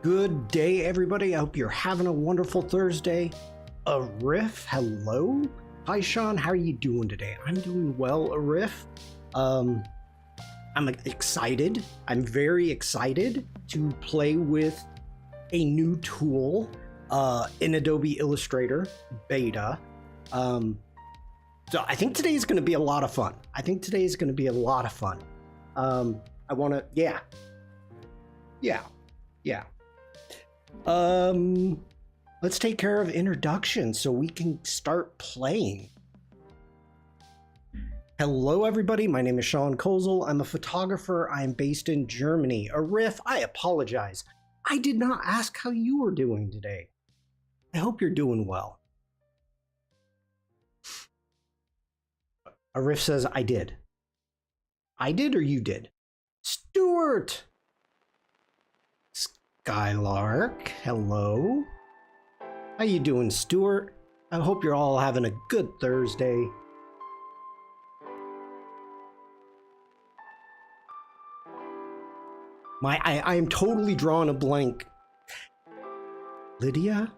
Good day, everybody. I hope you're having a wonderful Thursday. Riff, hello. Hi, Shawn. How are you doing today? I'm doing well, Riff. I'm excited. I'm very excited to play with a new tool in Adobe Illustrator beta. So I think today is going to be a lot of fun. I want to, yeah. Let's take care of introductions so we can start playing. Hello, everybody. My name is Shawn Kozel. I'm a photographer. I'm based in Germany. Riff, I apologize. I did not ask how you were doing today. I hope you're doing well. Riff says, I did. I did or you did? Stuart! Skylark, hello. How you doing, Stuart? I hope you're all having a good Thursday. I am totally drawing a blank. Lydia?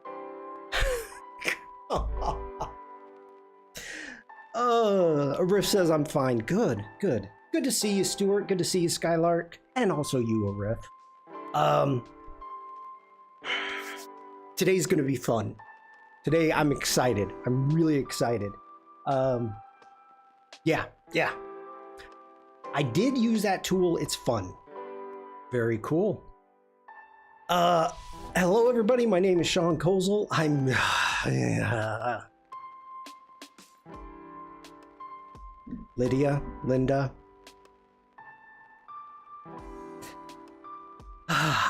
Riff says I'm fine. Good. Good to see you, Stuart. Good to see you, Skylark. And also you, Riff. Today's gonna be fun. Today I'm excited. I'm really excited. Yeah. I did use that tool. It's fun. Very cool. Hello everybody. My name is Shawn Kozel. I'm Lydia, Linda.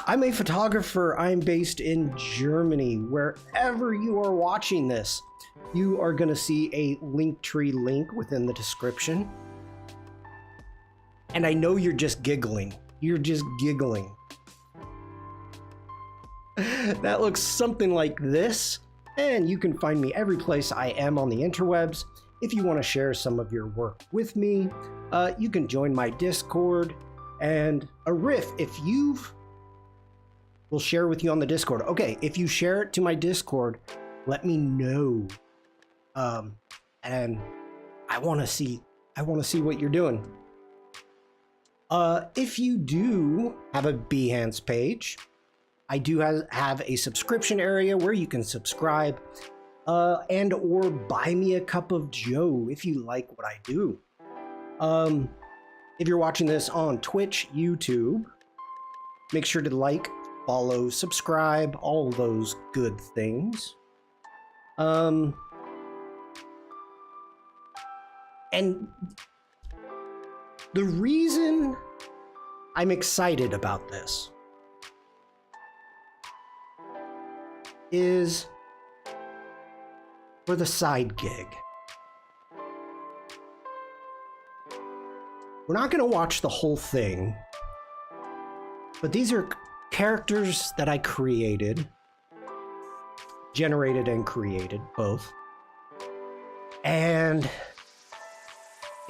I'm a photographer. I'm based in Germany. Wherever you are watching this, you are going to see a Linktree link within the description. And I know you're just giggling. You're just giggling. That looks something like this. And you can find me every place I am on the interwebs. If you want to share some of your work with me, you can join my Discord. And Riff, if we'll share with you on the Discord. Okay, if you share it to my Discord, let me know. And I want to see what you're doing. If you do have a Behance page, I do have a subscription area where you can subscribe and or buy me a cup of Joe if you like what I do. If you're watching this on Twitch, YouTube, make sure to like, follow, subscribe, all those good things. And the reason I'm excited about this is for the side gig. We're not going to watch the whole thing, but these are characters that I generated and created both. And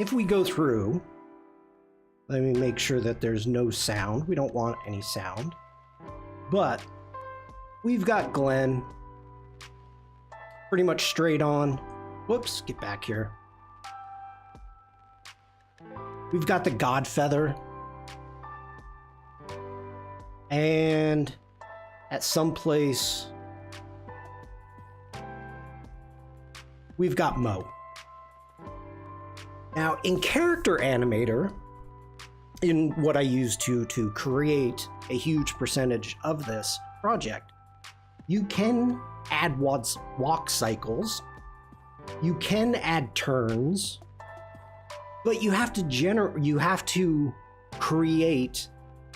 if we go through, let me make sure that there's no sound. We don't want any sound. But we've got Glenn pretty much straight on. Whoops, get back here. We've got the Godfeather. And at some place, we've got Mo. Now, in Character Animator, in what I use to create a huge percentage of this project, you can add walk cycles, you can add turns, but you have to create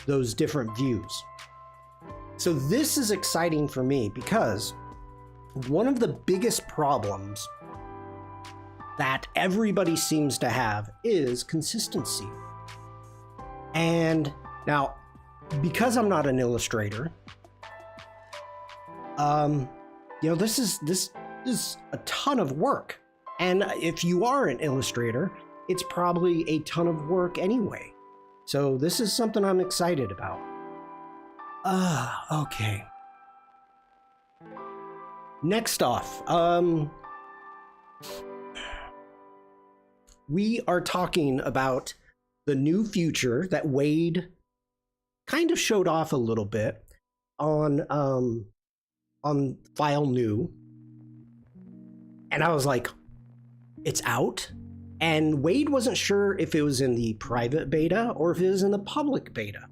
those different views. So this is exciting for me because one of the biggest problems that everybody seems to have is consistency. And now, because I'm not an illustrator, this is a ton of work. And if you are an illustrator, it's probably a ton of work anyway. So this is something I'm excited about. Okay. Next off, we are talking about the new feature that Wade kind of showed off a little bit on File New. And I was like, it's out? And Wade wasn't sure if it was in the private beta or if it was in the public beta.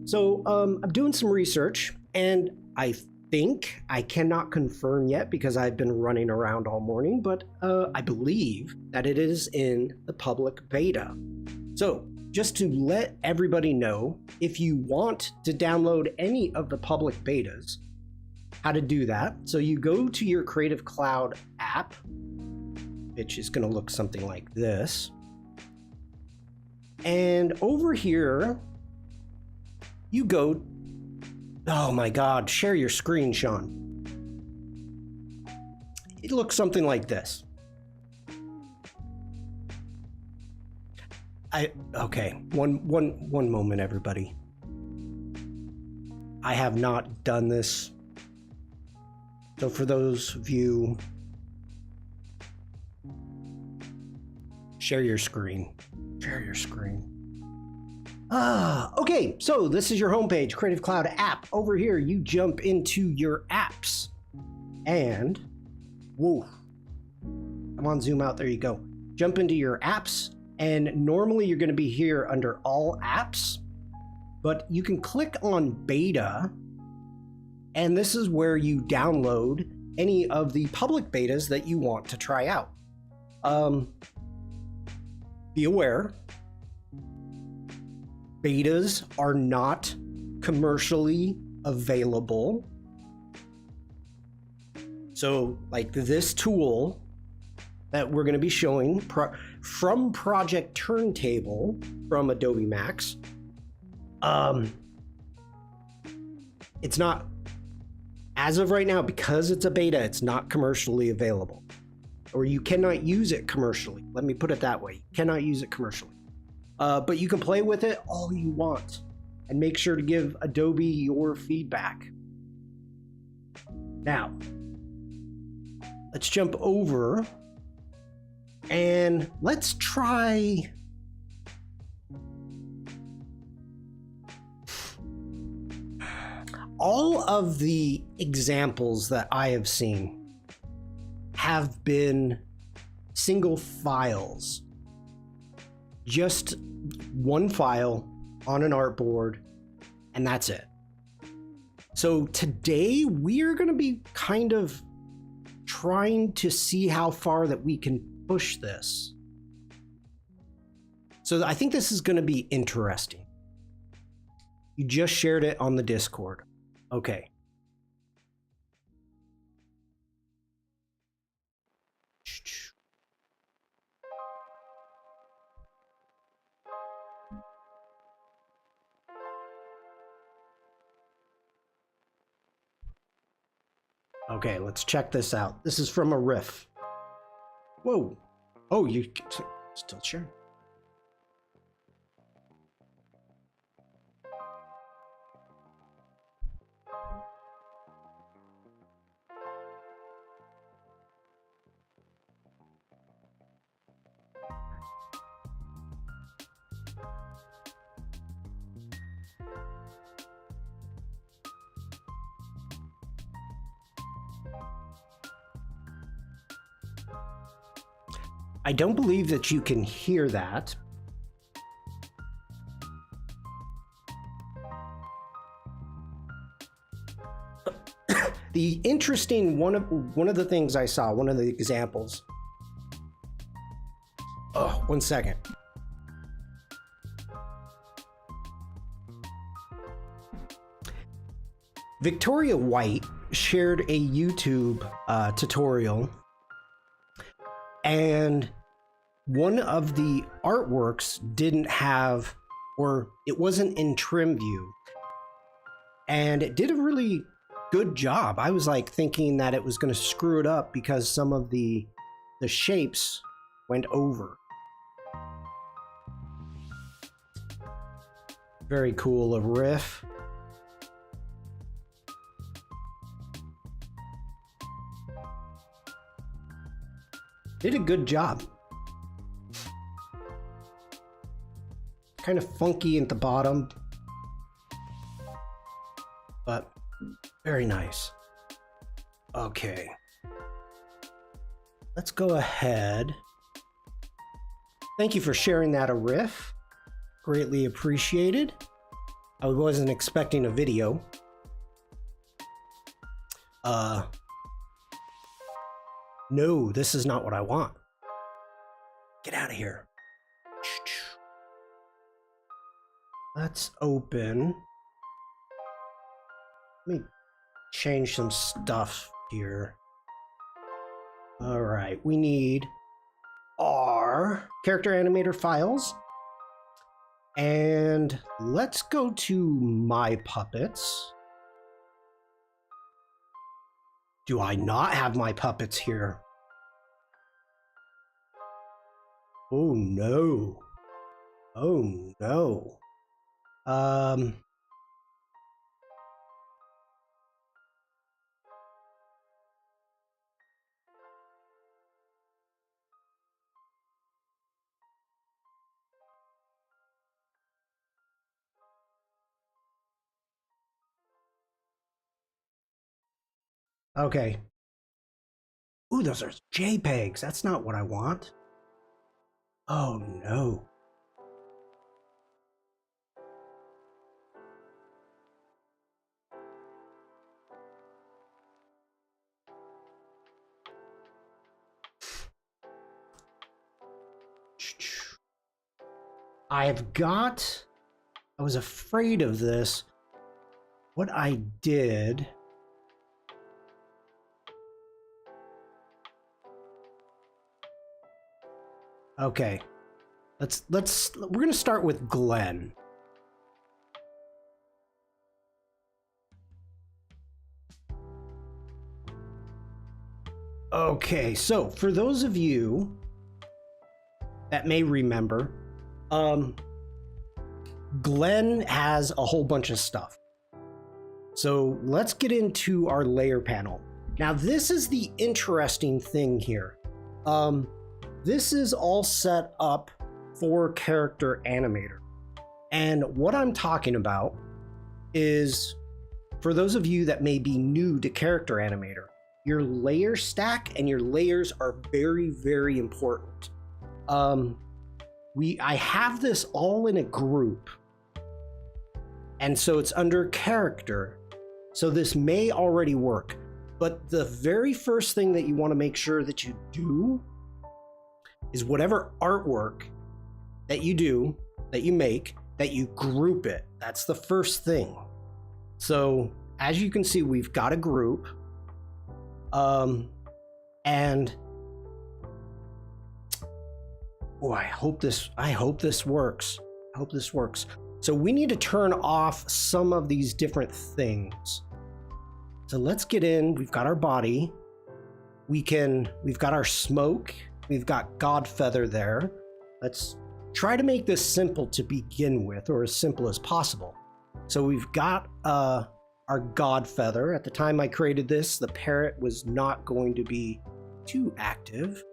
So I'm doing some research, and I think, I cannot confirm yet because I've been running around all morning, but I believe that it is in the public beta. So just to let everybody know, if you want to download any of the public betas, how to do that. So you go to your Creative Cloud app, which is going to look something like this. And over here, you go, oh my God, share your screen, Shawn. It looks something like this. Okay, one moment, everybody. I have not done this. So for those of you, share your screen. Share your screen. Okay, so this is your homepage, Creative Cloud app. Over here, you jump into your apps. And, whoa. Come on, zoom out, there you go. Jump into your apps, and normally you're gonna be here under all apps, but you can click on beta, and this is where you download any of the public betas that you want to try out. Be aware, betas are not commercially available. So like this tool that we're going to be showing from Project Turntable from Adobe Max, it's not, as of right now, because it's a beta, it's not commercially available, or you cannot use it commercially. Let me put it that way. You cannot use it commercially. But you can play with it all you want, and make sure to give Adobe your feedback. Now, let's jump over and let's try all of the examples that I have seen have been single files. Just one file on an artboard, and that's it. So today we're going to be kind of trying to see how far that we can push this. So I think this is going to be interesting. You just shared it on the Discord. Okay. Okay, let's check this out. This is from a riff. Whoa. Oh, you still sharing? I don't believe that you can hear that. The interesting one of the things I saw, one of the examples. Oh, 1 second. Victoria White shared a YouTube tutorial, and one of the artworks didn't have, or it wasn't in trim view, and it did a really good job. I was like thinking that it was going to screw it up because some of the shapes went over. Very cool, a riff. Did a good job. Kind of funky at the bottom, but very nice. Okay. Let's go ahead. Thank you for sharing that a riff. Greatly appreciated. I wasn't expecting a video. No, this is not what I want. Get out of here. Let's open. Let me change some stuff here. All right, we need our character animator files. And let's go to My Puppets. Do I not have my puppets here? Oh no. Oh no. Okay. Ooh, those are JPEGs. That's not what I want. Oh no. I was afraid of this. What I did. Okay. We're going to start with Glenn. Okay, so for those of you that may remember, Glenn has a whole bunch of stuff. So let's get into our layer panel. Now, this is the interesting thing here. This is all set up for Character Animator. And what I'm talking about is, for those of you that may be new to Character Animator, your layer stack and your layers are very, very important. I have this all in a group. And so it's under character. So this may already work. But the very first thing that you want to make sure that you do is whatever artwork that you do, that you make, that you group it. That's the first thing. So as you can see, we've got a group. And oh, I hope this works. I hope this works. So we need to turn off some of these different things. So let's get in. We've got our body. We've got our smoke. We've got Godfeather there. Let's try to make this simple to begin with, or as simple as possible. So we've got our Godfeather. At the time I created this, the parrot was not going to be too active.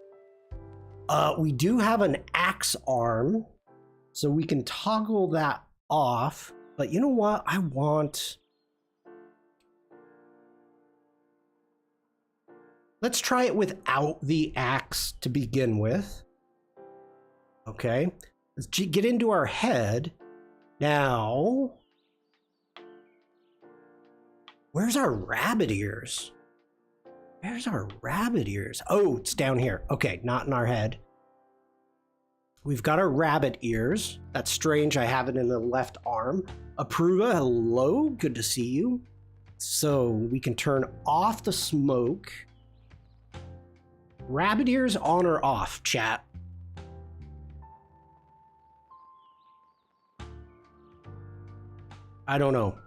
We do have an axe arm, so we can toggle that off. But you know what? Let's try it without the axe to begin with. Okay, let's get into our head. Now, where's our rabbit ears? Where's our rabbit ears? Oh, it's down here. Okay, not in our head. We've got our rabbit ears. That's strange. I have it in the left arm. Apruva, hello. Good to see you. So we can turn off the smoke. Rabbit ears on or off, chat? I don't know.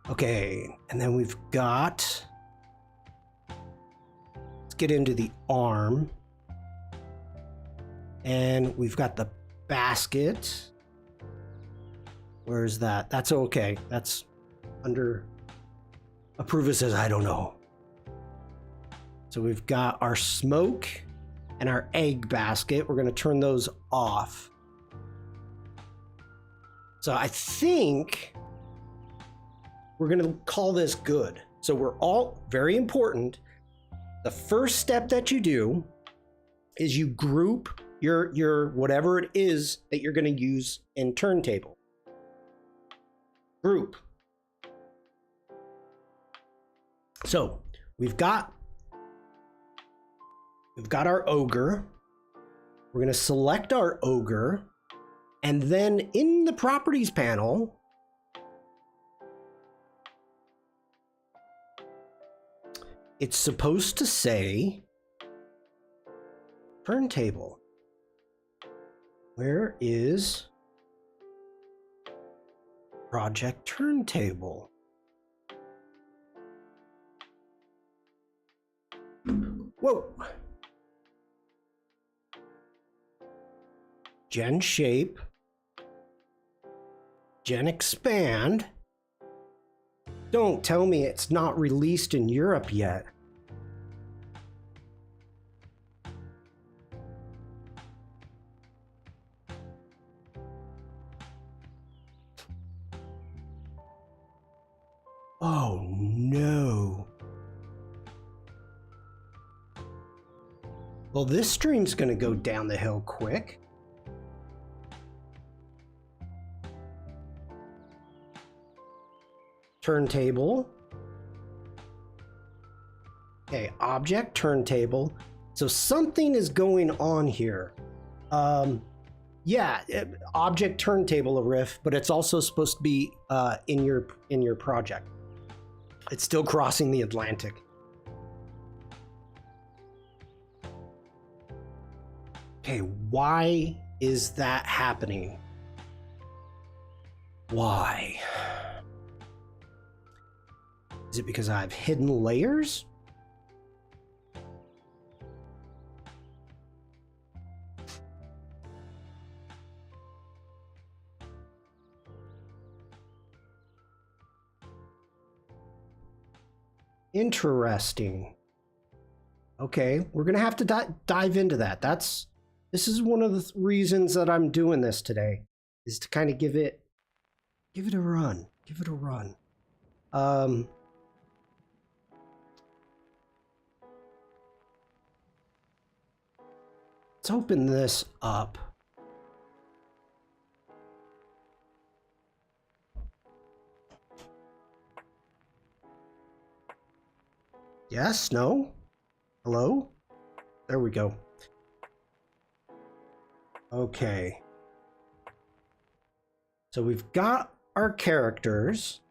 Okay, and then we've got... Let's get into the arm. And we've got the basket. Where's that? That's okay. That's under... Apruva says, I don't know. So we've got our smoke, and our egg basket. We're going to turn those off. So I think we're going to call this good. So we're all, very important, the first step that you do is you group your whatever it is that you're going to use in Turntable. Group. So we've got our ogre. We're going to select our ogre, and then in the properties panel, it's supposed to say Turntable. Where is Project Turntable? Whoa. Gen Shape. Gen Expand. Don't tell me it's not released in Europe yet. Oh no. Well, this stream's gonna go down the hill quick. Turntable. Okay, object turntable. So something is going on here. Yeah, object turntable a riff, but it's also supposed to be in your project. It's still crossing the Atlantic. Okay, why is that happening? Why? Is it because I have hidden layers? Interesting. Okay, we're gonna have to dive into that. This is one of the reasons that I'm doing this today, is to kind of give it a run. Give it a run. Let's open this up. Yes? No? Hello? There we go. Okay. So we've got our characters.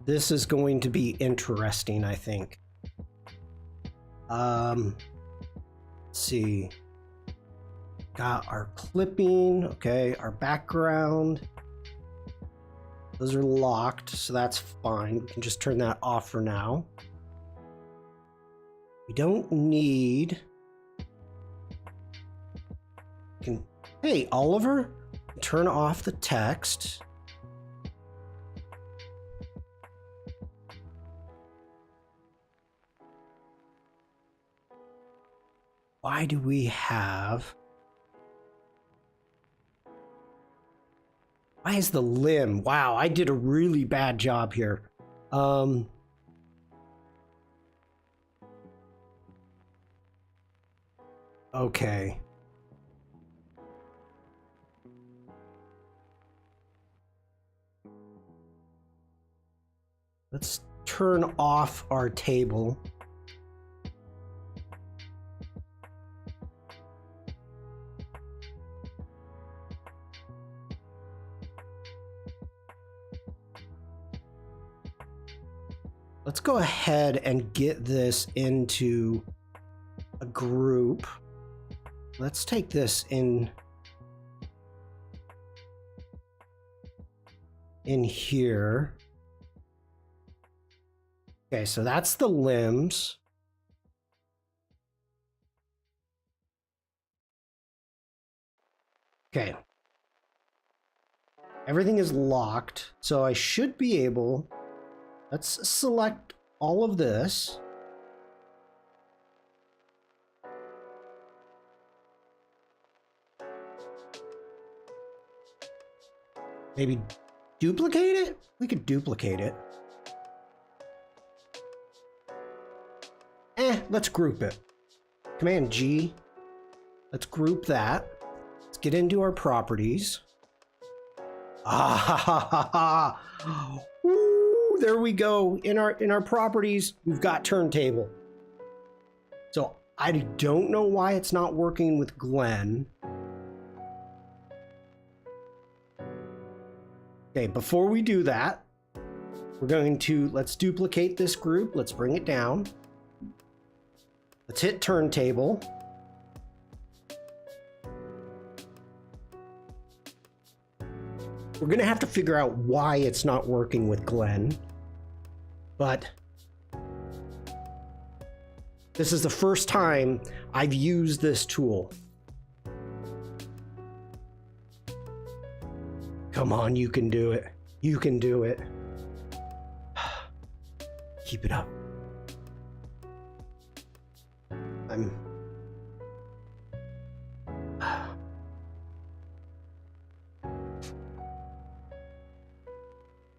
This is going to be interesting, I think. Let's see. Got our clipping, okay, our background. Those are locked, so that's fine. We can just turn that off for now. We don't need... Hey, Oliver, turn off the text. Why do we have... Why is the limb? Wow, I did a really bad job here. Okay. Let's turn off our table. Let's go ahead and get this into a group. Let's take this in here. Okay, so that's the limbs. Okay. Everything is locked, so I should be able... Let's select all of this. Maybe duplicate it? We could duplicate it. Let's group it. Command G. Let's group that. Let's get into our properties. Ah ha ha ha ha. Woo, there we go. In our properties, we've got Turntable. So I don't know why it's not working with Glenn. Okay, before we do that, we're going to, let's duplicate this group. Let's bring it down. Let's hit Turntable. We're going to have to figure out why it's not working with Glenn. But this is the first time I've used this tool. Come on, you can do it. You can do it. Keep it up. I'm...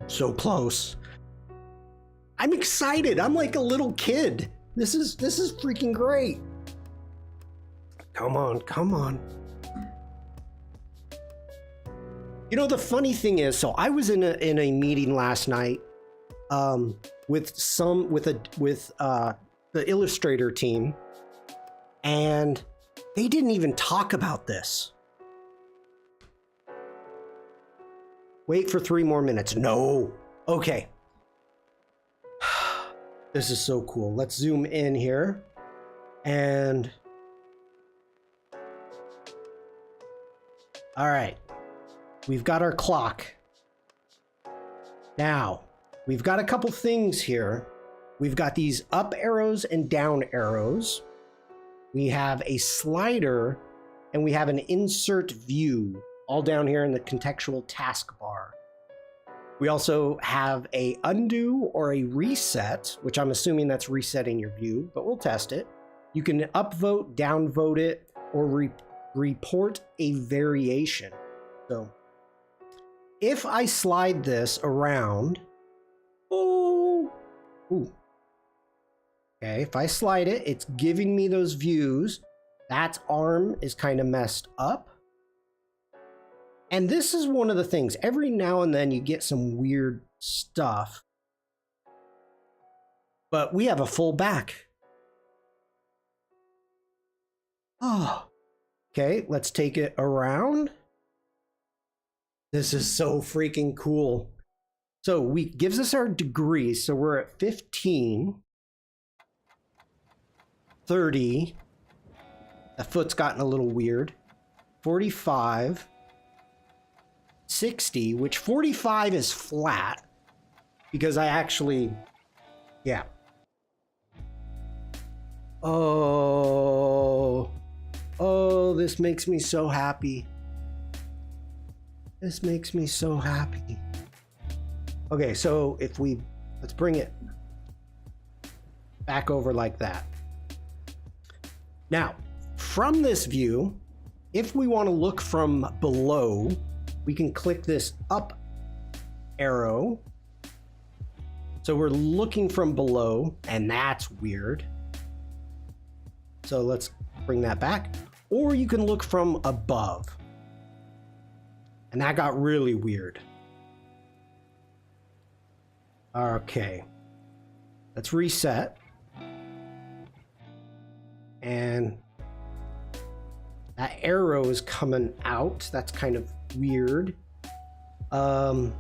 so close. I'm excited. I'm like a little kid. This is freaking great. Come on, come on. You know, the funny thing is, so I was in a meeting last night with the Illustrator team, and they didn't even talk about this. Wait for 3 more minutes. No. Okay. This is so cool. Let's zoom in here. And all right. We've got our clock. Now, we've got a couple things here. We've got these up arrows and down arrows. We have a slider, and we have an insert view all down here in the contextual taskbar. We also have a undo or a reset, which I'm assuming that's resetting your view, but we'll test it. You can upvote, downvote it, or report a variation. So if I slide this around, okay, if I slide it, it's giving me those views. That arm is kind of messed up. And this is one of the things, every now and then you get some weird stuff, but we have a full back. Oh, okay, let's take it around. This is so freaking cool. So we gives us our degrees. So we're at 15, 30. The foot's gotten a little weird. 45. 60, which 45 is flat because I actually, yeah. Oh, this makes me so happy. This makes me so happy. Okay, so if let's bring it back over like that. Now, from this view, if we want to look from below, we can click this up arrow. So we're looking from below, and that's weird. So let's bring that back. Or you can look from above. And that got really weird. Okay. Let's reset. And that arrow is coming out. That's kind of weird. So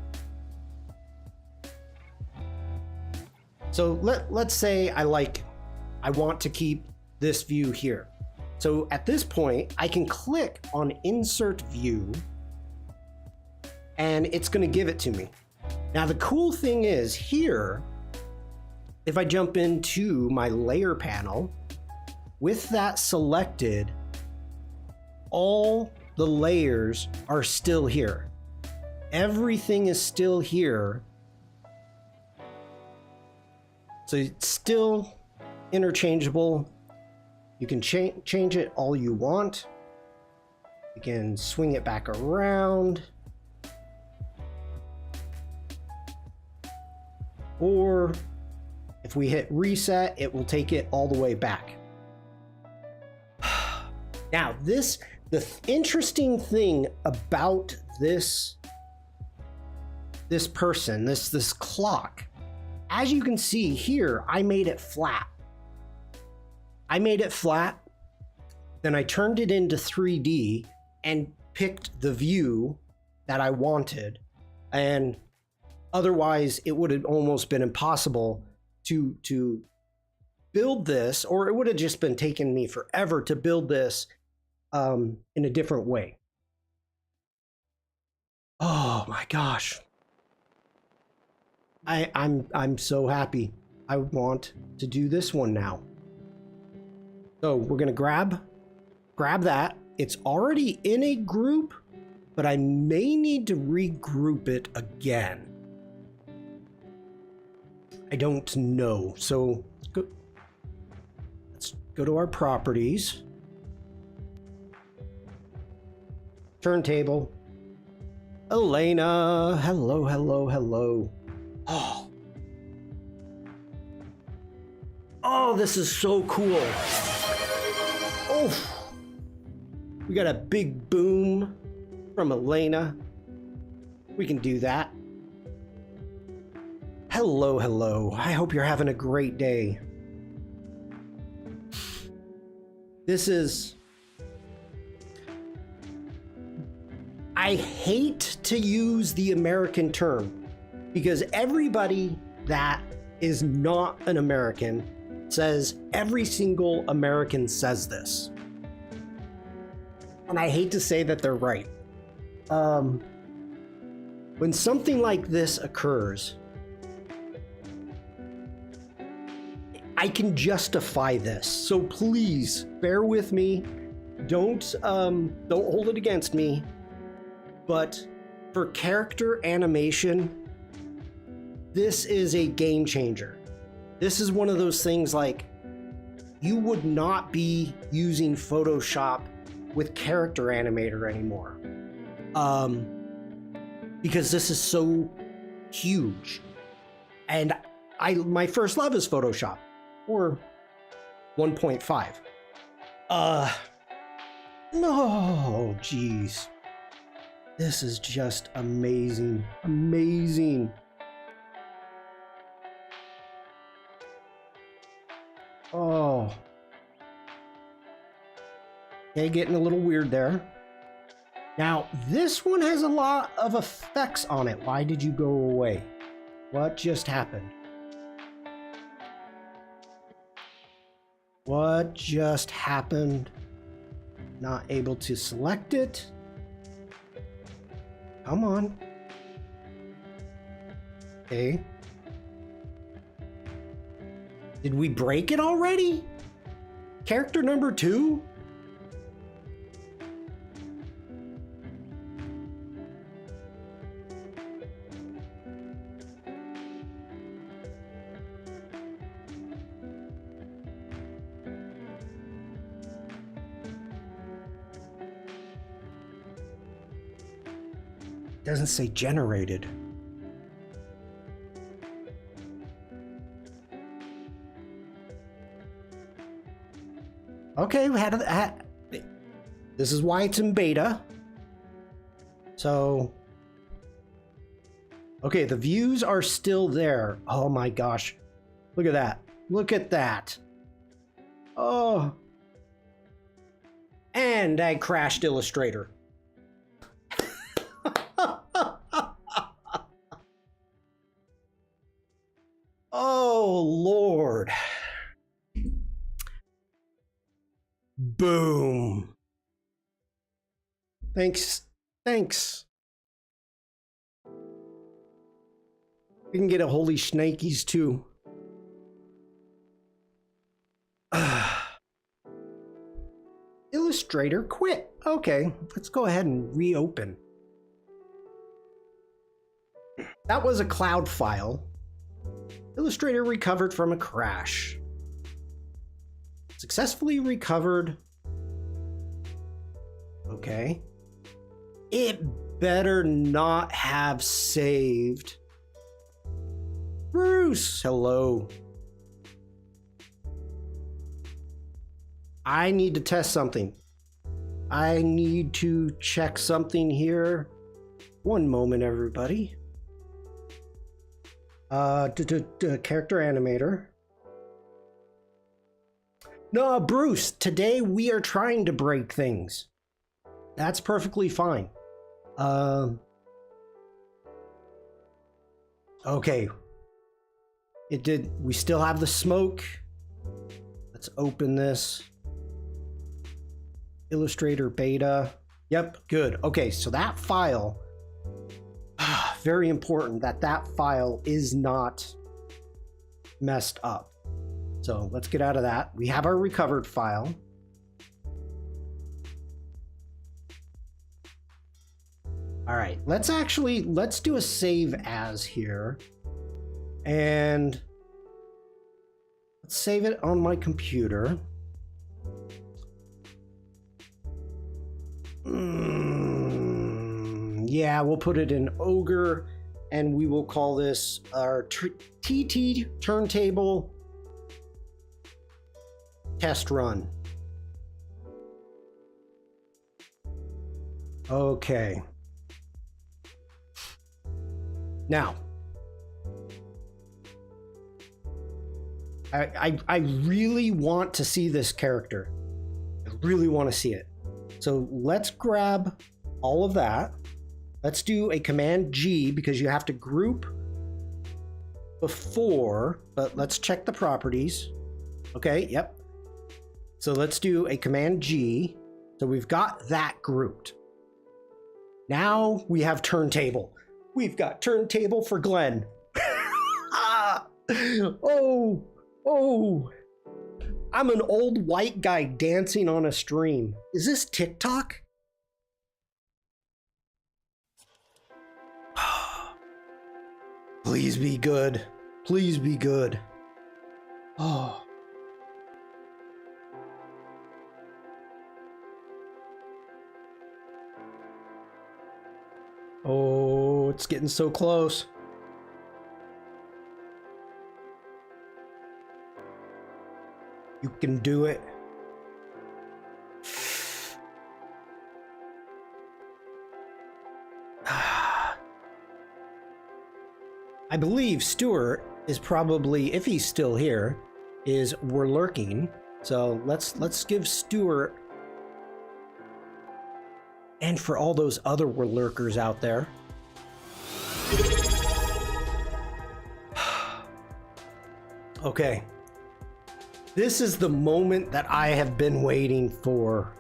let's say I want to keep this view here. So at this point, I can click on Insert View, and it's going to give it to me. Now the cool thing is here, if I jump into my layer panel, with that selected, all the layers are still here. Everything is still here. So it's still interchangeable. You can change it all you want. You can swing it back around. Or if we hit reset, it will take it all the way back. Now, the interesting thing about this person, this clock, as you can see here, I made it flat. Then I turned it into 3D and picked the view that I wanted. And otherwise, it would have almost been impossible to build this, or it would have just been taking me forever to build this in a different way. Oh my gosh. I'm so happy. I want to do this one now. So we're gonna grab that. It's already in a group, but I may need to regroup it again. I don't know. So let's go to our properties. Turntable. Elena. Hello, hello, hello. Oh, this is so cool. Oh, we got a big boom from Elena. We can do that. Hello, hello. I hope you're having a great day. This is... I hate to use the American term because everybody that is not an American says every single American says this. And I hate to say that they're right. When something like this occurs, I can justify this. So please bear with me. Don't hold it against me. But for character animation, this is a game changer. This is one of those things like you would not be using Photoshop with Character Animator anymore. Because this is so huge. And my first love is Photoshop, or 1.5. No, geez. This is just amazing, amazing. Oh. Okay, getting a little weird there. Now, this one has a lot of effects on it. Why did you go away? What just happened? What just happened? Not able to select it. Come on. Okay. Did we break it already? Character number 2? Doesn't say generated. Okay, this is why it's in beta. So, okay, the views are still there. Oh my gosh. Look at that. Look at that. Oh. And I crashed Illustrator. Oh, Lord. Boom. Thanks. Thanks. We can get a holy shnikes too. Illustrator quit. Okay, let's go ahead and reopen. That was a cloud file. Illustrator recovered from a crash. Successfully recovered. Okay. It better not have saved. Bruce, hello. I need to test something. I need to check something here. One moment, everybody. Character animator. No, Bruce, today we are trying to break things. That's perfectly fine. Okay. It did. We still have the smoke. Let's open this. Illustrator beta. Yep, good. Okay, so that file, very important that that file is not messed up. So let's get out of that. We have our recovered file. All right, let's do a save as here. And let's save it on my computer. Yeah, we'll put it in Ogre, and we will call this our TT Turntable test run. Okay. Now, I really want to see this character. I really want to see it. So let's grab all of that. Let's do a Command G because you have to group before, but let's check the properties. Okay, yep. So let's do a Command G. So we've got that grouped. Now we have Turntable. We've got Turntable for Glenn. Oh. I'm an old white guy dancing on a stream. Is this TikTok? Please be good. Please be good. Oh. Oh, it's getting so close. You can do it. I believe Stuart is probably, if he's still here, we're lurking. So let's give Stuart, and for all those other we're lurkers out there. Okay. This is the moment that I have been waiting for.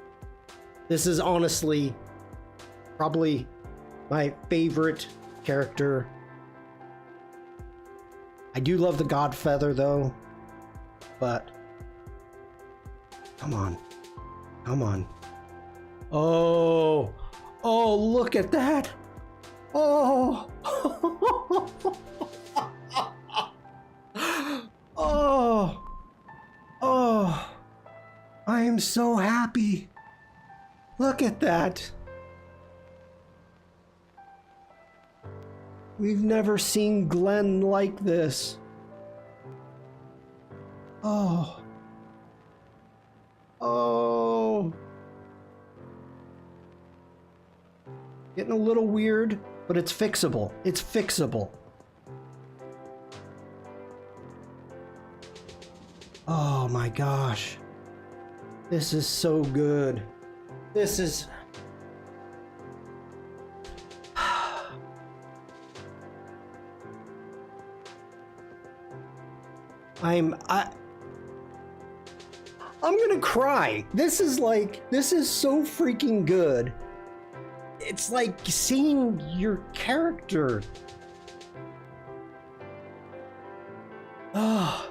This is honestly probably my favorite character. I do love the Godfeather though, but come on. Come on. Oh, look at that. Oh. Oh, I am so happy. Look at that. We've never seen Glenn like this. Oh. Getting a little weird, but it's fixable. It's fixable. Oh my gosh. This is so good. This is... I'm gonna cry. This is so freaking good. It's like seeing your character. Oh.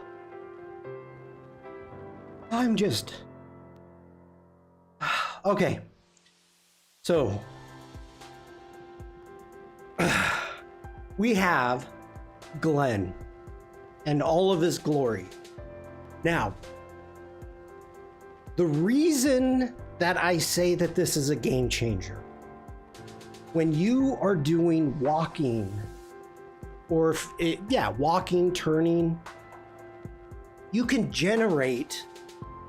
I'm just... Okay. So we have Glenn and all of his glory. Now, the reason that I say that this is a game changer, when you are doing walking, or walking, turning, you can generate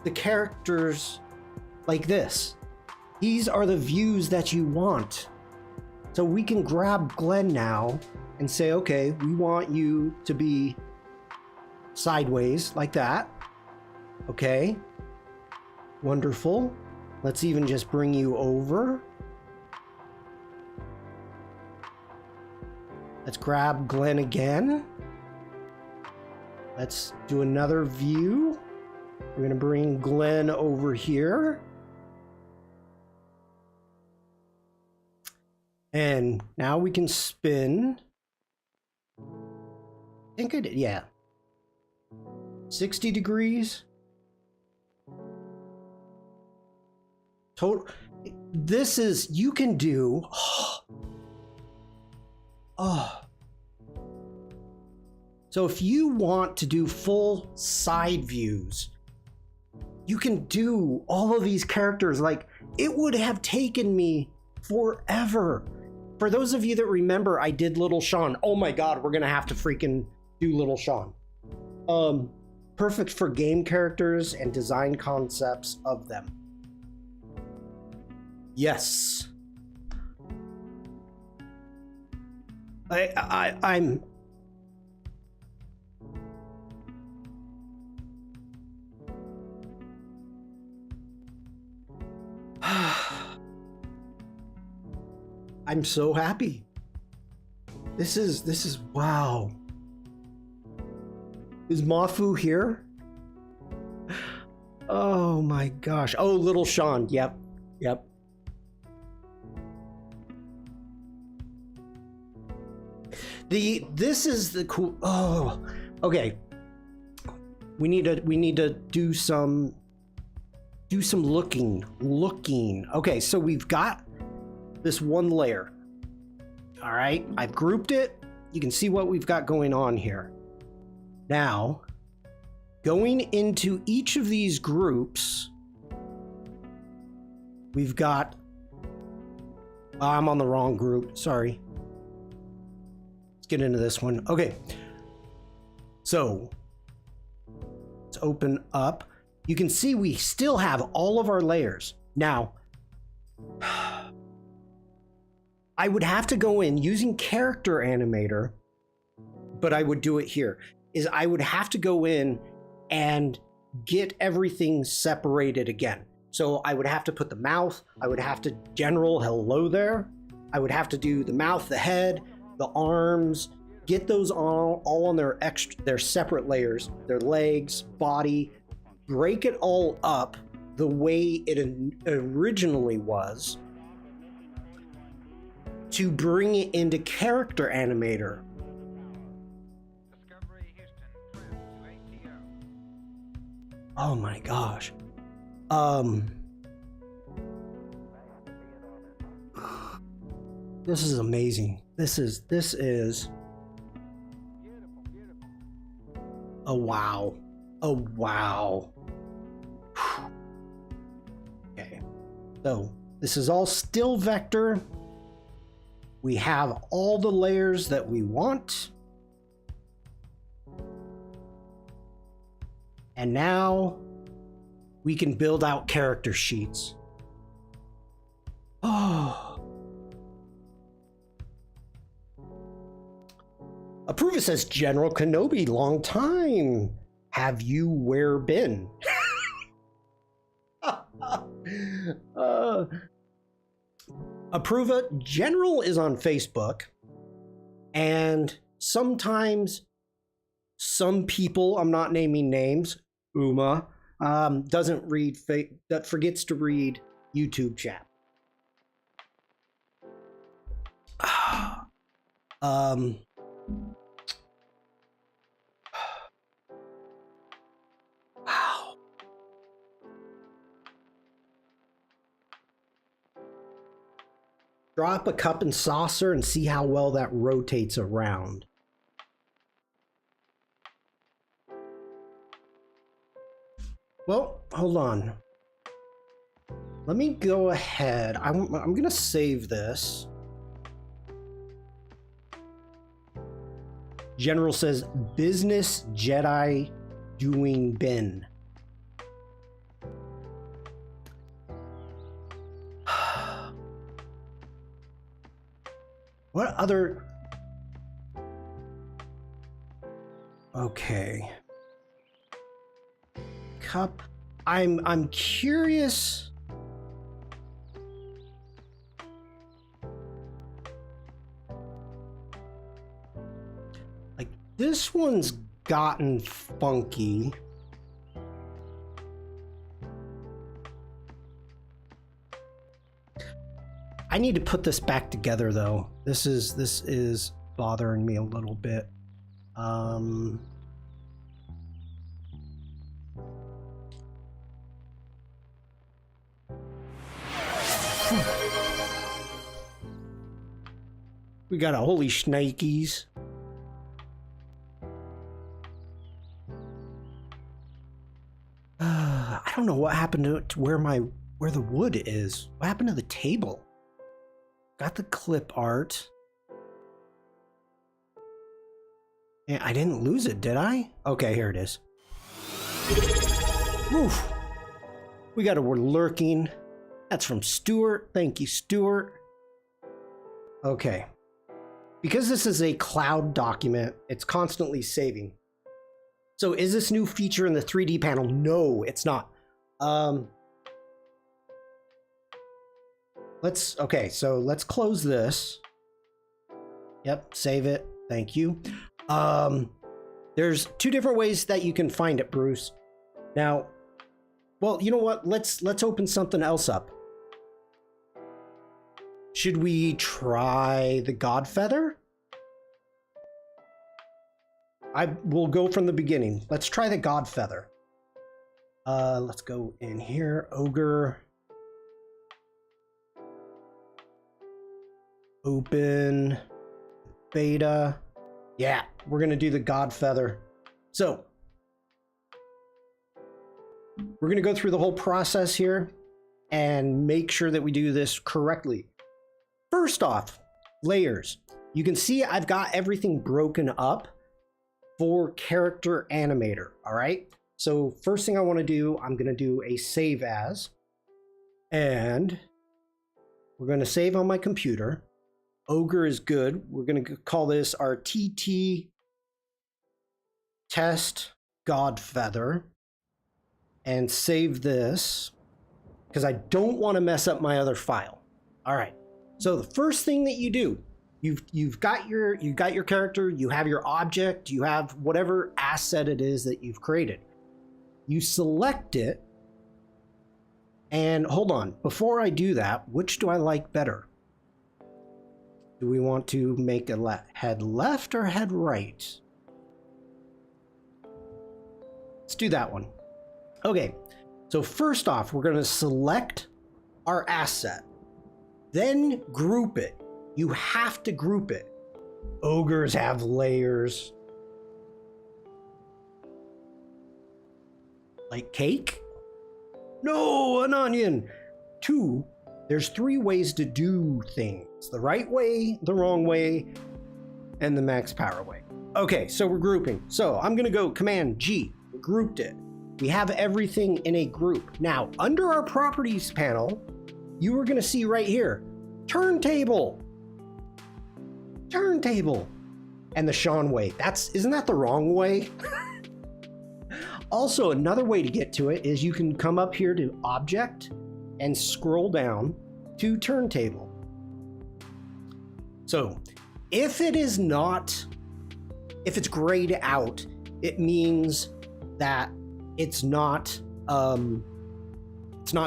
the characters like this. These are the views that you want. So we can grab Glenn now and say, okay, we want you to be sideways like that. Okay, wonderful. Let's even just bring you over. Let's grab Glenn again. Let's do another view. We're gonna bring Glenn over here. And now we can spin. I think I did, yeah. 60 degrees. Total. This is, you can do, So if you want to do full side views, you can do all of these characters. Like, it would have taken me forever. For those of you that remember, I did Little Shawn. Oh my God, we're gonna have to freaking do Little Shawn. Perfect for game characters and design concepts of them. Yes. I'm I'm so happy. This is wow. Is Mafu here? Oh my gosh. Oh, Little Shawn. Yep. Yep. This is the cool. Oh, okay. We need to do some looking. Okay, so we've got this one layer. All right, I've grouped it. You can see what we've got going on here. Now, going into each of these groups, we've got, I'm on the wrong group, sorry. Let's get into this one. Okay, so let's open up. You can see we still have all of our layers. Now, I would have to go in using Character Animator, but I would do it here, is I would have to go in and get everything separated again. So I would have to put the mouth, I would have to general hello there. I would have to do the mouth, the head, the arms, get those all on their separate layers, their legs, body, break it all up the way it originally was to bring it into Character Animator. Oh my gosh. This is amazing. This is a wow. A wow. Okay. So this is all still vector. We have all the layers that we want. And now we can build out character sheets. Oh. Approve it says General Kenobi, long time. Have you where been? Approve it. General is on Facebook, and sometimes some people, I'm not naming names, Uma, doesn't read, that forgets to read YouTube chat. Wow. Drop a cup and saucer and see how well that rotates around. Well, hold on. Let me go ahead. I'm going to save this. General says, business Jedi doing bin. What other... Okay. Cup. I'm curious. Like, this one's gotten funky. I need to put this back together though. This is bothering me a little bit. We got a holy shnikes. I don't know what happened to where the wood is. What happened to the table? Got the clip art. Yeah, I didn't lose it, did I? Okay, here it is. Oof. We got a word lurking. That's from Stuart. Thank you, Stuart. Okay. Because this is a cloud document, it's constantly saving. So is this new feature in the 3D panel? No, it's not. Okay, so let's close this. Yep, save it. Thank you. There's two different ways that you can find it, Bruce. Now, well, you know what? Let's open something else up. Should we try the Godfeather? I will go from the beginning. Let's try the Godfeather. Let's go in here. Ogre. Open. Beta. Yeah, we're going to do the Godfeather. So, we're going to go through the whole process here and make sure that we do this correctly. First off, layers. You can see I've got everything broken up for character animator, all right? So first thing I want to do, I'm going to do a save as, and we're going to save on my computer. Ogre is good. We're going to call this our TT test Godfeather and save this because I don't want to mess up my other file. All right. So the first thing that you do, you've got your character, you have your object, you have whatever asset it is that you've created. You select it, and hold on, before I do that, which do I like better? Do we want to make a head left or head right? Let's do that one. Okay, so first off, we're going to select our asset. Then group it. You have to group it. Ogres have layers. Like cake? No, an onion. 2, there's 3 ways to do things. The right way, the wrong way, and the max power way. Okay, so we're grouping. So I'm gonna go Command G, we grouped it. We have everything in a group. Now, under our properties panel, you are gonna see right here, Turntable. Turntable. And the Shawn way. Isn't that the wrong way? Also, another way to get to it is you can come up here to Object and scroll down to Turntable. So, if it's grayed out, it means that it's not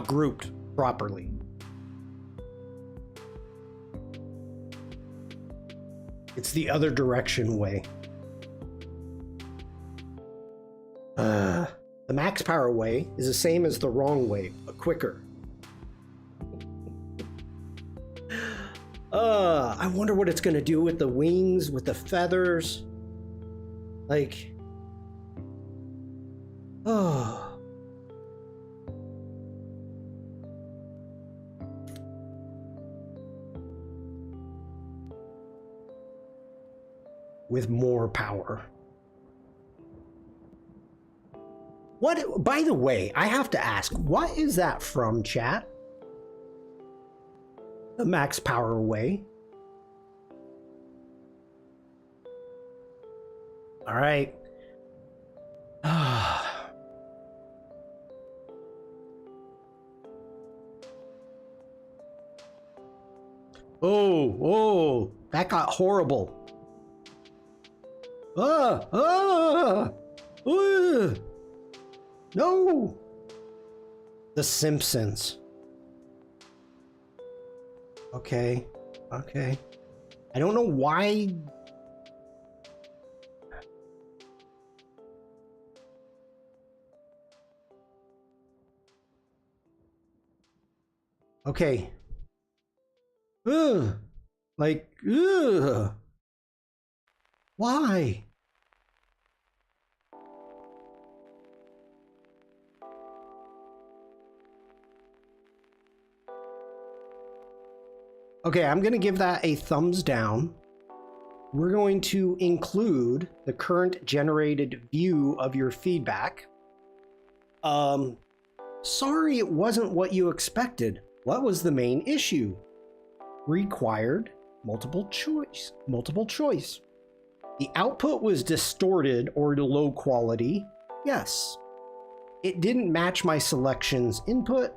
grouped properly. It's the other direction way. The max power way is the same as the wrong way, but quicker. I wonder what it's gonna do with the wings, with the feathers. Like, oh. With more power. What, by the way, I have to ask, what is that from, chat? The max power way. All right. Oh, that got horrible. No. The Simpsons. Okay. I don't know why. Okay. Like, why? Okay, I'm going to give that a thumbs down. We're going to include the current generated view of your feedback. Sorry it wasn't what you expected. What was the main issue? Required multiple choice. The output was distorted or low quality. Yes. It didn't match my selections input.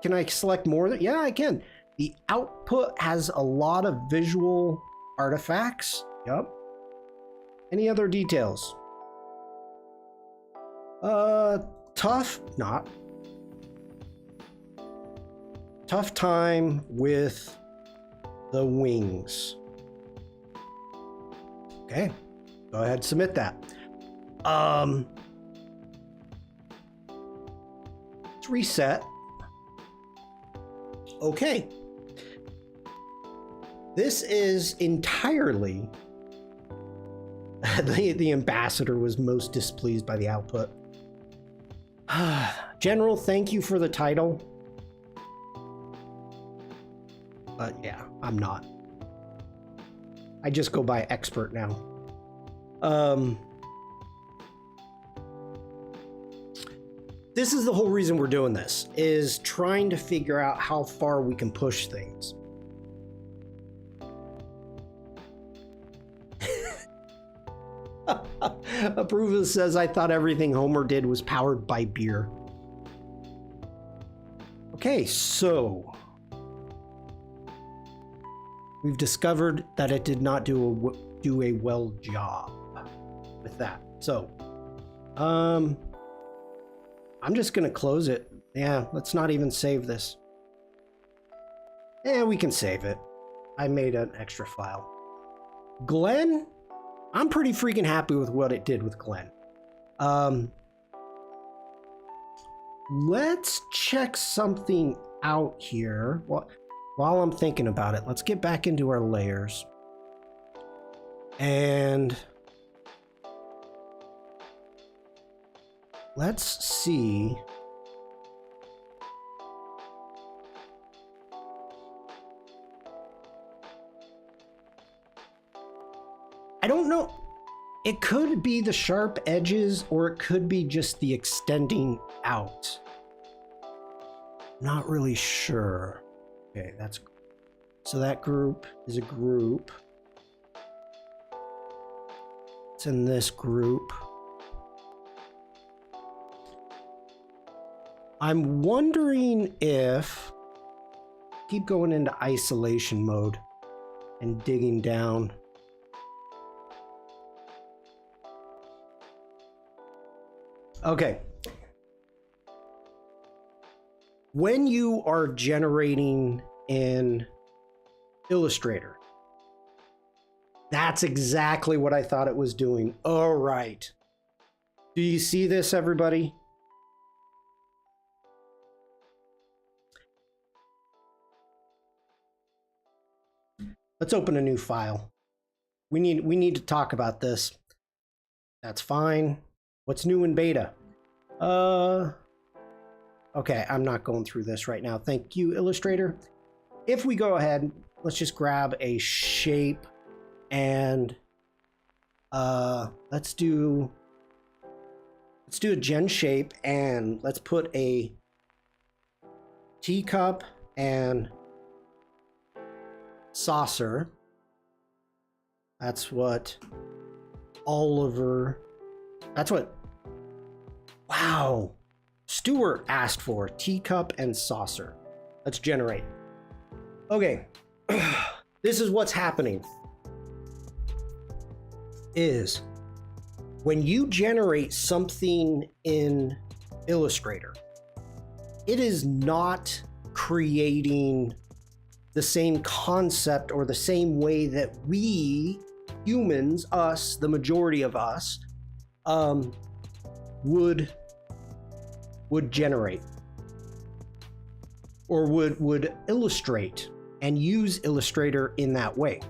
Can I select more? Yeah, I can. The output has a lot of visual artifacts. Yep. Any other details? Tough? Not. Tough time with the wings. Okay. Go ahead, submit that. Let's reset. Okay. This is entirely the ambassador was most displeased by the output. General, thank you for the title. But yeah, I'm not. I just go by expert now. This is the whole reason we're doing this, is trying to figure out how far we can push things. Approval says, I thought everything Homer did was powered by beer. Okay, so we've discovered that it did not do a well job with that. So, I'm just gonna close it. Yeah, let's not even save this. Yeah, we can save it. I made an extra file. Glenn, I'm pretty freaking happy with what it did with Glenn. Let's check something out here. While I'm thinking about it, let's get back into our layers. And let's see. I don't know. It could be the sharp edges, or it could be just the extending out. Not really sure. Okay, so that group is a group. It's in this group. I'm wondering if keep going into isolation mode and digging down. Okay. When you are generating in Illustrator, that's exactly what I thought it was doing. All right. Do you see this, everybody? Let's open a new file. We need to talk about this. That's fine. What's new in beta? Okay, I'm not going through this right now. Thank you, Illustrator. If we go ahead, let's just grab a shape and let's do a gen shape, and let's put a teacup and saucer. That's what Oliver, that's what, wow, Stuart asked for, teacup and saucer. Let's generate. Okay, this is what's happening. Is when you generate something in Illustrator, it is not creating the same concept or the same way that we humans, us, the majority of us, would generate or would illustrate and use Illustrator in that way.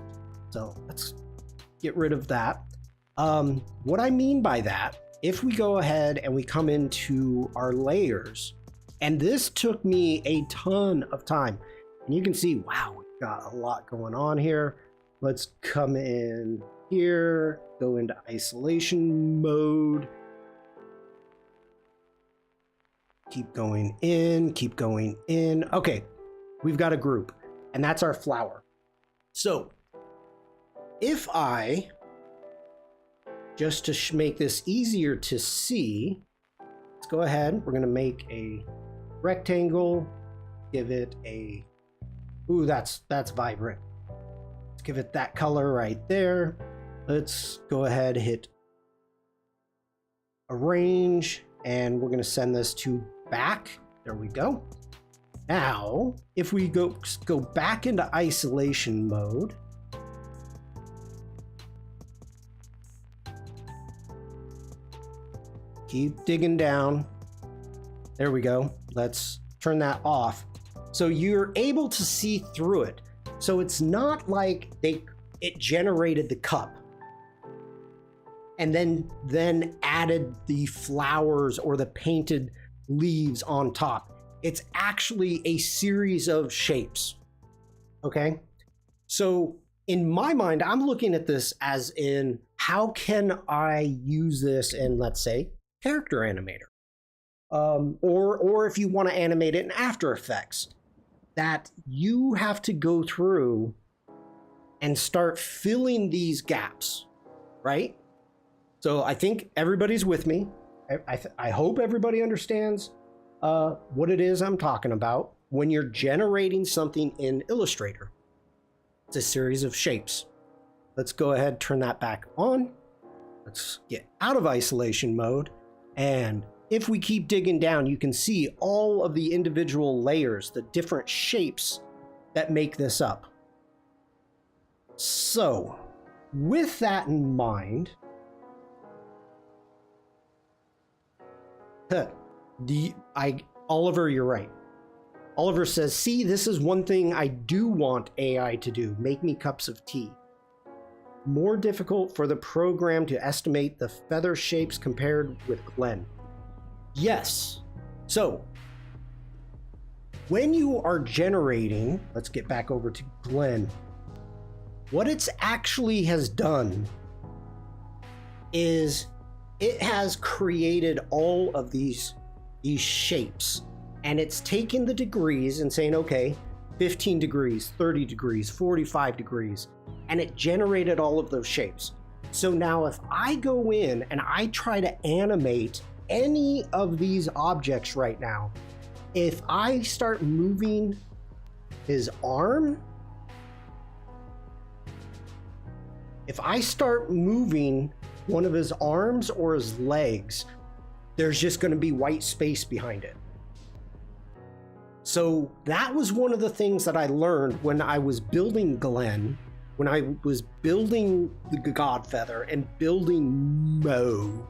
So let's get rid of that. What I mean by that, if we go ahead and we come into our layers, and this took me a ton of time, and you can see, wow, we've got a lot going on here. Let's come in here, go into isolation mode. Keep going in, keep going in. Okay, we've got a group, and that's our flower. So if I, just to make this easier to see, let's go ahead. We're going to make a rectangle, give it a, ooh, that's vibrant. Let's give it that color right there. Let's go ahead, hit arrange, and we're going to send this to back. There we go. Now, if we go back into isolation mode, keep digging down. There we go. Let's turn that off. So you're able to see through it. So it's not like it generated the cup and then added the flowers or the painted leaves on top. It's actually a series of shapes. Okay? So in my mind, I'm looking at this as in, how can I use this in, let's say, Character Animator, or if you want to animate it in After Effects, that you have to go through and start filling these gaps, right? So I think everybody's with me. I hope everybody understands what it is I'm talking about. When you're generating something in Illustrator, it's a series of shapes. Let's go ahead, turn that back on. Let's get out of isolation mode. And if we keep digging down, you can see all of the individual layers, the different shapes that make this up. So, with that in mind, Oliver, you're right. Oliver says, see, this is one thing I do want AI to do, make me cups of tea. More difficult for the program to estimate the feather shapes compared with Glenn. Yes. So when you are generating, let's get back over to Glenn. What it's actually has done is it has created all of these shapes, and it's taken the degrees and saying, okay, 15 degrees, 30 degrees, 45 degrees, and it generated all of those shapes. So now if I go in and I try to animate any of these objects right now, if I start moving his arm, if I start moving one of his arms or his legs, there's just going to be white space behind it. So that was one of the things that I learned when I was building Glenn, when I was building the Godfeather and building Mo,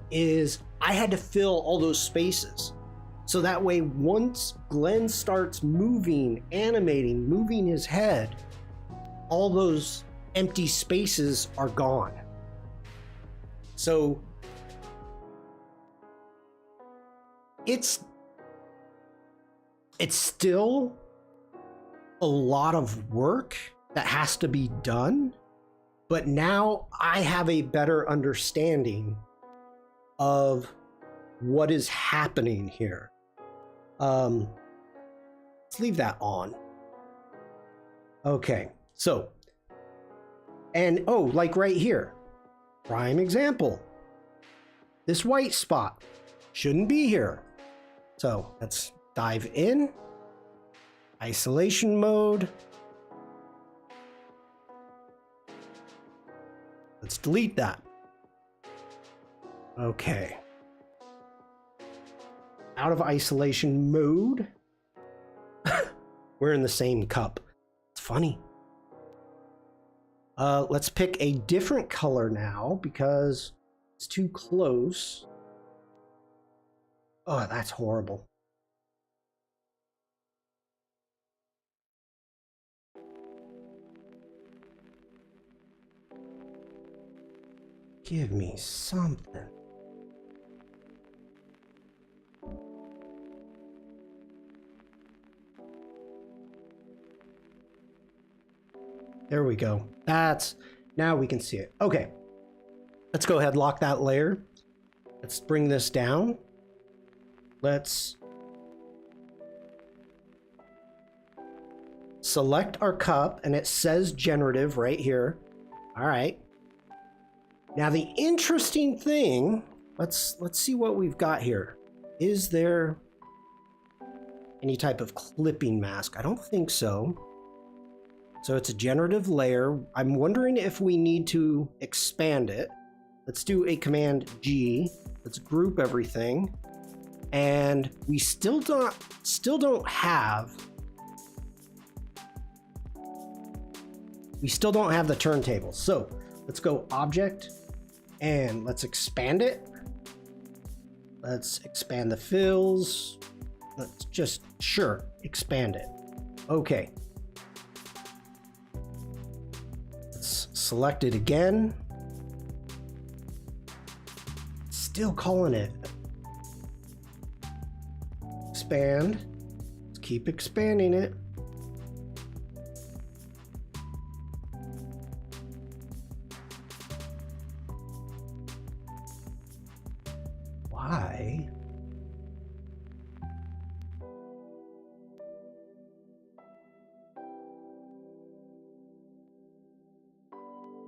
is I had to fill all those spaces. So that way, once Glenn starts moving, animating, moving his head, all those empty spaces are gone. So it's still a lot of work that has to be done, but now I have a better understanding of what is happening here. Let's leave that on. Okay, so, and oh, like right here, prime example. This white spot shouldn't be here. So let's dive in. Isolation mode. Let's delete that. Okay. Out of isolation mode. We're in the same cup. It's funny. Let's pick a different color now because it's too close. Oh, that's horrible. Give me something. There we go. Now we can see it. Okay. Let's go ahead and lock that layer. Let's bring this down. Let's select our cup, and it says generative right here. All right. Now the interesting thing, let's see what we've got here. Is there any type of clipping mask? I don't think so. So it's a generative layer. I'm wondering if we need to expand it. Let's do a Command G. Let's group everything. And we still don't have the turntable. So let's go Object and let's expand it. Let's expand the fills. Let's just, sure, expand it. Okay. Let's select it again. Still calling it. Expand. Let's keep expanding it. Why?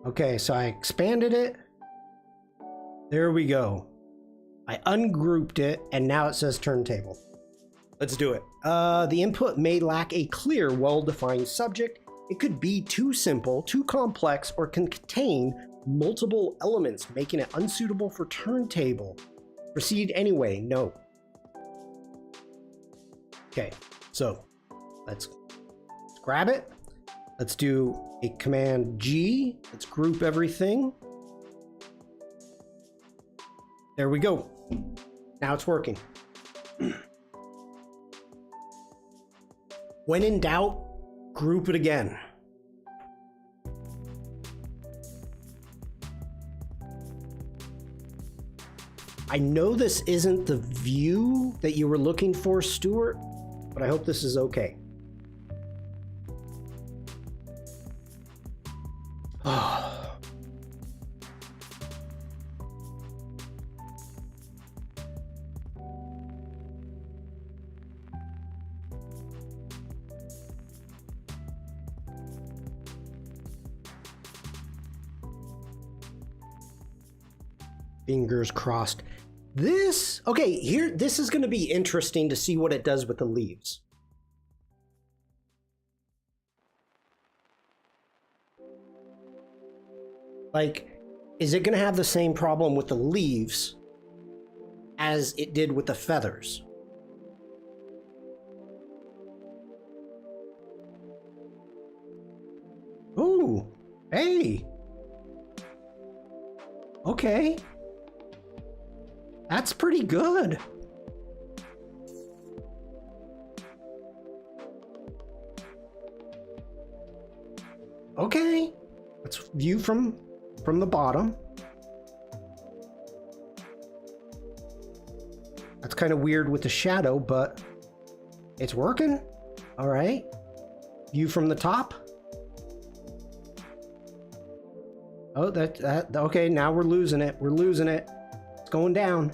Okay, so I expanded it. There we go. I ungrouped it, and now it says turntable. Let's do it. The input may lack a clear, well-defined subject. It could be too simple, too complex, or can contain multiple elements, making it unsuitable for turntable. Proceed anyway. No. Okay, so let's grab it. Let's do a Command G. Let's group everything. There we go. Now it's working. When in doubt, group it again. I know this isn't the view that you were looking for, Stuart, but I hope this is okay. Fingers crossed. Okay, here, this is going to be interesting to see what it does with the leaves. Like, is it going to have the same problem with the leaves as it did with the feathers? Ooh, hey. Okay. That's pretty good. Okay. Let's view from the bottom. That's kind of weird with the shadow, but it's working. All right. View from the top. Oh, that okay, now we're losing it. We're losing it. It's going down.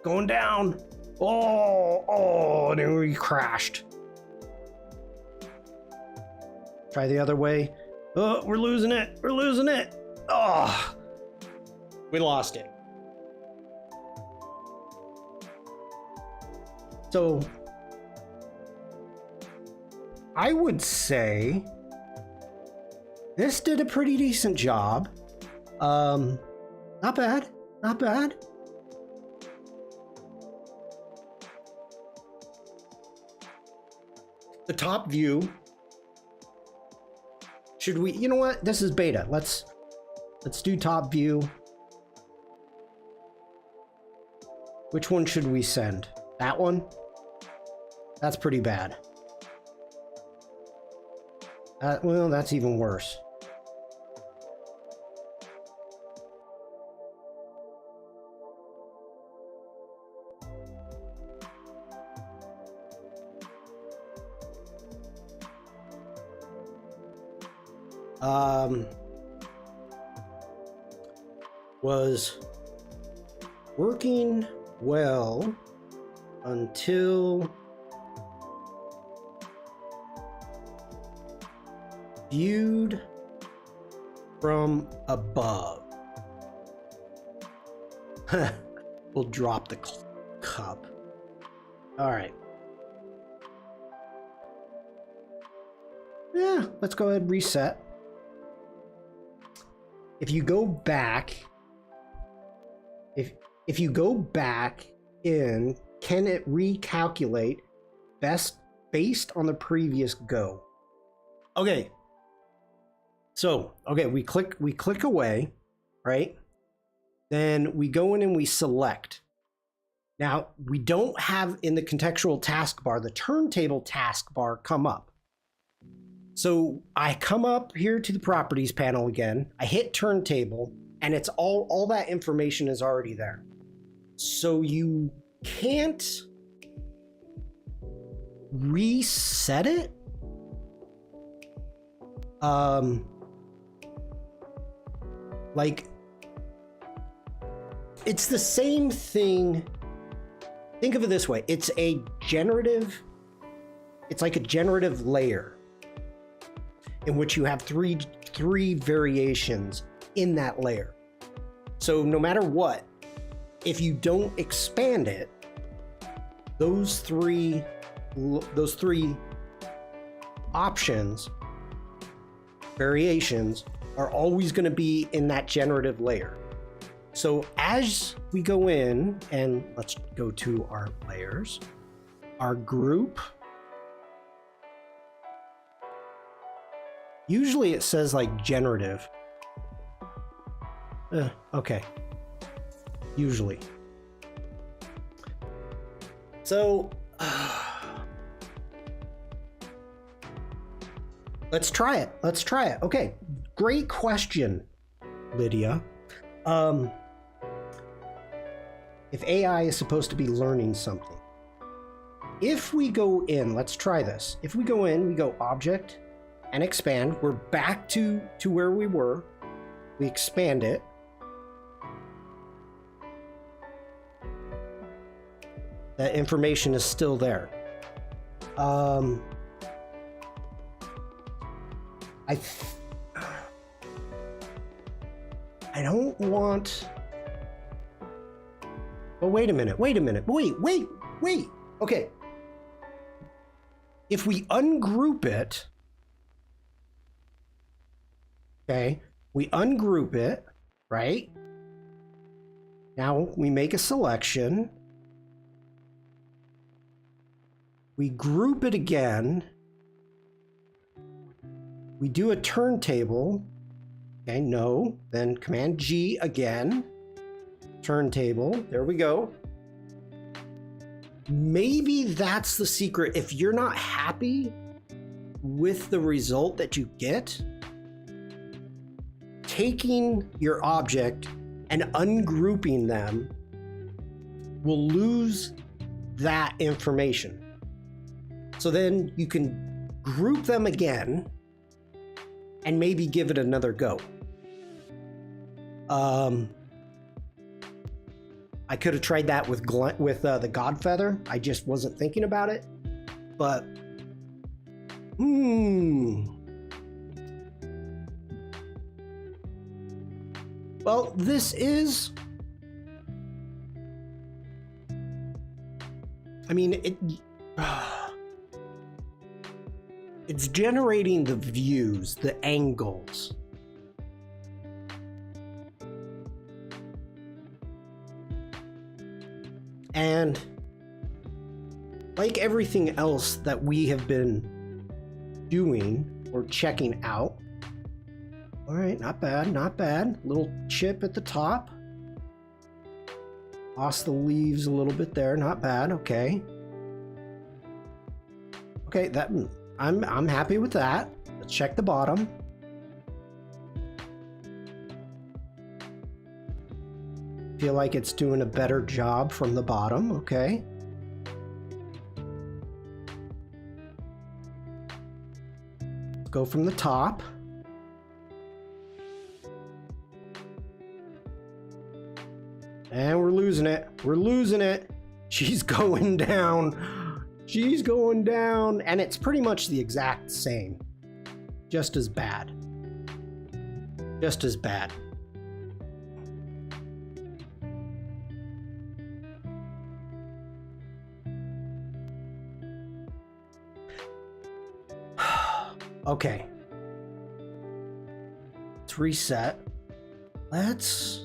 Going down. Oh, and then we crashed. Try the other way. Oh, we're losing it. We're losing it. Oh, we lost it. So I would say this did a pretty decent job. Not bad. Not bad. The top view. Should we, you know what? This is beta. Let's do top view. Which one should we send? That one? That's pretty bad. Well, that's even worse. Was working well until viewed from above. We'll drop the cup. All right. Yeah, let's go ahead and reset. If you go back, if you go back in, can it recalculate based on the previous go? Okay. So, okay, we click away, right? Then we go in and we select. Now, we don't have in the contextual taskbar, the turntable taskbar come up. So I come up here to the properties panel again, I hit turntable, and it's all that information is already there. So you can't reset it. Like, it's the same thing. Think of it this way. It's like a generative layer in which you have three variations in that layer. So no matter what, if you don't expand it, those three options, variations, are always going to be in that generative layer. So as we go in, and let's go to our layers, our group, usually it says like generative. Okay. Usually. So let's try it. Let's try it. Okay. Great question, Lydia. If AI is supposed to be learning something, if we go in, let's try this. If we go in, we go object and expand. We're back to where we were. We expand it. That information is still there. I don't want... Oh, wait a minute. Wait. Okay. If we ungroup it... Okay. We ungroup it, right? Now we make a selection. We group it again. We do a turntable. Okay, no. Then Command G again. Turntable. There we go. Maybe that's the secret. If you're not happy with the result that you get, taking your object and ungrouping them will lose that information. So then you can group them again and maybe give it another go. I could have tried that with the Godfeather. I just wasn't thinking about it. But, well, this is, I mean, it's generating the views, the angles. And like everything else that we have been doing or checking out, all right, not bad, not bad. Little chip at the top. Lost the leaves a little bit there, not bad, okay. Okay, that I'm happy with that. Let's check the bottom. Feel like it's doing a better job from the bottom, okay. Go from the top. And we're losing it. We're losing it. She's going down. She's going down. And it's pretty much the exact same. Just as bad. Just as bad. Okay. Let's reset. Let's...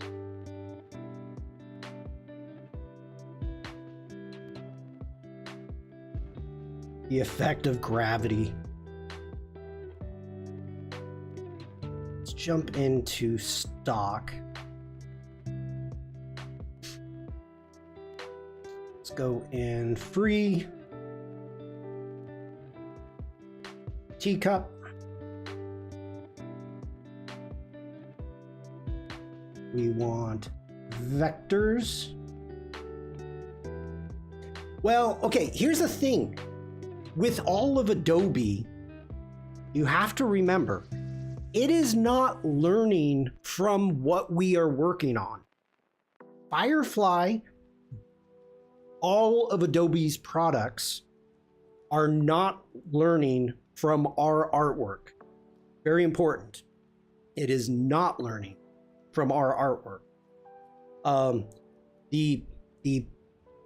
The effect of gravity. Let's jump into stock. Let's go in free. Teacup. We want vectors. Well, okay, here's the thing. With all of Adobe, you have to remember, it is not learning from what we are working on. Firefly, all of Adobe's products are not learning from our artwork. Very important. It is not learning from our artwork. The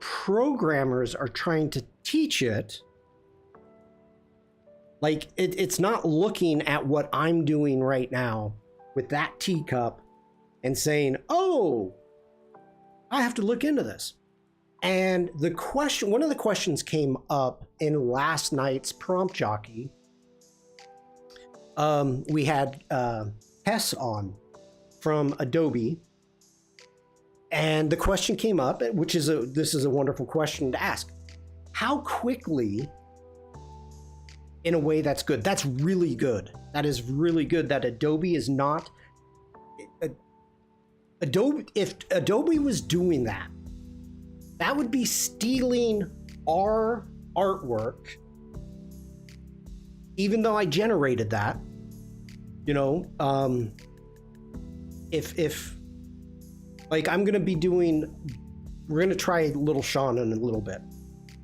programmers are trying to teach it. Like, it's not looking at what I'm doing right now with that teacup and saying, oh, I have to look into this. And the question, one of the questions came up in last night's prompt jockey. We had Tess on from Adobe, and the question came up, which is this is a wonderful question to ask. How quickly, in a way that's good. That's really good. That is really good that Adobe is not... Adobe, if Adobe was doing that, that would be stealing our artwork, even though I generated that. You know, if like I'm gonna be doing, we're gonna try Little Shawn in a little bit,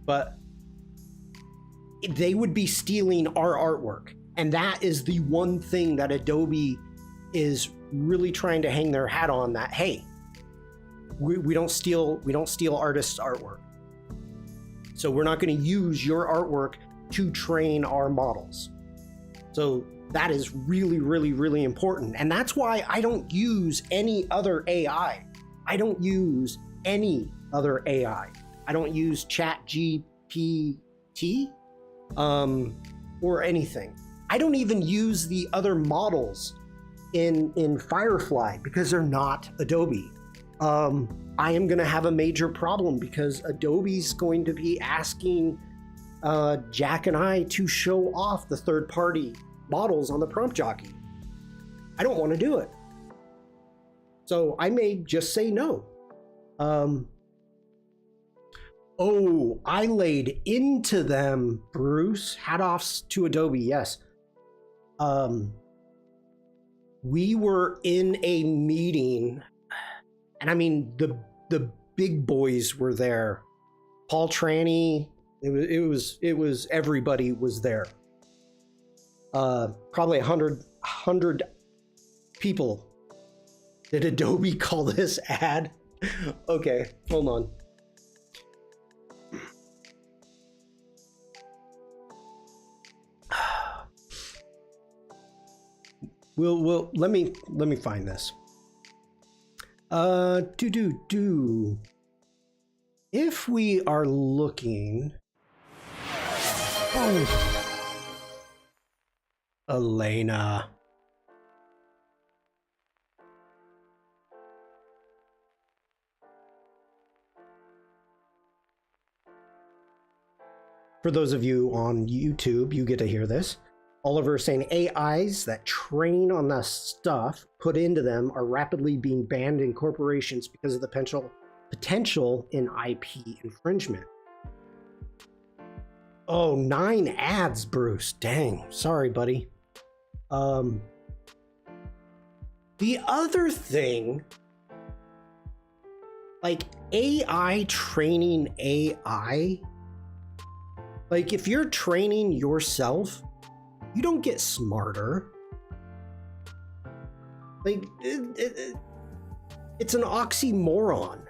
but they would be stealing our artwork. And that is the one thing that Adobe is really trying to hang their hat on, that, hey, we don't steal artists' artwork. So we're not going to use your artwork to train our models. So that is really, really, really important. And that's why I don't use any other AI. I don't use any other AI. I don't use ChatGPT or anything. I don't even use the other models in Firefly because they're not Adobe. I am going to have a major problem because Adobe's going to be asking Jack and I to show off the third-party models on the prompt jockey. I don't want to do it. So I may just say no. Oh, I laid into them, Bruce. Hat offs to Adobe, yes. We were in a meeting, and I mean the big boys were there. Paul Tranny, it was everybody was there. Probably 100 people. Did Adobe call this ad? Okay, hold on. We'll let me find this. If we are looking, oh, Elena. For those of you on YouTube, you get to hear this. Oliver saying AIs that train on the stuff put into them are rapidly being banned in corporations because of the potential in IP infringement. Oh, 9 ads, Bruce. Dang. Sorry, buddy. The other thing, like AI training AI, like if you're training yourself, you don't get smarter. Like, it's an oxymoron.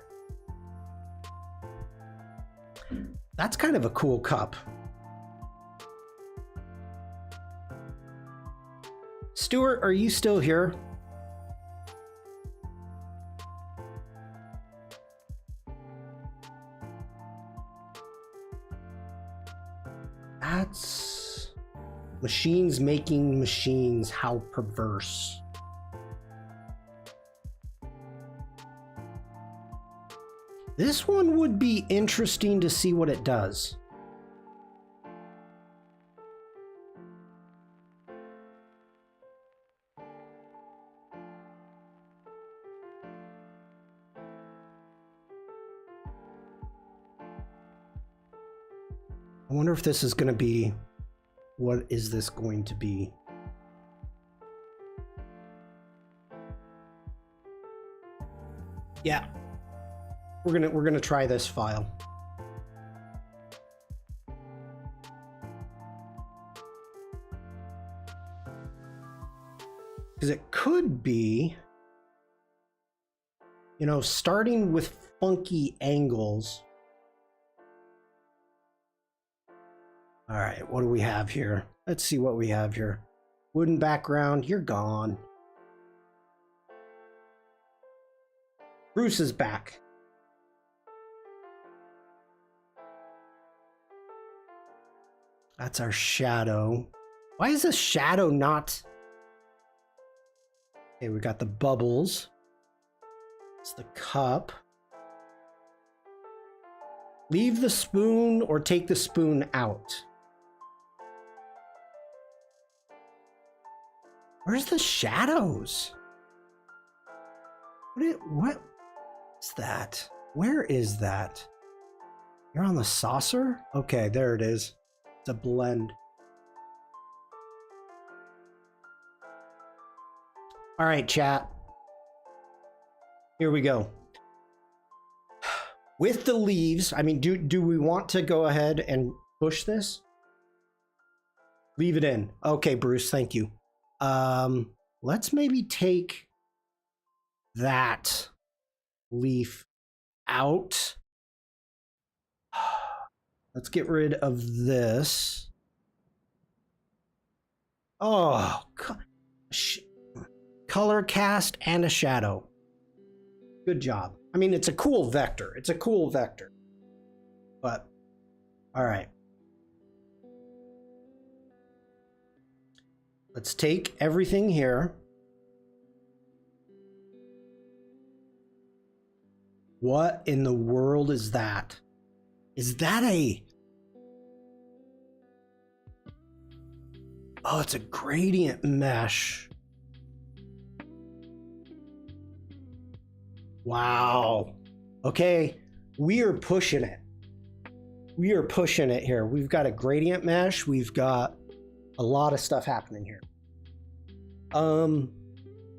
That's kind of a cool cup. Stuart, are you still here? That's machines making machines. How perverse. This one would be interesting to see what it does. I wonder if this is going to be, what is this going to be? Yeah. We're going to try this file. Cuz it could be, you know, starting with funky angles. All right, what do we have here? Let's see what we have here. Wooden background, you're gone. Bruce is back. That's our shadow. Why is the shadow not? Okay, we got the bubbles. It's the cup. Leave the spoon or take the spoon out. Where's the shadows? What's that? Where is that? You're on the saucer? Okay, there it is. It's a blend. All right, chat. Here we go. With the leaves, I mean, do we want to go ahead and push this? Leave it in. Okay, Bruce, thank you. Let's maybe take that leaf out. Let's get rid of this. Oh, color cast and a shadow. Good job. I mean, it's a cool vector. It's a cool vector. But, all right. Let's take everything here. What in the world is that? Is that a... Oh, it's a gradient mesh. Wow. Okay, we are pushing it. We are pushing it here. We've got a gradient mesh. We've got a lot of stuff happening here.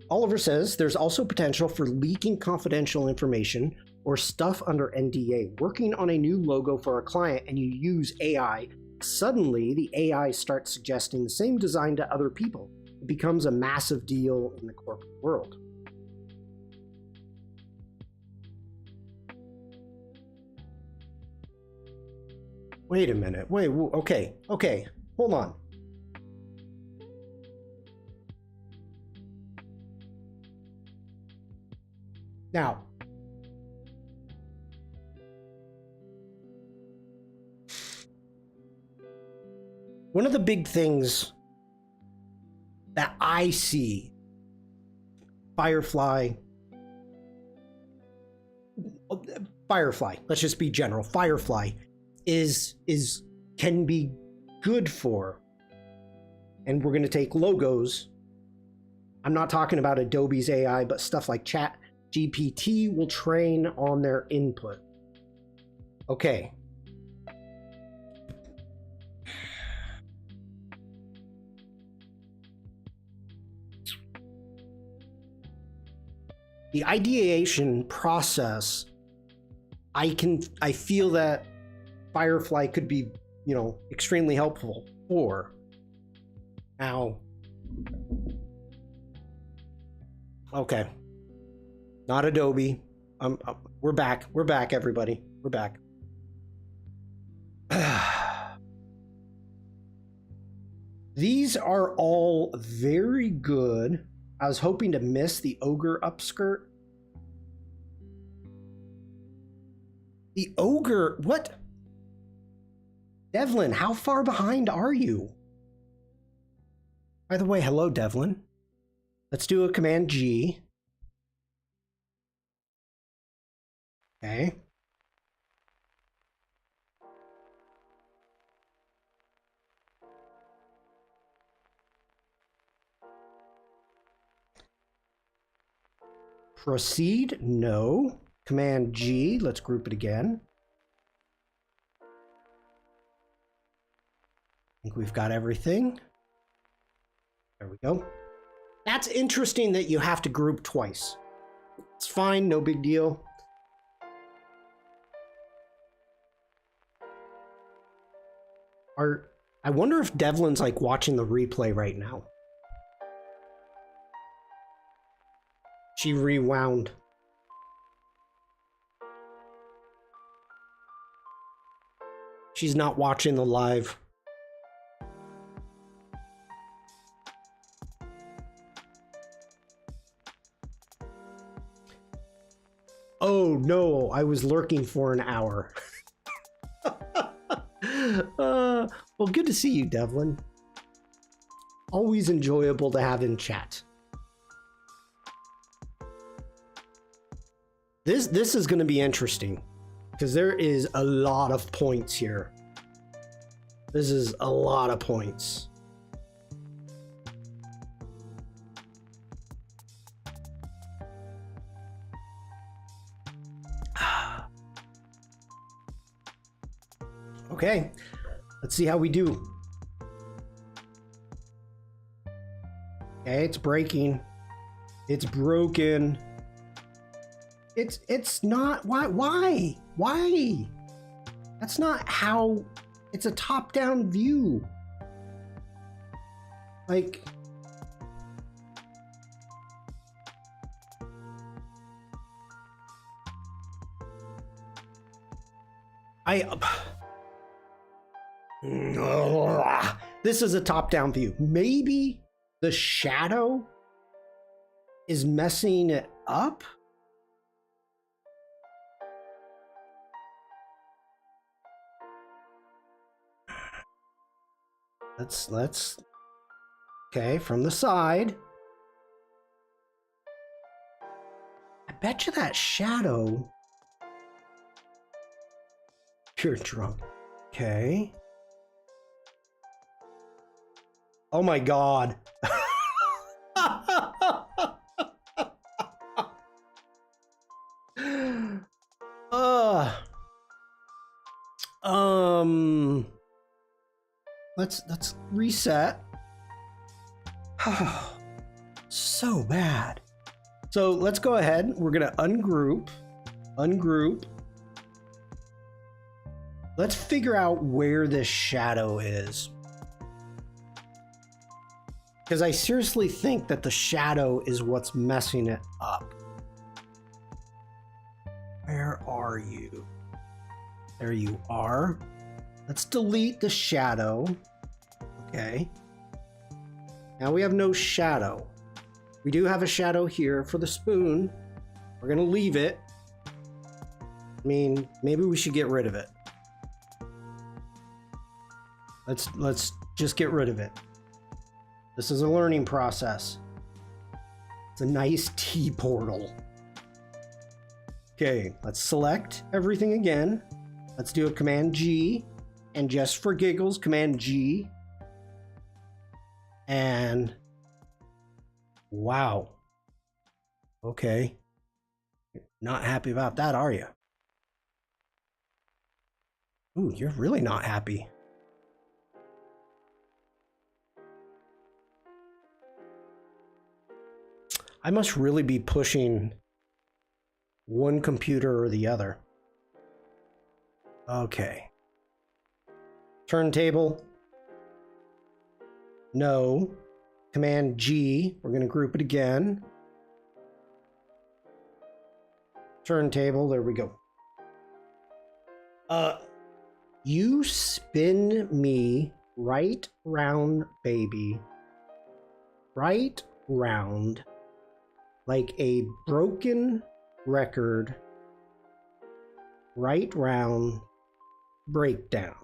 Oliver says there's also potential for leaking confidential information or stuff under NDA. Working on a new logo for a client and you use AI, suddenly the AI starts suggesting the same design to other people. It becomes a massive deal in the corporate world. Wait a minute. Wait, okay, hold on. Now, one of the big things that I see Firefly, let's just be general, Firefly is can be good for, and we're going to take logos. I'm not talking about Adobe's AI, but stuff like Chat GPT will train on their input. Okay. The ideation process, I feel that Firefly could be, extremely helpful for. Now, okay. Not Adobe. We're back. We're back, everybody. We're back. These are all very good. I was hoping to miss the ogre upskirt. The ogre, what? Devlin, how far behind are you? By the way, hello, Devlin. Let's do a Command G. Okay. Proceed, no. Command G, let's group it again. I think we've got everything. There we go. That's interesting that you have to group twice. It's fine, no big deal. I wonder if Devlin's like watching the replay right now. She rewound. She's not watching the live. Oh no, I was lurking for an hour. Well, good to see you, Devlin. Always enjoyable to have in chat. This is going to be interesting because there is a lot of points here. This is a lot of points. Okay, let's see how we do. Okay, it's breaking. It's broken. It's not, why? That's not how, it's a top-down view. Like, this is a top-down view. Maybe the shadow is messing it up. Let's okay, from the side. I bet you that shadow. You're drunk. Okay. Oh my God. let's reset. So bad. So let's go ahead. We're gonna ungroup. Let's figure out where this shadow is. Because I seriously think that the shadow is what's messing it up. Where are you? There you are. Let's delete the shadow. Okay. Now we have no shadow. We do have a shadow here for the spoon. We're gonna leave it. I mean, maybe we should get rid of it. Let's just get rid of it. This is a learning process. It's a nice T portal. Okay, let's select everything again. Let's do a Command G, and just for giggles, Command G. And wow. Okay. Not happy about that, are you? Ooh, you're really not happy. I must really be pushing one computer or the other. Okay. Turntable. No. Command G. We're going to group it again. Turntable. There we go. You spin me right round, baby. Right round. Like a broken record. Right round. Breakdown.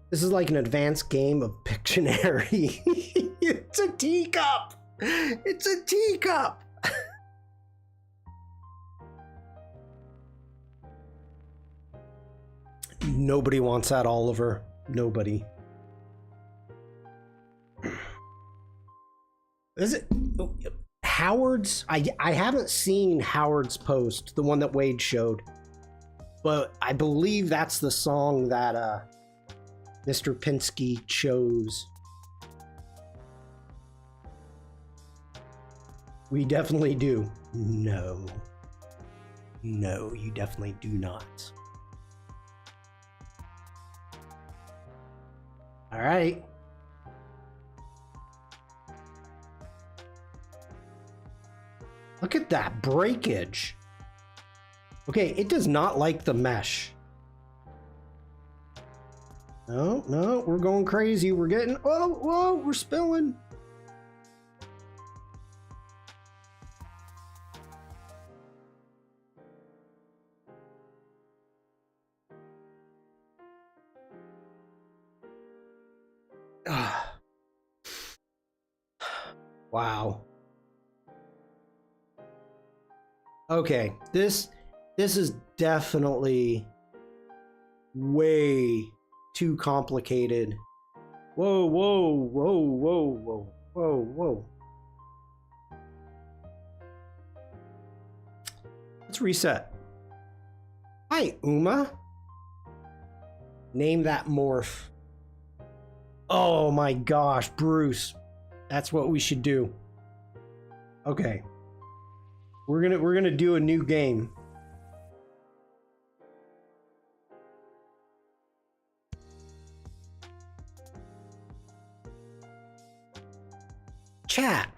This is like an advanced game of Pictionary. It's a teacup. It's a teacup. Nobody wants that, Oliver. Nobody. Is it Howard's? I haven't seen Howard's post, the one that Wade showed, but I believe that's the song that Mr. Pinsky chose. We definitely do. No. No, you definitely do not. All right. Look at that breakage. Okay, it does not like the mesh. No, no, we're going crazy. We're getting, oh, whoa, we're spilling. Wow. Okay, this is definitely way too complicated. Whoa, whoa, whoa, whoa, whoa, whoa, whoa. Let's reset. Hi, Uma. Name that morph. Oh my gosh, Bruce. That's what we should do. Okay. We're gonna do a new game. Chat.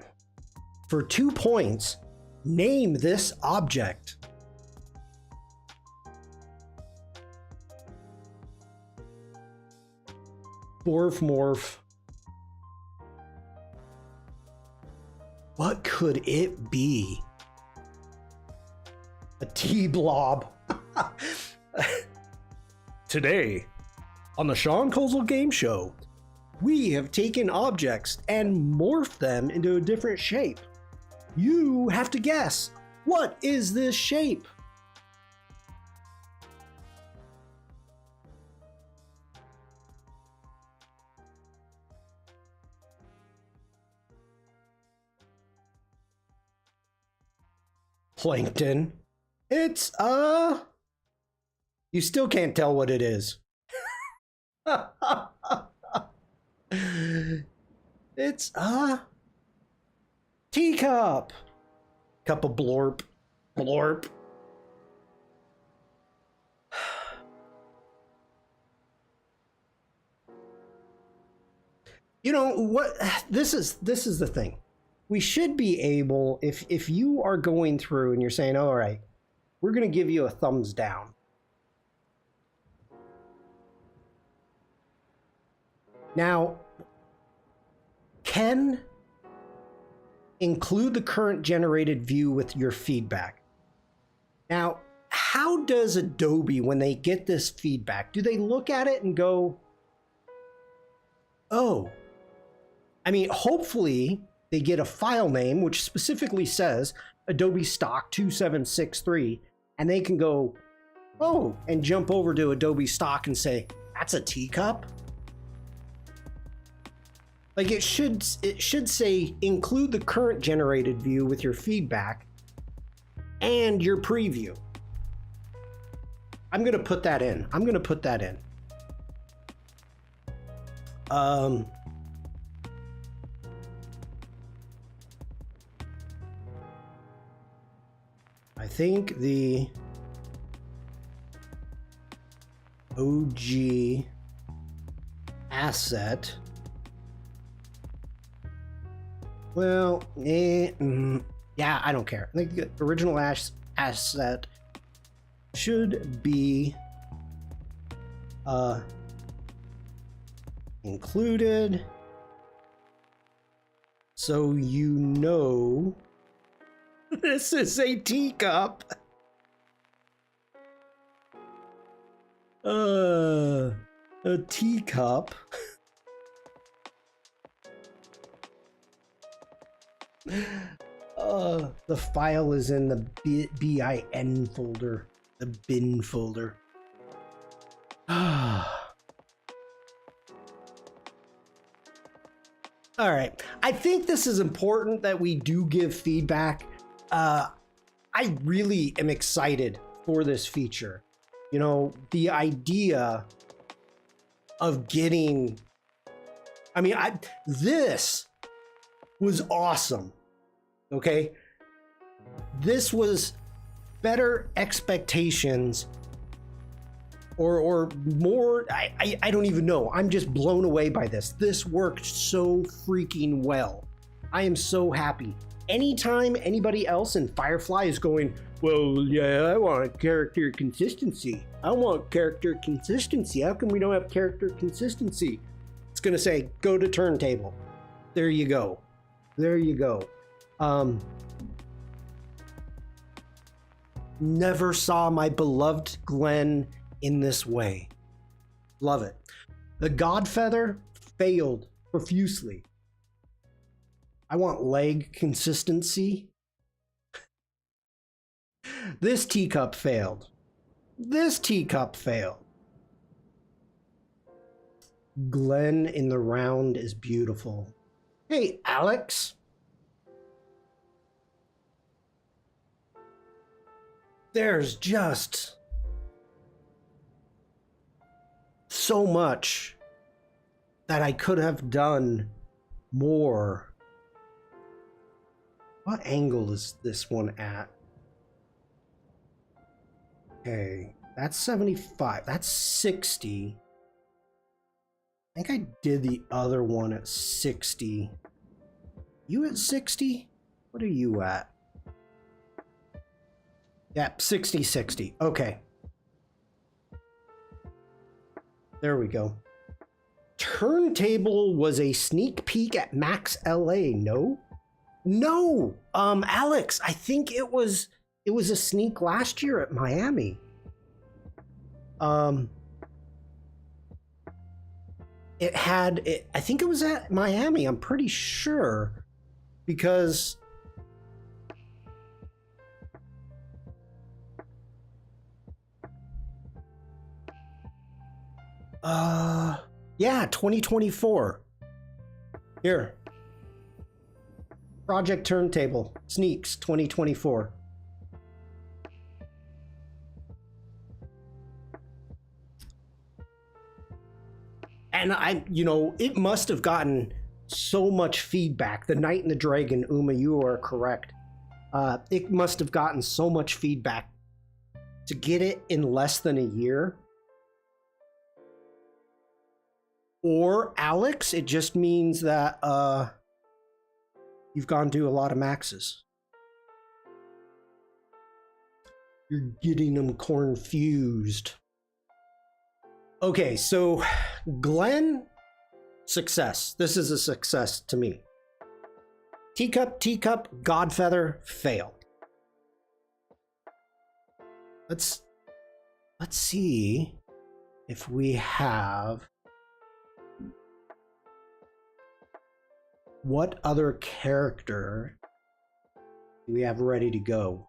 For 2 points, name this object. Morph. What could it be? A T-blob. Today, on the Shawn Kozel Game Show, we have taken objects and morphed them into a different shape. You have to guess, what is this shape? Plankton. It's, you still can't tell what it is. It's a teacup. Cup of blorp. Blorp. You know what? This is the thing. We should be able, if you are going through and you're saying, all right, we're going to give you a thumbs down. Now, can include the current generated view with your feedback. Now, how does Adobe, when they get this feedback, do they look at it and go, oh, I mean, hopefully they get a file name which specifically says Adobe Stock 2763, and they can go, oh, and jump over to Adobe Stock and say, that's a teacup? Like it should say include the current generated view with your feedback and your preview. I'm going to put that in. I think the OG asset, well, yeah, I don't care. I think the original asset should be included, so you know this is a teacup. A teacup. The file is in the bin folder, the bin folder. All right, I think this is important that we do give feedback. I really am excited for this feature. You know, the idea of getting, I mean, this was awesome. Okay. This was better expectations or more. I don't even know. I'm just blown away by this. This worked so freaking well. I am so happy. Anytime anybody else in Firefly is going, well, yeah, I want character consistency. I want character consistency. How come we don't have character consistency? It's going to say, go to Turntable. There you go. There you go. Never saw my beloved Glenn in this way. Love it. The Godfeather failed profusely. I want leg consistency. This teacup failed. This teacup failed. Glenn in the round is beautiful. Hey, Alex. There's just so much that I could have done more. What angle is this one at? Okay, that's 75. That's 60. I think I did the other one at 60. You at 60? What are you at? Yeah, 60, 60. Okay. There we go. Turntable was a sneak peek at Max LA, no? No! Alex, I think it was a sneak last year at Miami. I think it was at Miami, I'm pretty sure. Because yeah, 2024. Here. Project Turntable Sneaks 2024. And it must have gotten so much feedback. The Knight and the Dragon, Uma, you are correct. It must have gotten so much feedback to get it in less than a year. Or, Alex, it just means that you've gone to a lot of maxes. You're getting them confused. Okay, so Glenn, success. This is a success to me. Teacup, Godfeather, fail. Let's see if we have what other character do we have ready to go.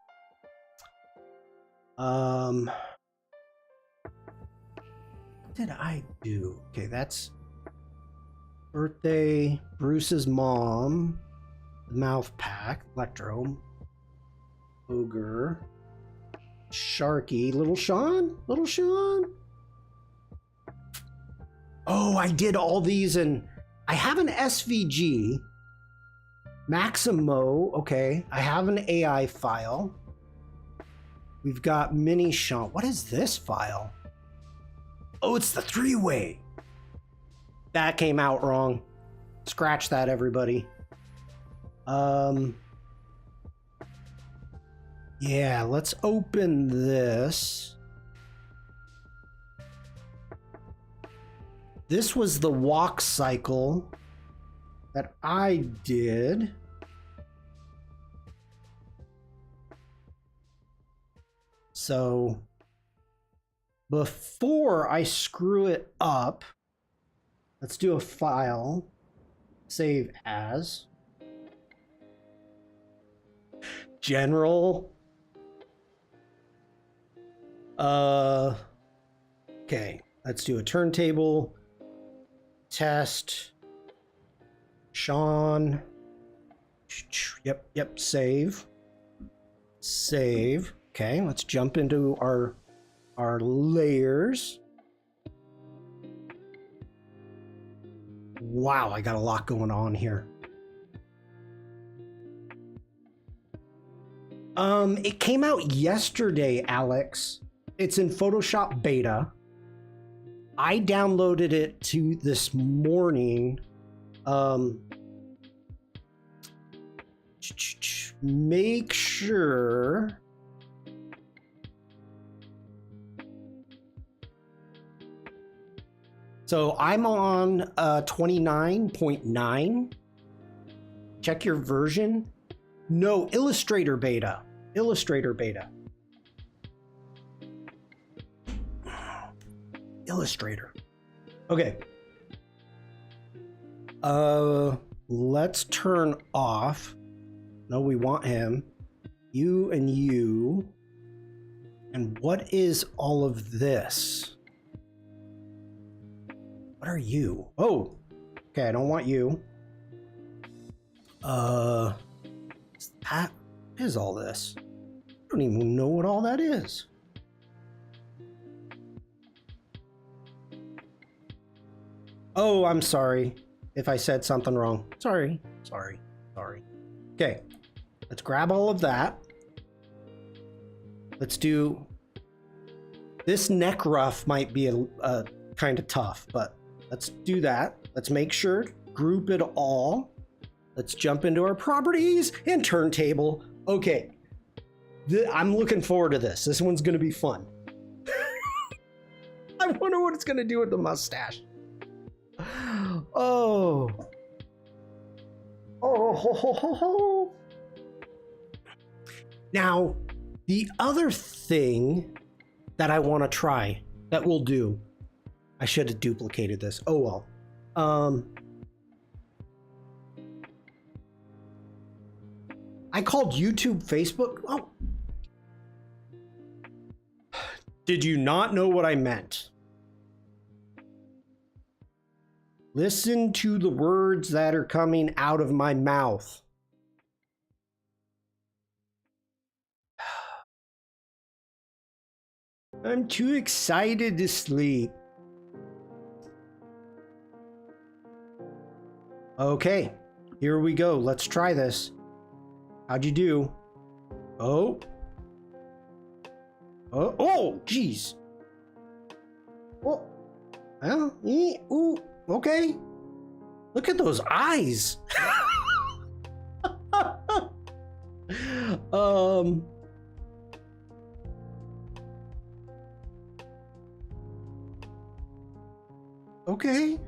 What did I do? Okay, that's birthday, Bruce's mom, the mouth pack, Electro, Ogre, Sharky, Little Shawn. Oh, I did all these, and I have an SVG, Maximo. Okay, I have an AI file. We've got Mini Shawn. What is this file? Oh, it's the 3-way. That came out wrong. Scratch that, everybody. Yeah, let's open this. This was the walk cycle that I did. So before I screw it up, let's do a file, save as, general. Okay, let's do a turntable, test, Shawn. Yep, save. Okay, let's jump into our layers. Wow, I got a lot going on here. It came out yesterday, Alex. It's in Photoshop beta. I downloaded it to this morning. Make sure. So I'm on 29.9. Check your version. No, Illustrator beta. Illustrator. Okay. Let's turn off. No, we want him. You and you. And what is all of this? What are you? Oh, okay, I don't want you. That is all this. I don't even know what all that is. Oh, I'm sorry if I said something wrong. Sorry. Okay, let's grab all of that. Let's do this. Neck ruff might be a kind of tough, but let's do that. Let's make sure, group it all. Let's jump into our properties and turntable. Okay, I'm looking forward to this. This one's gonna be fun. I wonder what it's gonna do with the mustache. Oh. Now, the other thing that I want to try that we'll do, I should have duplicated this. Oh well. I called YouTube Facebook. Oh. Did you not know what I meant? Listen to the words that are coming out of my mouth. I'm too excited to sleep. Okay, here we go. Let's try this. How'd you do? Oh. Oh, geez. Oh. Well, ooh, okay. Look at those eyes. Okay.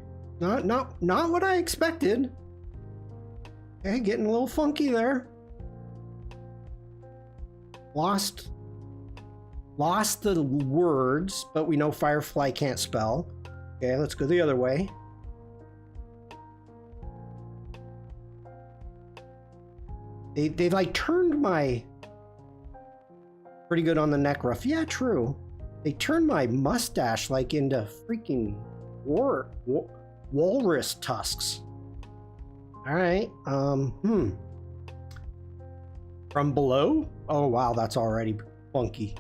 Not what I expected. Okay, getting a little funky there. Lost the words, but we know Firefly can't spell. Okay, let's go the other way. They like turned my... Pretty good on the neck ruff. Yeah, true. They turned my mustache like into freaking walrus tusks. All right. From below? Oh, wow, that's already funky.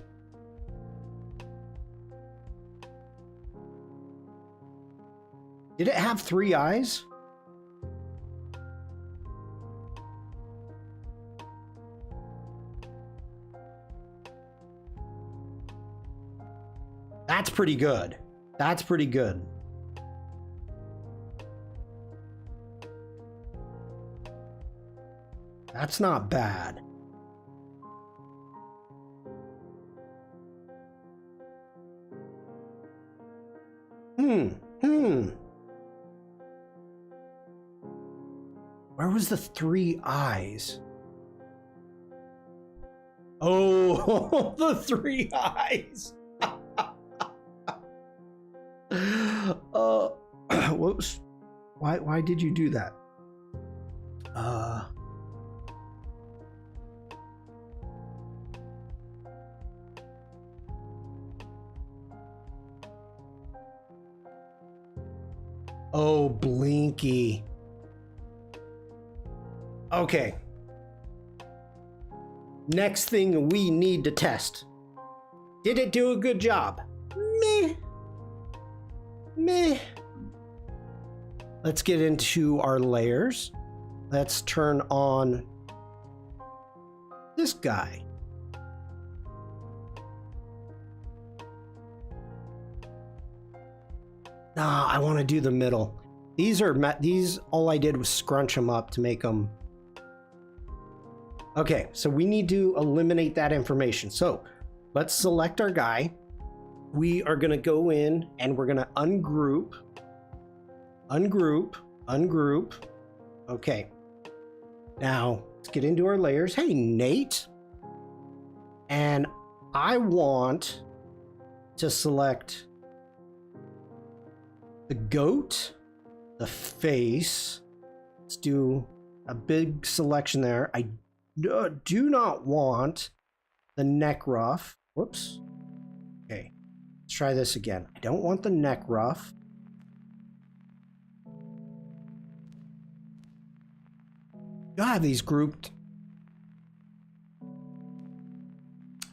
Did it have 3 eyes? That's pretty good. That's pretty good. That's not bad. Where was the 3 eyes? Oh, the 3 eyes. Whoops. Why did you do that? Oh, Blinky. Okay. Next thing we need to test. Did it do a good job? Meh. Let's get into our layers. Let's turn on this guy. Nah, I want to do the middle. These all I did was scrunch them up to make them. Okay, so we need to eliminate that information. So let's select our guy. We are going to go in and we're going to ungroup. Okay. Now let's get into our layers. Hey, Nate. And I want to select the goat, the face. Let's do a big selection there. I do not want the neck ruff. Whoops. Okay, let's try this again. I don't want the neck ruff. Do I have these grouped?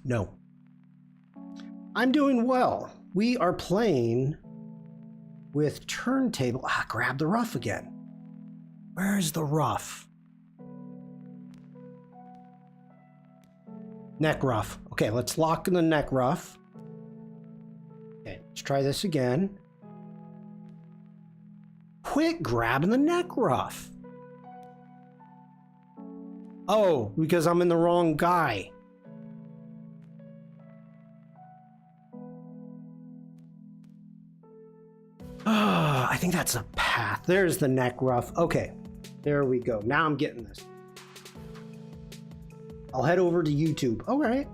No. I'm doing well. We are playing with Turntable. Grab the ruff again. Where's the ruff? Neck ruff. Okay, let's lock in the neck ruff. Okay, let's try this again. Quit grabbing the neck ruff. Oh, because I'm in the wrong guy. I think that's a path. There's the neck ruff. Okay, there we go. Now I'm getting this. I'll head over to YouTube. All right.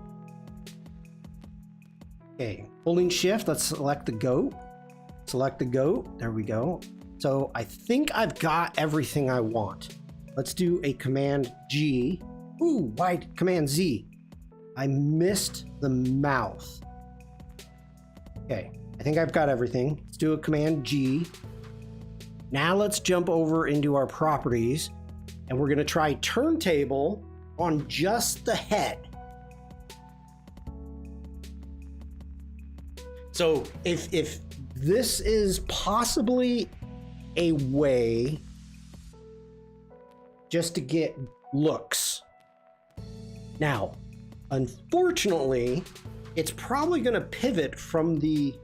Okay, holding shift, let's select the goat. Select the goat. There we go. So I think I've got everything I want. Let's do a Command G. Ooh, why Command Z? I missed the mouth. Okay, I think I've got everything. Let's do a Command G. Now let's jump over into our properties and we're going to try Turntable on just the head. So if this is possibly a way just to get looks. Now, unfortunately, it's probably going to pivot from the...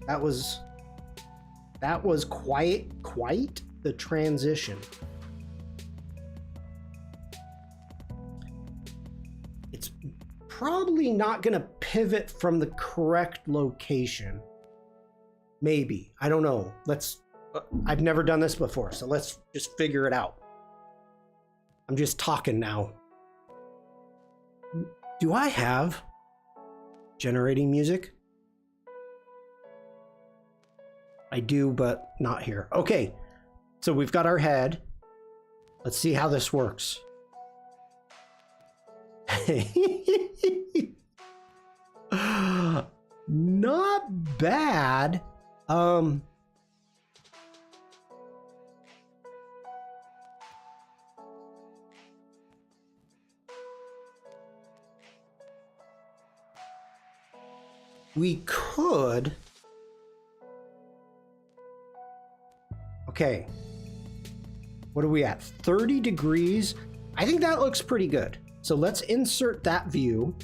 That was quite the transition. It's probably not going to pivot from the correct location. Maybe. I don't know. I've never done this before, so let's just figure it out. I'm just talking now. Do I have generating music? I do, but not here. Okay, so we've got our head. Let's see how this works. Not bad. We could... Okay. What are we at? 30 degrees. I think that looks pretty good. So let's insert that view.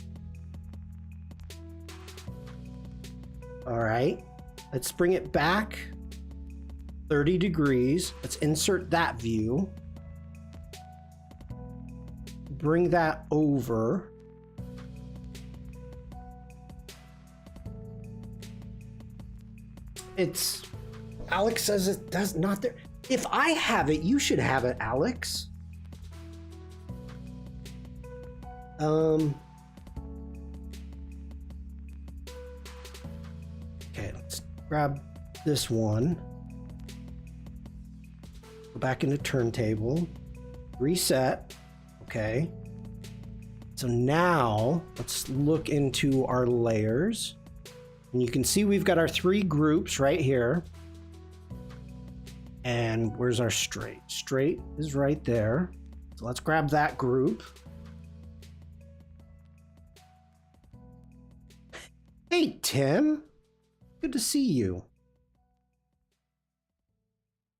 All right. Let's bring it back 30 degrees. Let's insert that view. Bring that over. It's... Alex says it does not there. If I have it, you should have it, Alex. Okay, let's grab this one. Go back into Turntable. Reset. Okay. So now let's look into our layers. And you can see we've got our 3 groups right here. And where's our straight? Straight is right there. So let's grab that group. Hey, Tim. Good to see you.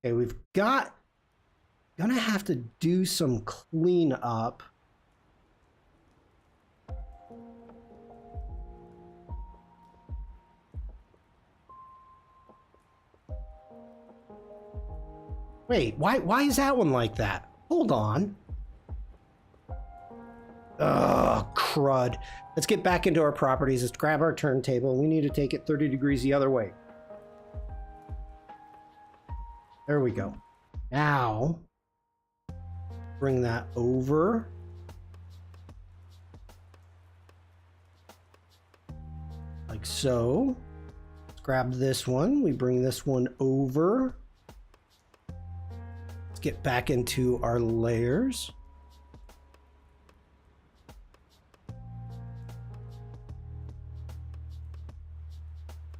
Okay, we've got... Gonna have to do some cleanup. Wait, why is that one like that? Hold on. Ugh, crud. Let's get back into our properties. Let's grab our turntable. We need to take it 30 degrees the other way. There we go. Now, bring that over. Like so. Let's grab this one. We bring this one over. Get back into our layers.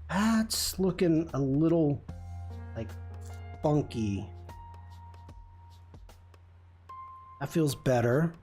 That's looking a little like funky. That feels better.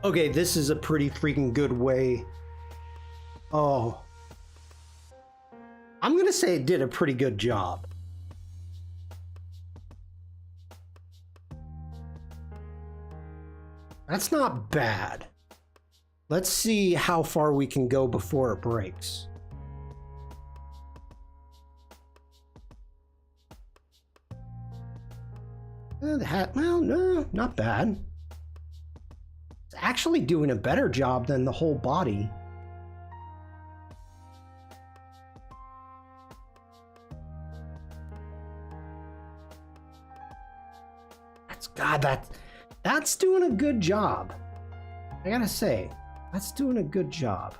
Okay, this is a pretty freaking good way. Oh. I'm gonna say it did a pretty good job. That's not bad. Let's see how far we can go before it breaks. Well, no, not bad. It's actually doing a better job than the whole body. That's doing a good job. I gotta say, that's doing a good job.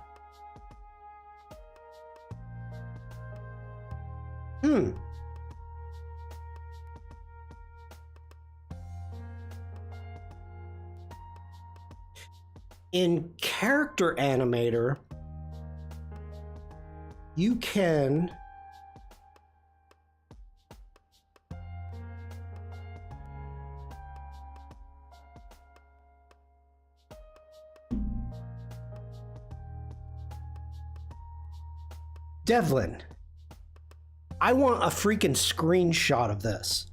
In Character Animator, you can Devlin, I want a freaking screenshot of this.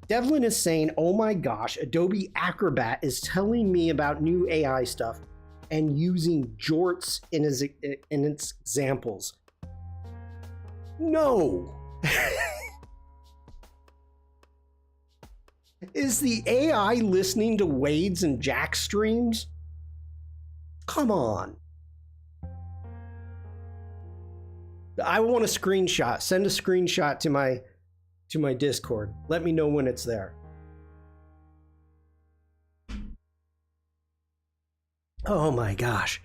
Devlin is saying, oh my gosh, Adobe Acrobat is telling me about new AI stuff and using jorts in its examples. No. Is the AI listening to Wade's and Jack's streams? Come on. I want a screenshot. Send a screenshot to my Discord. Let me know when it's there. Oh my gosh.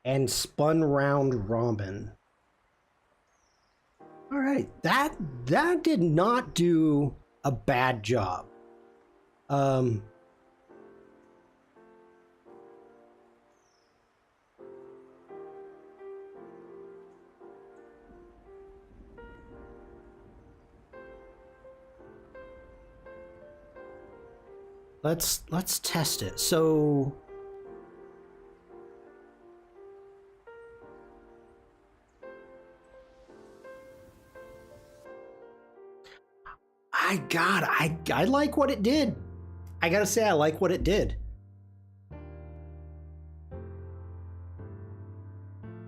And spun round robin. All right, that did not do a bad job. Let's test it. So I like what it did. I gotta say, I like what it did.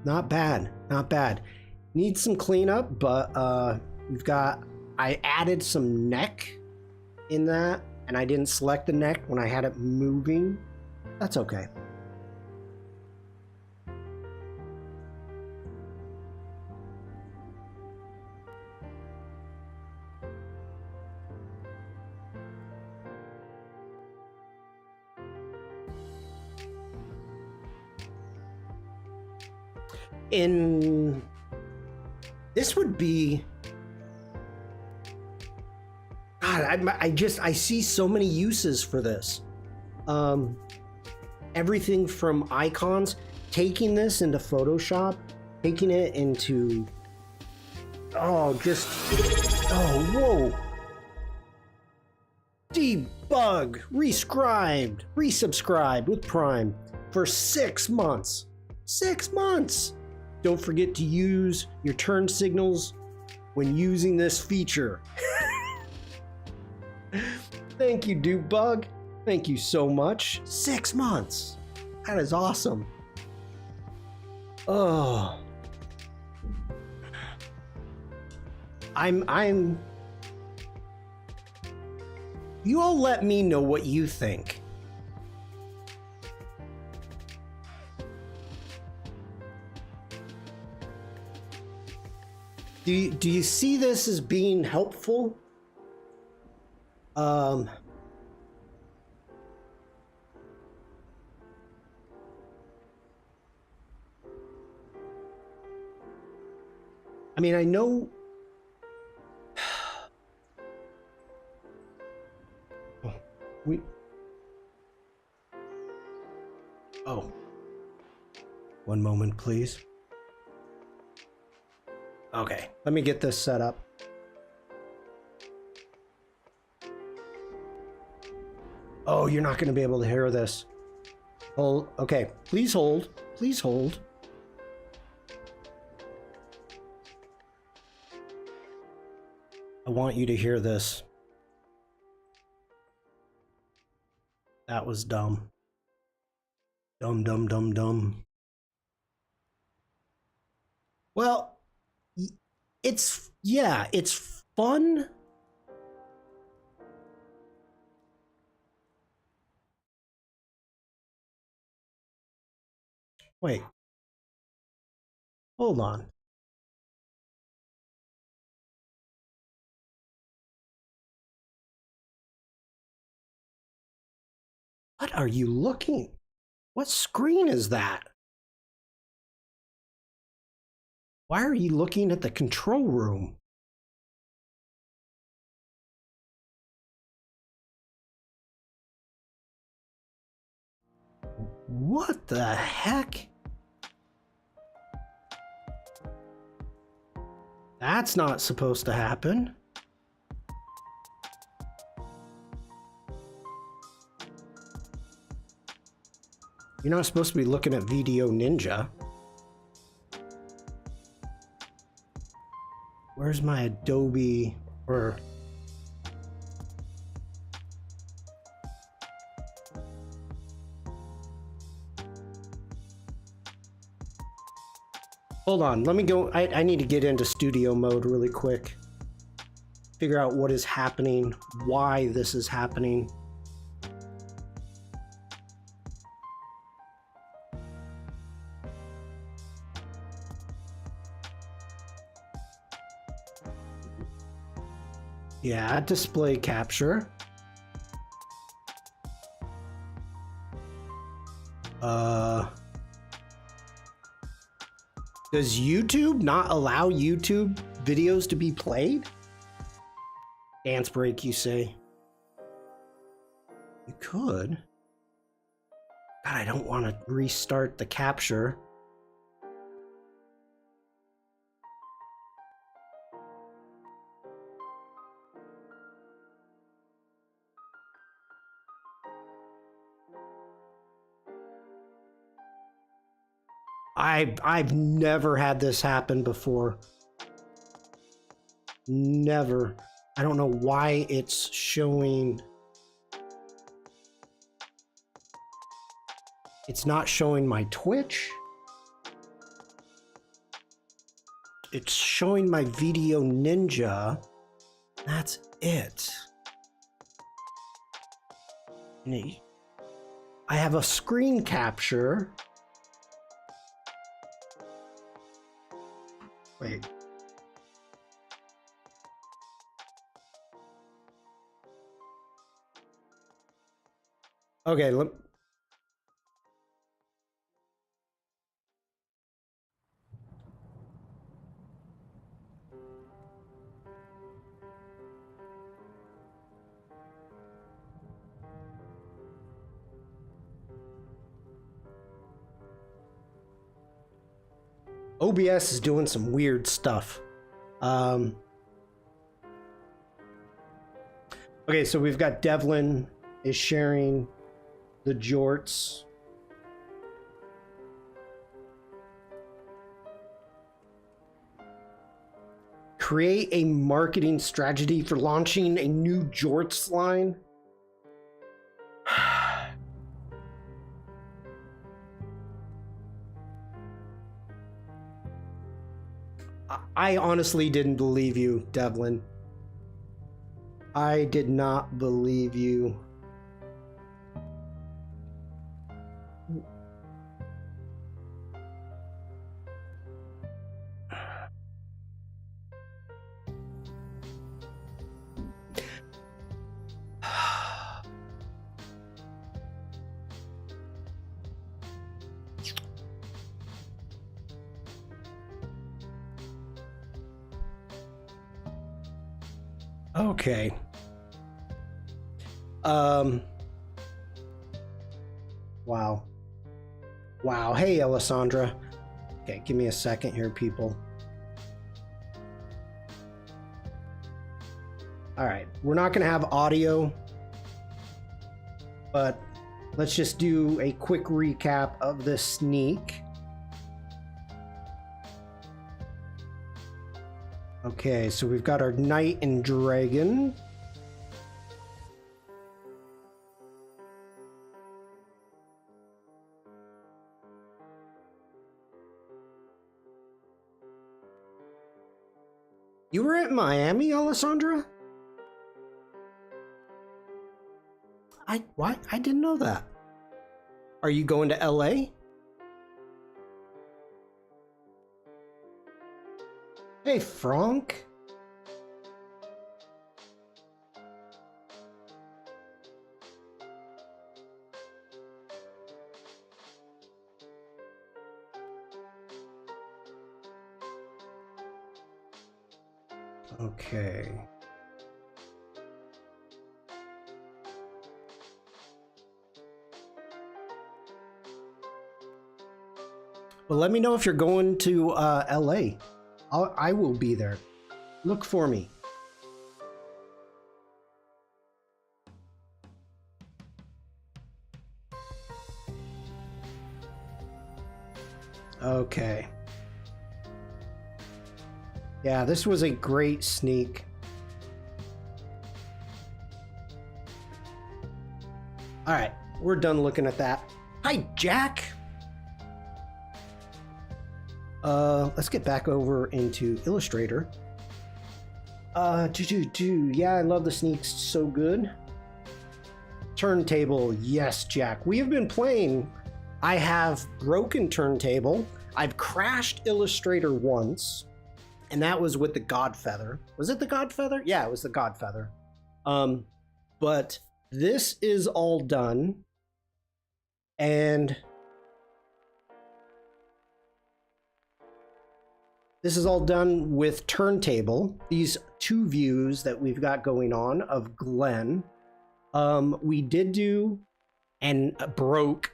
Not bad, not bad. Needs some cleanup, but I added some neck in that, and I didn't select the neck when I had it moving. That's okay. This would be, God, I see so many uses for this. Everything from icons, taking this into Photoshop, taking it into, whoa. Debug, resubscribed with Prime for 6 months. 6 months. Don't forget to use your turn signals when using this feature. Thank you, Debug. Thank you so much. 6 months. That is awesome. Oh. I'm You all let me know what you think. Do you see this as being helpful? I mean, I know Oh. One moment, please. Okay, let me get this set up. Oh, you're not going to be able to hear this. Hold. Okay, please hold. Please hold. I want you to hear this. That was dumb. Dumb. Well, it's fun. Wait. Hold on. What are you looking? What screen is that? Why are you looking at the control room? What the heck? That's not supposed to happen. You're not supposed to be looking at Video Ninja. Where's my Adobe or... Hold on, let me go. I need to get into studio mode really quick. Figure out what is happening, why this is happening. Yeah, display capture. Does YouTube not allow YouTube videos to be played? Dance break, you say? You could. God, I don't want to restart the capture. I've never had this happen before. Never. I don't know why it's showing. It's not showing my Twitch. It's showing my Video Ninja. That's it. I have a screen capture. Wait. Okay, OBS is doing some weird stuff. Okay, so we've got Devlin is sharing the jorts. Create a marketing strategy for launching a new jorts line. I honestly didn't believe you, Devlin. I did not believe you. Okay. Wow. Wow. Hey, Alessandra. Okay, give me a second here, people. All right, we're not going to have audio, but let's just do a quick recap of this sneak. Okay, so we've got our knight and dragon. You were at Miami, Alessandra? Why? I didn't know that. Are you going to LA? Hey, Frank. Okay. Well, let me know if you're going to LA. I will be there. Look for me. Okay. Yeah, this was a great sneak. All right, we're done looking at that. Hi, Jack. Let's get back over into Illustrator. Yeah, I love the sneaks, so good. Turntable, yes, Jack. We have been playing. I have broken Turntable. I've crashed Illustrator once, and that was with the Godfeather. Was it the Godfeather? Yeah, it was the Godfeather. But this is all done, and this is all done with Turntable. These two views that we've got going on of Glenn. We did do and broke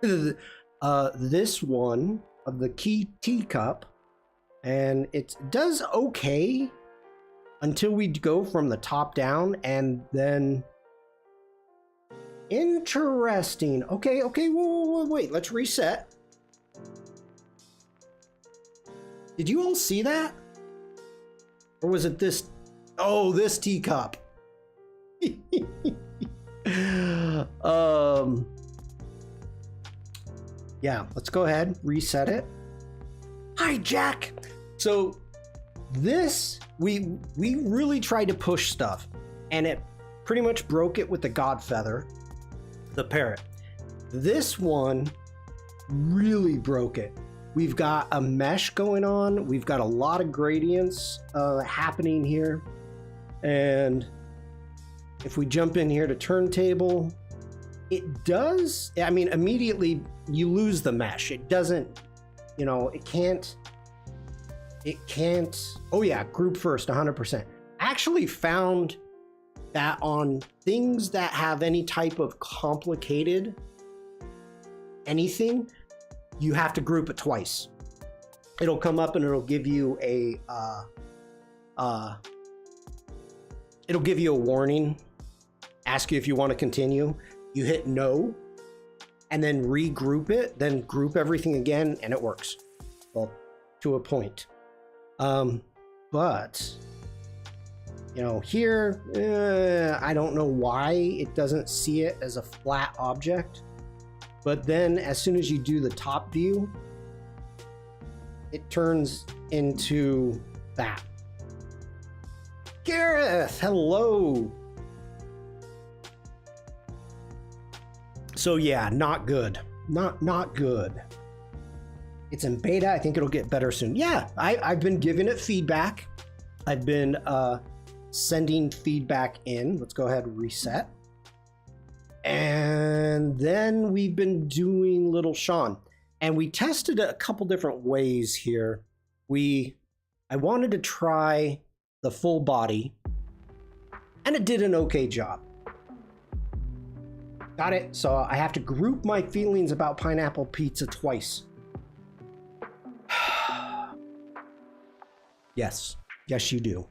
this one of the key teacup, and it does okay until we go from the top down, and then interesting. Okay, wait, let's reset. Did you all see that? Or was it this? Oh, this teacup. Yeah, let's go ahead, reset it. Hi, Jack. So this, we really tried to push stuff, and it pretty much broke it with the Godfeather, the parrot. This one really broke it. We've got a mesh going on. We've got a lot of gradients happening here. And if we jump in here to Turntable, it does, I mean, immediately you lose the mesh. It doesn't, you know, it can't, oh yeah, group first, 100%. Actually found that on things that have any type of complicated anything, you have to group it twice. It'll come up and it'll give you a warning, ask you if you want to continue. You hit no, and then regroup it, then group everything again, and it works. Well, to a point. But you know, here, I don't know why it doesn't see it as a flat object. But then as soon as you do the top view, it turns into that. Gareth, hello. So yeah, not good. Not good. It's in beta. I think it'll get better soon. Yeah, I've been giving it feedback. I've been sending feedback in. Let's go ahead and reset. And then we've been doing little Shawn, and we tested a couple different ways here. I wanted to try the full body, and it did an okay job. Got it. So I have to group my feelings about pineapple pizza twice. Yes you do.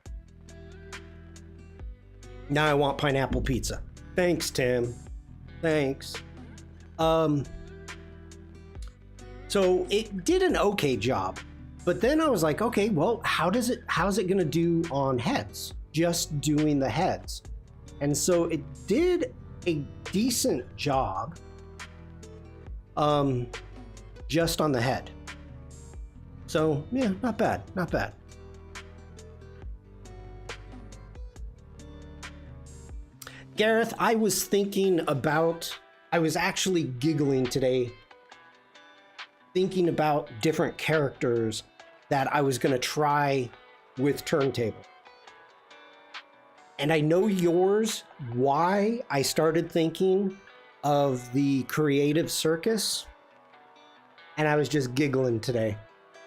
Now I want pineapple pizza. Thanks, Tim. Thanks. So it did an okay job, but then I was like, okay, well, how's it gonna do on heads? Just doing the heads. And so it did a decent job just on the head. So yeah, not bad. Gareth, I was actually giggling today, thinking about different characters that I was going to try with Turntable. And I know yours, why I started thinking of the creative circus. And I was just giggling today.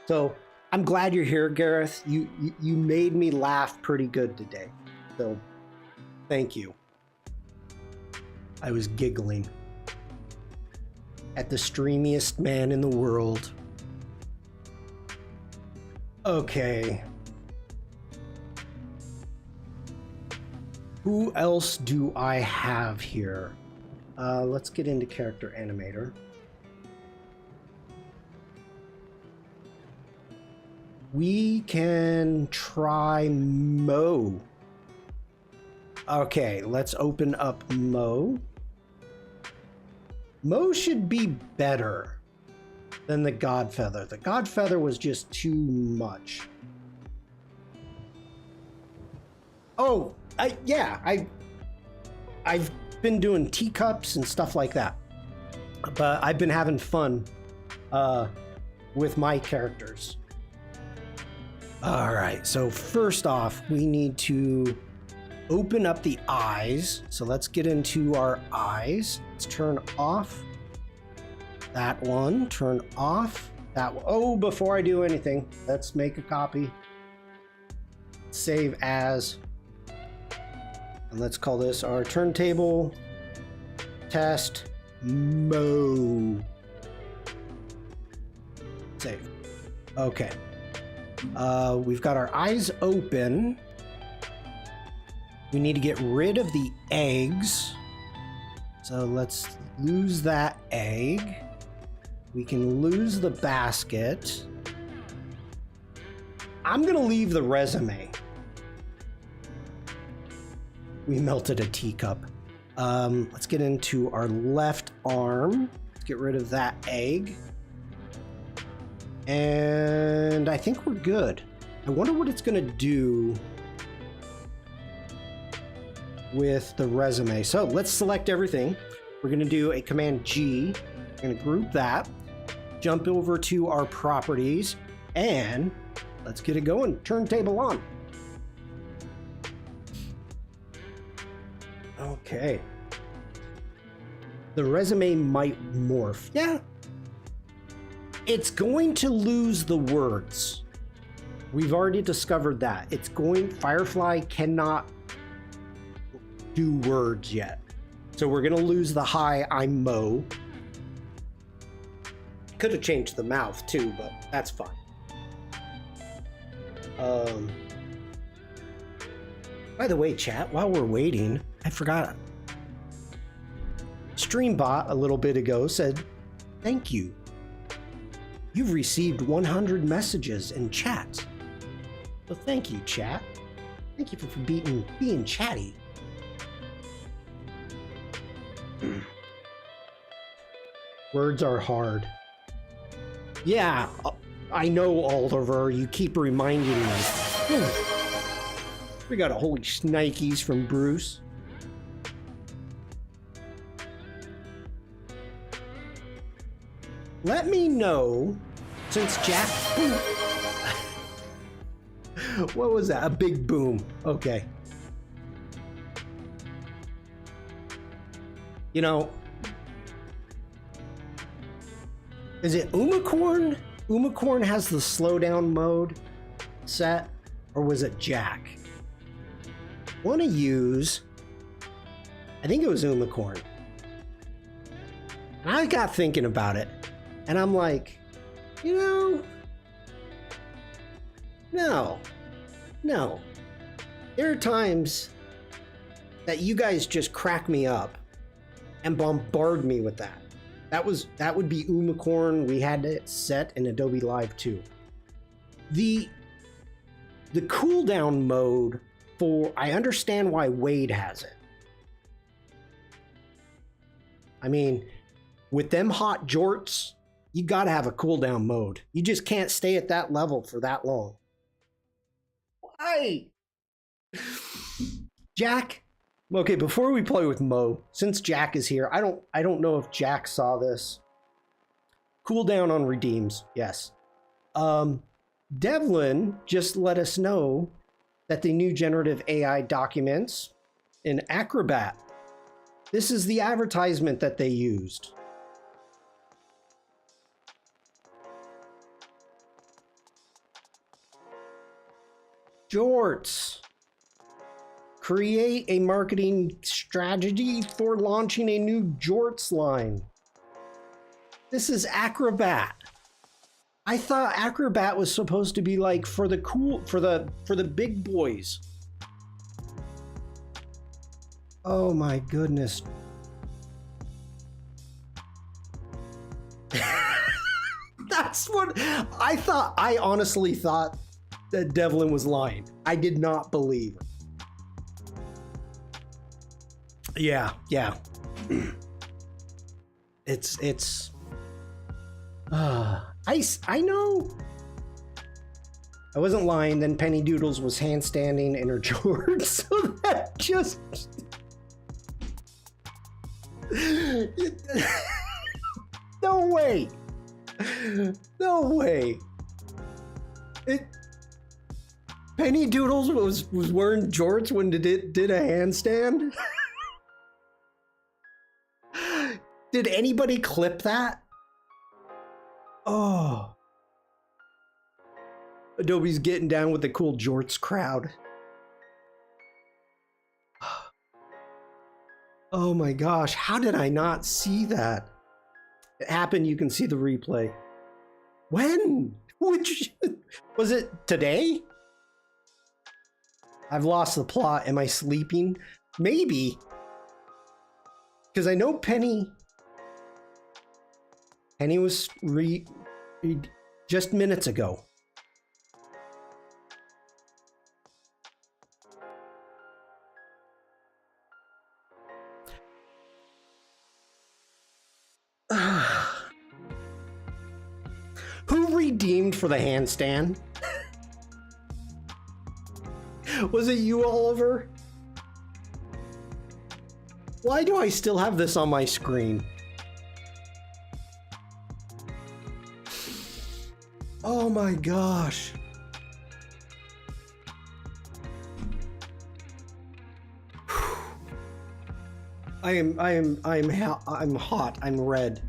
So I'm glad you're here, Gareth. You made me laugh pretty good today. So thank you. I was giggling at the streamiest man in the world. Okay. Who else do I have here? Let's get into character animator. We can try Mo. Okay, let's open up Mo. Mo should be better than the Godfeather. The Godfeather was just too much. Oh, I've been doing teacups and stuff like that, but I've been having fun with my characters. All right, so first off, we need to open up the eyes. So let's get into our eyes. Let's turn off that one, turn off that one. Oh, before I do anything, let's make a copy. Save as. And let's call this our turntable test Mo. Save. Okay. We've got our eyes open. We need to get rid of the eggs. So let's lose that egg. We can lose the basket. I'm gonna leave the resume. We melted a teacup. Let's get into our left arm. Let's get rid of that egg. And I think we're good. I wonder what it's gonna do with the resume. So let's select everything. We're gonna do a Command G. We're gonna group that, jump over to our properties, and let's get it going. Turntable on. Okay. The resume might morph. Yeah. It's going to lose the words. We've already discovered that. Firefly cannot do words yet. So we're gonna lose the hi, I'm Mo. Could have changed the mouth too, but that's fine. By the way, chat, while we're waiting, I forgot. Streambot a little bit ago said, thank you. You've received 100 messages in chat. So thank you, chat. Thank you for being chatty. Words are hard. Yeah, I know, Oliver. You keep reminding me. We got a holy shnikes from Bruce. Let me know, since Jack... What was that? A big boom. Okay. You know, is it Umacorn? Umacorn has the slowdown mode set, or was it Jack? Want to use, I think it was Umacorn. And I got thinking about it, and I'm like, you know, no. There are times that you guys just crack me up and bombard me with that. That would be Umacorn. We had it set in Adobe Live 2. The cooldown mode for, I understand why Wade has it. I mean, with them hot jorts, you gotta have a cooldown mode. You just can't stay at that level for that long. Why? Jack? Okay, before we play with Mo, since Jack is here, I don't know if Jack saw this. Cooldown on redeems, yes. Devlin just let us know that the new generative AI documents in Acrobat. This is the advertisement that they used. Jorts. Create a marketing strategy for launching a new Jorts line. This is Acrobat. I thought Acrobat was supposed to be like for the cool, for the big boys. Oh my goodness. That's what I thought. I honestly thought that Devlin was lying. I did not believe. Yeah. It's I know. I wasn't lying. Then Penny Doodles was handstanding in her jorts, so that just no way. No way. Penny Doodles was wearing jorts when did a handstand? Did anybody clip that? Oh. Adobe's getting down with the cool jorts crowd. Oh my gosh, how did I not see that? It happened, you can see the replay. When? Which was it today? I've lost the plot. Am I sleeping? Maybe. Because I know Penny was just minutes ago. Who redeemed for the handstand? Was it you, Oliver? Why do I still have this on my screen? Oh my gosh. I'm hot. I'm red.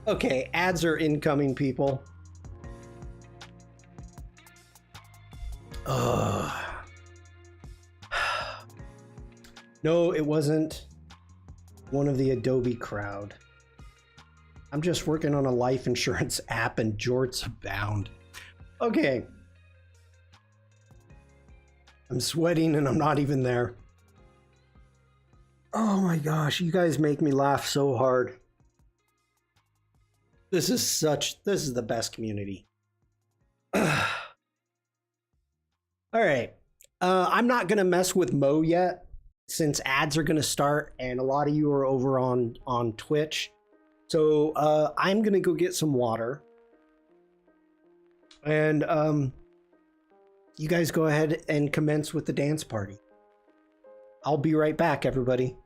Okay, ads are incoming, people. No, it wasn't one of the Adobe crowd. I'm just working on a life insurance app and jorts abound. Okay. I'm sweating and I'm not even there. Oh my gosh, you guys make me laugh so hard. This is the best community. All right. I'm not going to mess with Mo yet since ads are going to start and a lot of you are over on Twitch. So I'm going to go get some water. And you guys go ahead and commence with the dance party. I'll be right back, everybody.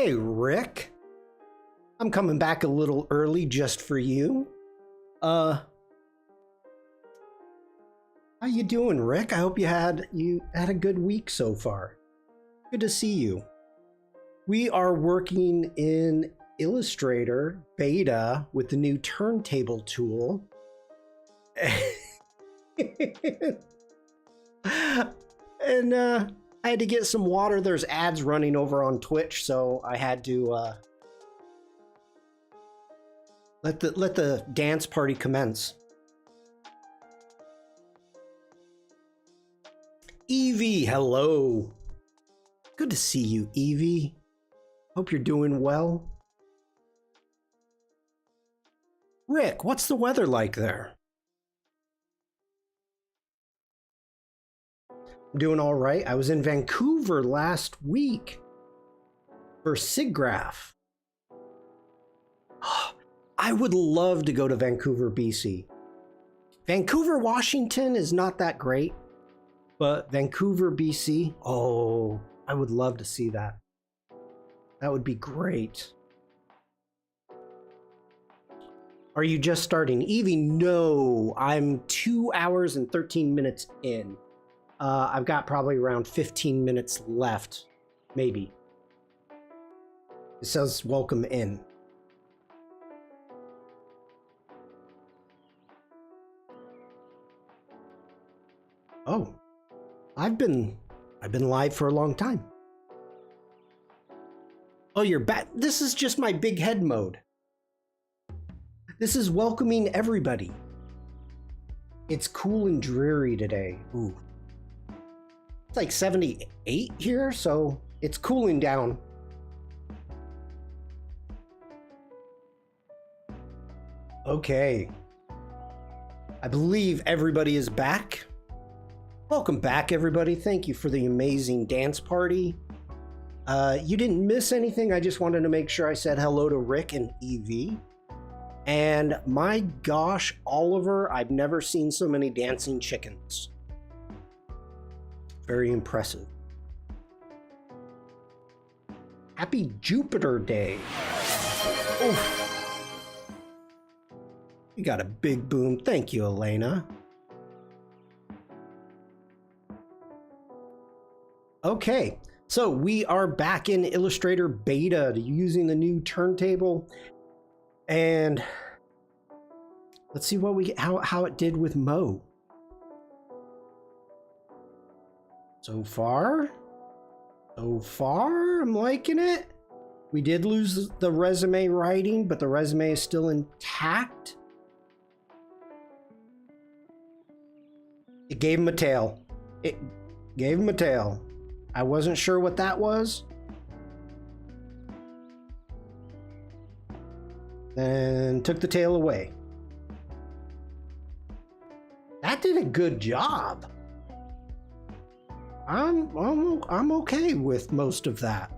Hey, Rick. I'm coming back a little early just for you. How you doing, Rick? I hope you had a good week so far. Good to see you. We are working in Illustrator beta with the new Turntable tool. And I had to get some water. There's ads running over on Twitch, so I had to let the dance party commence. Evie, hello. Good to see you, Evie. Hope you're doing well. Rick, what's the weather like there? I'm doing all right. I was in Vancouver last week for SIGGRAPH. I would love to go to Vancouver, BC. Vancouver, Washington is not that great, but Vancouver, BC, oh, I would love to see that. That would be great. Are you just starting? Evie, no, I'm 2 hours and 13 minutes in. I've got probably around 15 minutes left, maybe. It says welcome in. Oh, I've been live for a long time. Oh, you're back. This is just my big head mode. This is welcoming everybody. It's cool and dreary today. Ooh. It's like 78 here, so it's cooling down. Okay. I believe everybody is back. Welcome back, everybody. Thank you for the amazing dance party. You didn't miss anything. I just wanted to make sure I said hello to Rick and Evie. And my gosh, Oliver, I've never seen so many dancing chickens. Very impressive. Happy Jupiter Day. Oh, you got a big boom. Thank you, Elena. Okay, so we are back in Illustrator beta using the new turntable, and let's see what we get, how it did with Mo. So far, I'm liking it. We did lose the resume writing, but the resume is still intact. It gave him a tail. It gave him a tail. I wasn't sure what that was. Then took the tail away. That did a good job. I'm okay with most of that.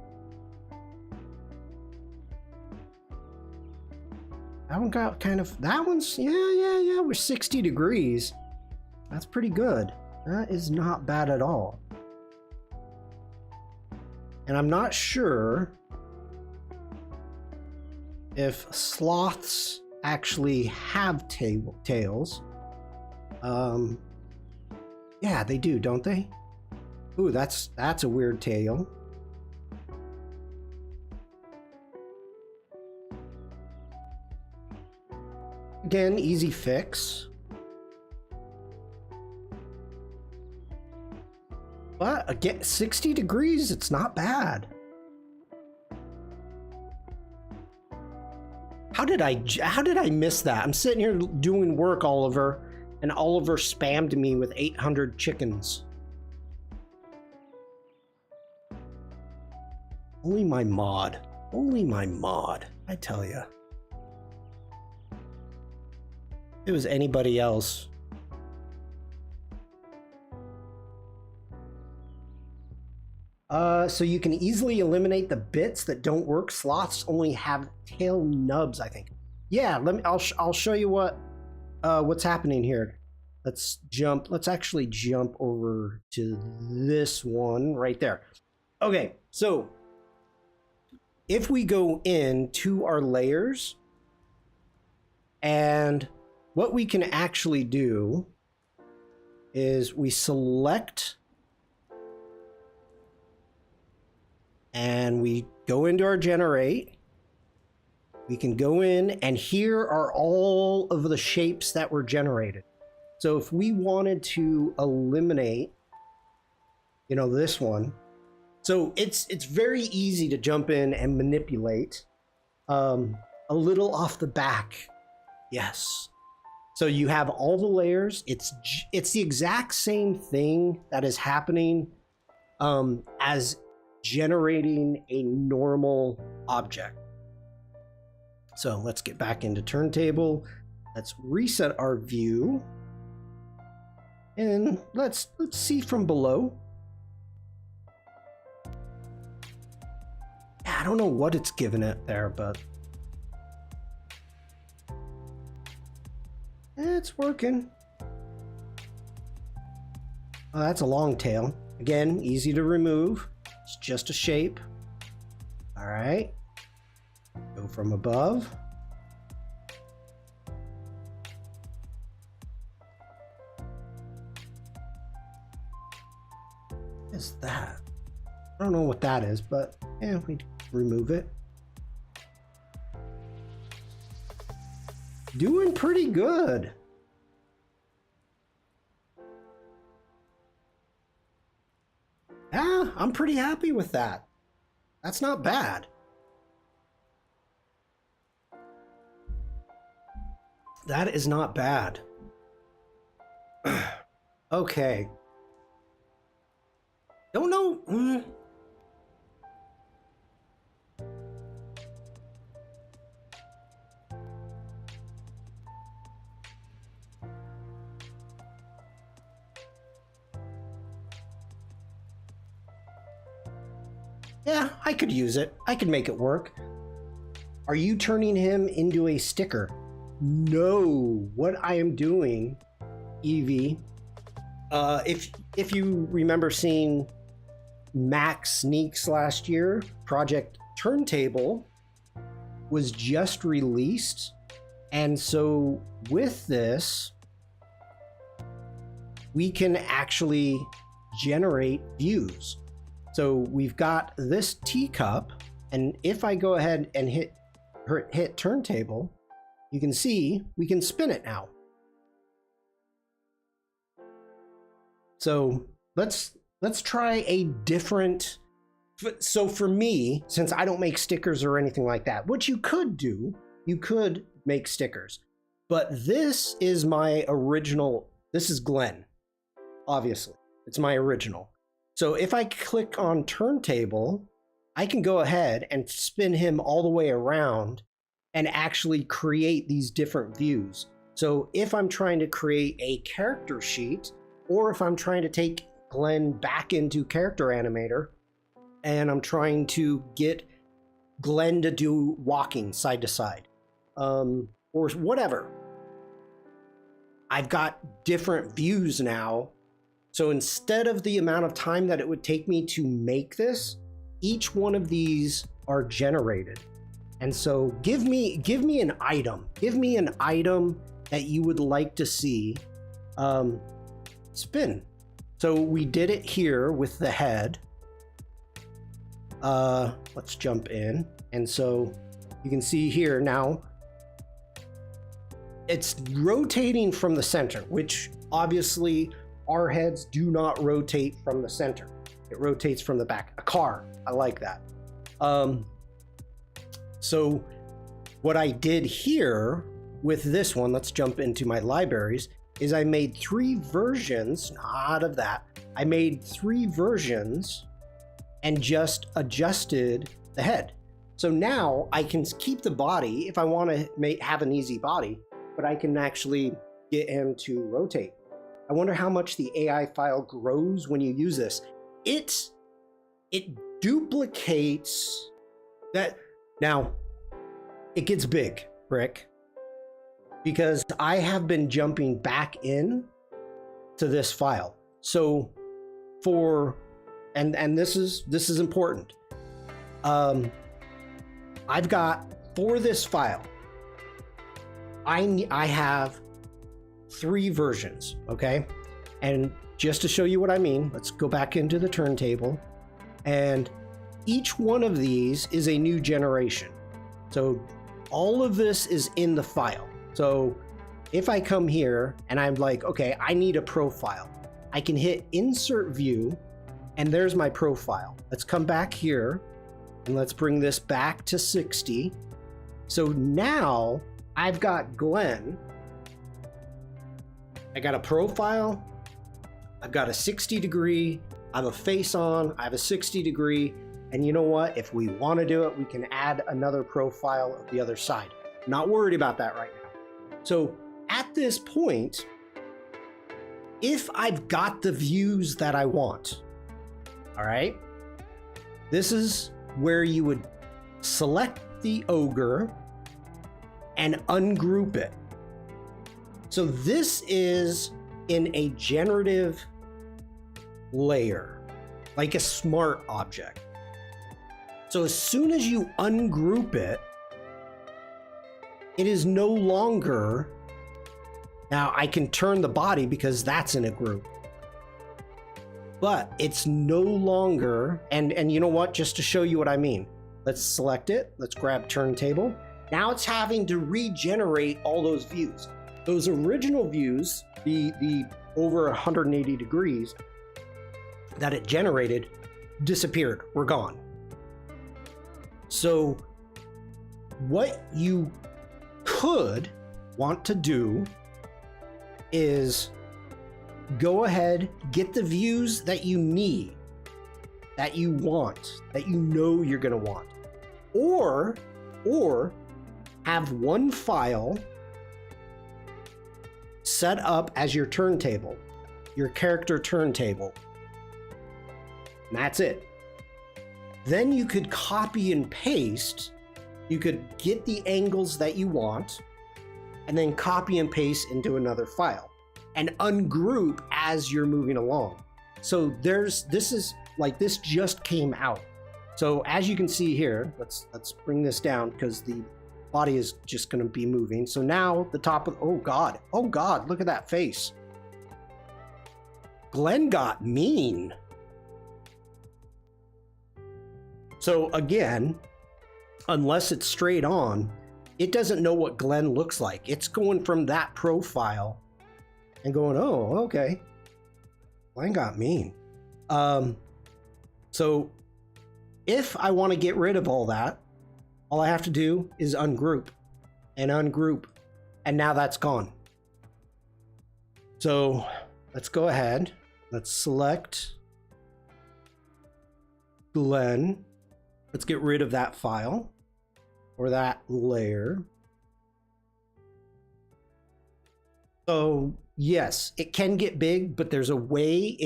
That one got kind of, that one's, yeah, we're 60 degrees. That's pretty good. That is not bad at all. And I'm not sure if sloths actually have tails. Yeah, they do, don't they? Ooh, that's a weird tail. Again, easy fix. But again, 60 degrees, it's not bad. How did I miss that? I'm sitting here doing work, Oliver, and Oliver spammed me with 800 chickens. Only my mod, I tell you. If it was anybody else. So you can easily eliminate the bits that don't work. Sloths only have tail nubs, I think. Yeah, I'll show you what's happening here. Let's actually jump over to this one right there. Okay, so if we go into our layers, and what we can actually do is we select and we go into our generate. We can go in, and here are all of the shapes that were generated. So if we wanted to eliminate, you know, this one, so it's very easy to jump in and manipulate a little off the back. Yes. So you have all the layers. It's the exact same thing that is happening as generating a normal object. So let's get back into Turntable. Let's reset our view. And let's see from below. I don't know what it's given it there, but it's working. Oh, that's a long tail. Again, easy to remove. It's just a shape. All right. Go from above. What is that? I don't know what that is, but yeah, we remove it. Doing pretty good. Yeah, I'm pretty happy with that. That's not bad. That is not bad. Okay. Don't know. Yeah, I could use it. I could make it work. Are you turning him into a sticker? No. What I am doing, Evie, if you remember seeing Mac Sneaks last year, Project Turntable was just released. And so with this, we can actually generate views. So we've got this teacup, and if I go ahead and hit Turntable, you can see we can spin it now. So let's try a different. So for me, since I don't make stickers or anything like that, what you could do, you could make stickers. But this is my original. This is Glenn, obviously. It's my original. So if I click on Turntable, I can go ahead and spin him all the way around and actually create these different views. So if I'm trying to create a character sheet, or if I'm trying to take Glenn back into Character Animator, and I'm trying to get Glenn to do walking side to side, or whatever, I've got different views now. So instead of the amount of time that it would take me to make this, each one of these are generated. And so give me an item. Give me an item that you would like to see spin. So we did it here with the head. Let's jump in. And so you can see here now, it's rotating from the center, which obviously our heads do not rotate from the center. It rotates from the back. A car, I like that. So what I did here with this one, let's jump into my libraries, is I made 3 versions, not of that. I made 3 versions and just adjusted the head. So now I can keep the body if I want to have an easy body, but I can actually get him to rotate. I wonder how much the AI file grows when you use this. It duplicates that. Now, it gets big, Rick, because I have been jumping back in to this file. So and this is important. I've got, for this file, I have 3 versions, okay? And just to show you what I mean, let's go back into the turntable. And each one of these is a new generation. So all of this is in the file. So if I come here and I'm like, okay, I need a profile, I can hit Insert View, and there's my profile. Let's come back here and let's bring this back to 60. So now I've got Glenn. I got a profile. I've got a 60 degree. I have a face on. I have a 60 degree. And you know what? If we want to do it, we can add another profile of the other side. Not worried about that right now. So at this point, if I've got the views that I want, all right, this is where you would select the ogre and ungroup it. So this is in a generative layer, like a smart object. So as soon as you ungroup it, it is no longer, now I can turn the body because that's in a group, but it's no longer, and you know what, just to show you what I mean, let's select it, let's grab turntable. Now it's having to regenerate all those views. Those original views, the over 180 degrees that it generated, disappeared, were gone. So what you could want to do is go ahead, get the views that you need, that you want, that you know you're going to want, or have one file set up as your turntable, your character turntable. And that's it. Then you could copy and paste. You could get the angles that you want and then copy and paste into another file and ungroup as you're moving along. So this just came out. So as you can see here, let's bring this down because the body is just going to be moving. So now the top of, oh God, look at that face. Glenn got mean. So again, unless it's straight on, it doesn't know what Glenn looks like. It's going from that profile and going, oh, okay, Glenn got mean. So if I want to get rid of all that, all I have to do is ungroup and ungroup, and now that's gone. So let's go ahead. Let's select Glenn. Let's get rid of that file or that layer. So yes, it can get big, but there's a way,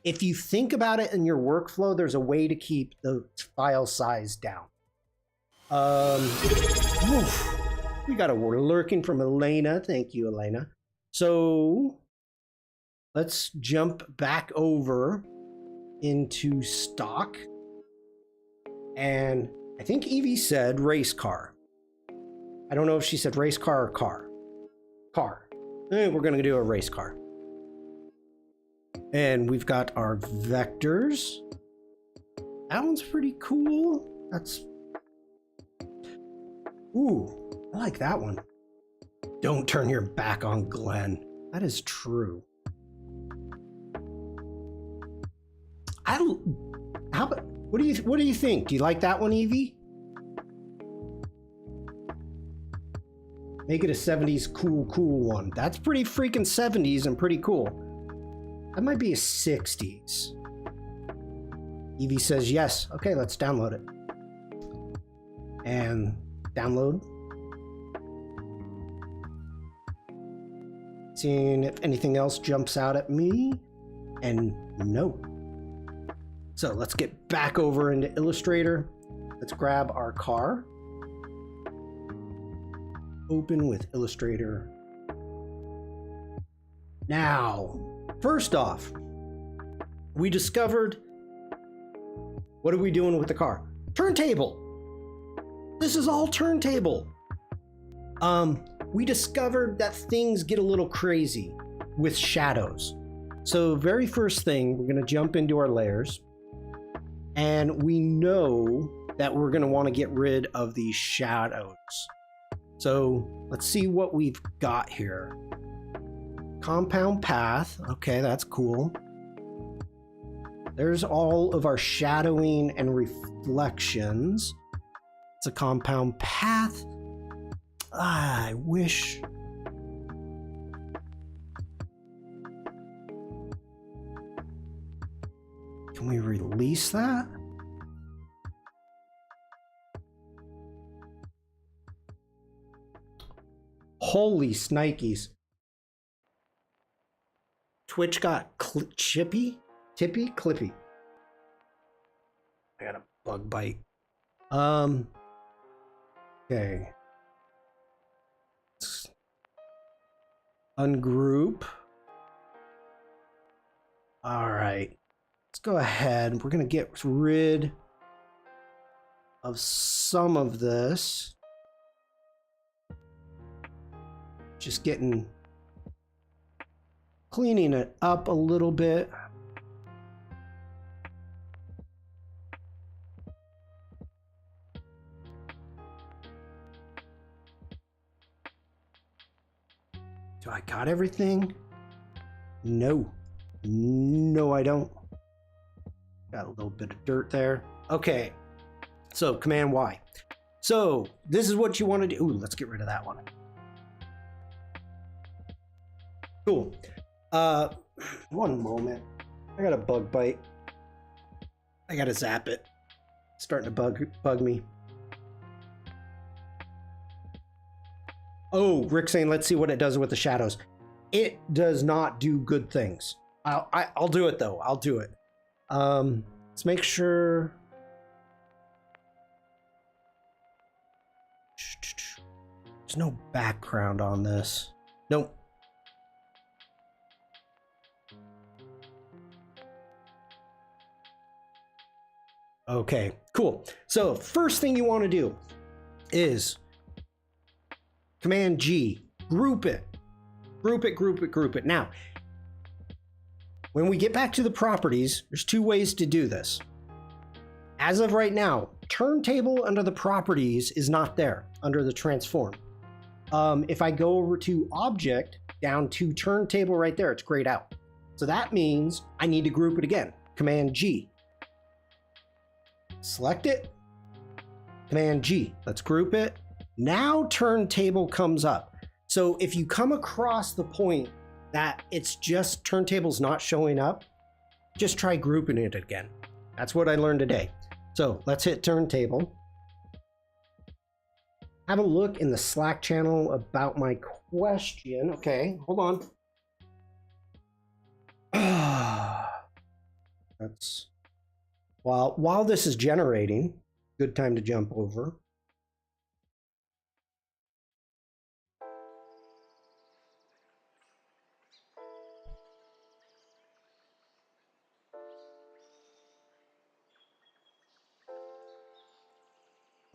if you think about it in your workflow, there's a way to keep the file size down. We got a word lurking from Elena. Thank you, Elena. So let's jump back over into stock. And I think Evie said race car. I don't know if she said race car or car. Car. We're going to do a race car. And we've got our vectors. That one's pretty cool. That's... Ooh, I like that one. Don't turn your back on Glenn. That is true. How about... What do you think? Do you like that one, Evie? Make it a 70s cool one. That's pretty freaking 70s and pretty cool. That might be a 60s. Evie says yes. Okay, let's download it. And download. Seeing if anything else jumps out at me. And no. So let's get back over into Illustrator. Let's grab our car. Open with Illustrator. Now, first off, we discovered, what are we doing with the car? Turntable. This is all Turntable. We discovered that things get a little crazy with shadows. So very first thing, we're gonna jump into our layers, and we know that we're gonna wanna get rid of these shadows. So let's see what we've got here. Compound path, okay, that's cool. There's all of our shadowing and reflections. It's a compound path. I wish. Can we release that? Holy snikes. Twitch got chippy? Tippy? Clippy. I got a bug bite. Okay. Let's ungroup. All right. Let's go ahead. We're going to get rid of some of this. Just cleaning it up a little bit. Do I got everything? No. No, I don't. Got a little bit of dirt there. Okay. So, Command Y. So, this is what you want to do. Ooh, let's get rid of that one. Cool. One moment. I got a bug bite. I gotta zap it. It's starting to bug me. Oh, Rick's saying, let's see what it does with the shadows. It does not do good things. I'll do it though. I'll do it. Let's make sure. There's no background on this. Nope. Okay, cool. So first thing you want to do is Command G, group it. Group it, group it, group it. Now, when we get back to the properties, there's two ways to do this. As of right now, Turntable under the properties is not there under the transform. If I go over to Object, down to Turntable right there, it's grayed out. So that means I need to group it again. Command G. Select it. Command G. Let's group it. Now Turntable comes up. So if you come across the point that it's just Turntable's not showing up, just try grouping it again. That's what I learned today. So let's hit Turntable. Have a look in the Slack channel about my question. Okay, hold on. That's while this is generating, good time to jump over.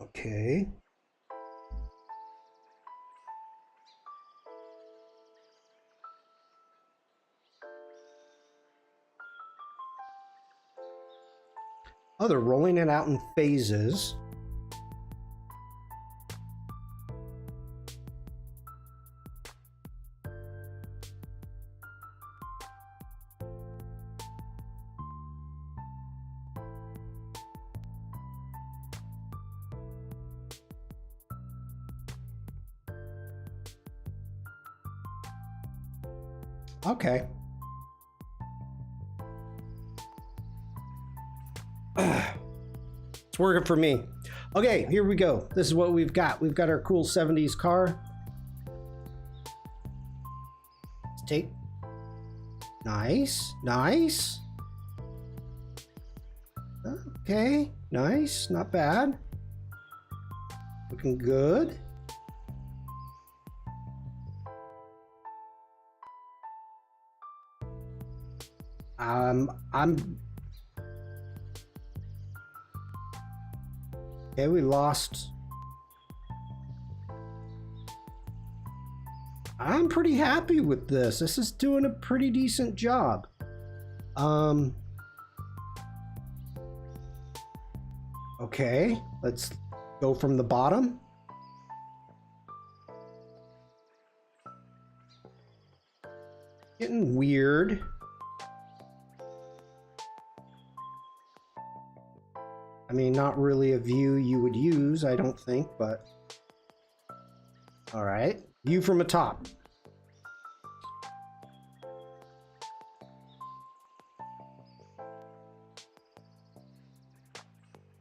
Okay. Oh, they're rolling it out in phases. Okay. It's working for me. Okay, here we go. This is what we've got. We've got our cool 70s car. Let's take. Nice, nice. Okay, nice, not bad. Looking good. Okay, we lost I'm pretty happy with this. This is doing a pretty decent job. Okay, let's go from the bottom. Getting weird. I mean, not really a view you would use, I don't think, but all right. View from the top.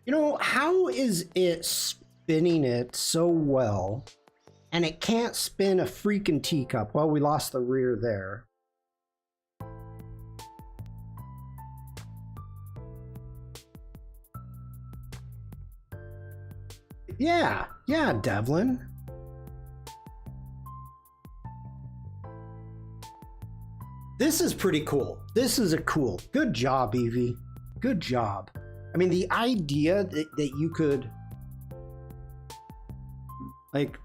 You know, how is it spinning it so well and it can't spin a freaking teacup? Well, we lost the rear there. Yeah, Devlin. This is pretty cool. This is a cool. Good job, Evie. Good job. I mean, the idea that you could, like,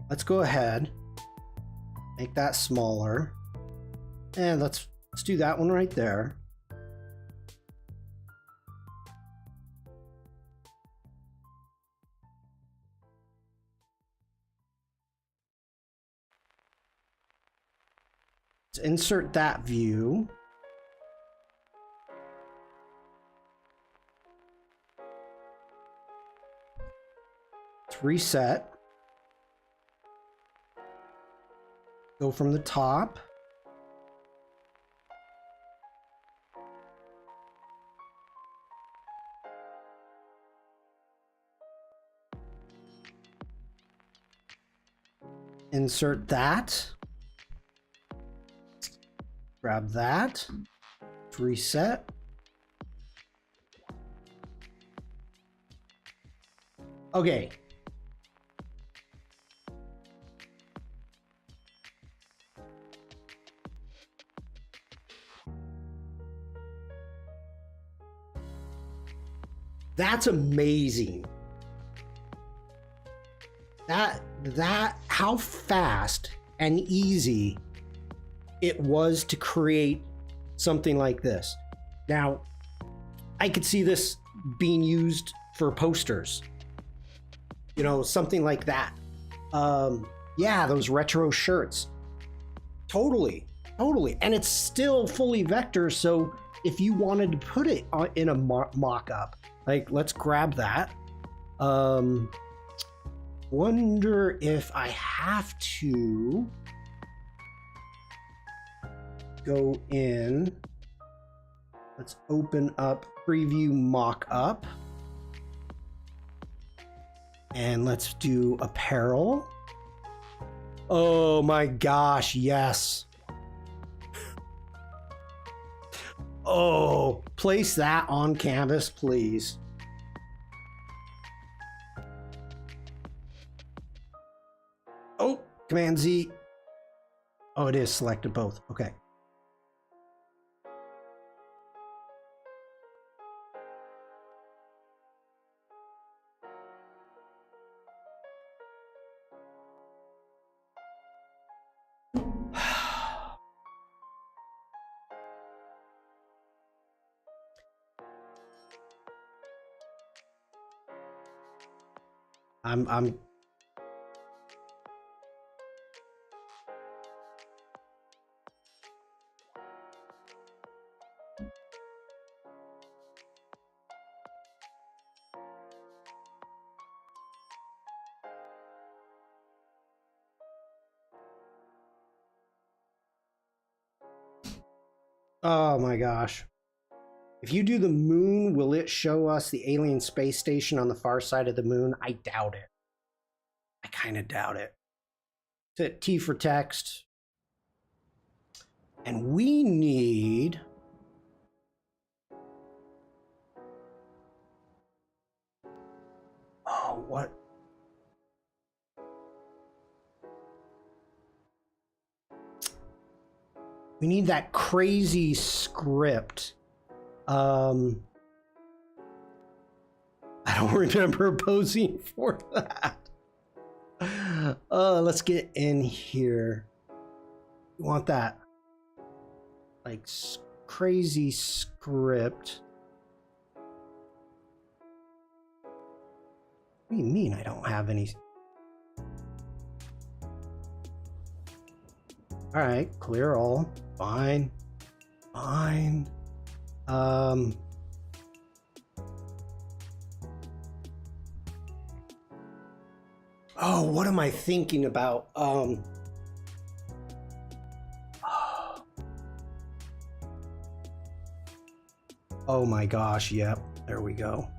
let's go ahead, make that smaller, and let's do that one right there. Let's insert that view. Let's reset. Go from the top. Insert that. Grab that. Reset. Okay. That's amazing. That how fast and easy it was to create something like this. Now, I could see this being used for posters. You know, something like that. Yeah, those retro shirts. Totally. And it's still fully vector, so if you wanted to put it in a mock-up, like, let's grab that. Wonder if I have to go in. Let's open up preview mock-up. And let's do apparel. Oh my gosh, yes. Oh, place that on canvas, please. Oh, Command Z. Oh, it is selected both. Okay. I'm oh my gosh. If you do the moon, will it show us the alien space station on the far side of the moon? I doubt it. I kind of doubt it. Hit T for text. And we need... Oh, what? We need that crazy script. I don't remember posing for that. Let's get in here. We want that like crazy script. What do you mean I don't have any? All right, clear all. Fine. Fine. Oh, what am I thinking about? Oh my gosh, yep. There we go.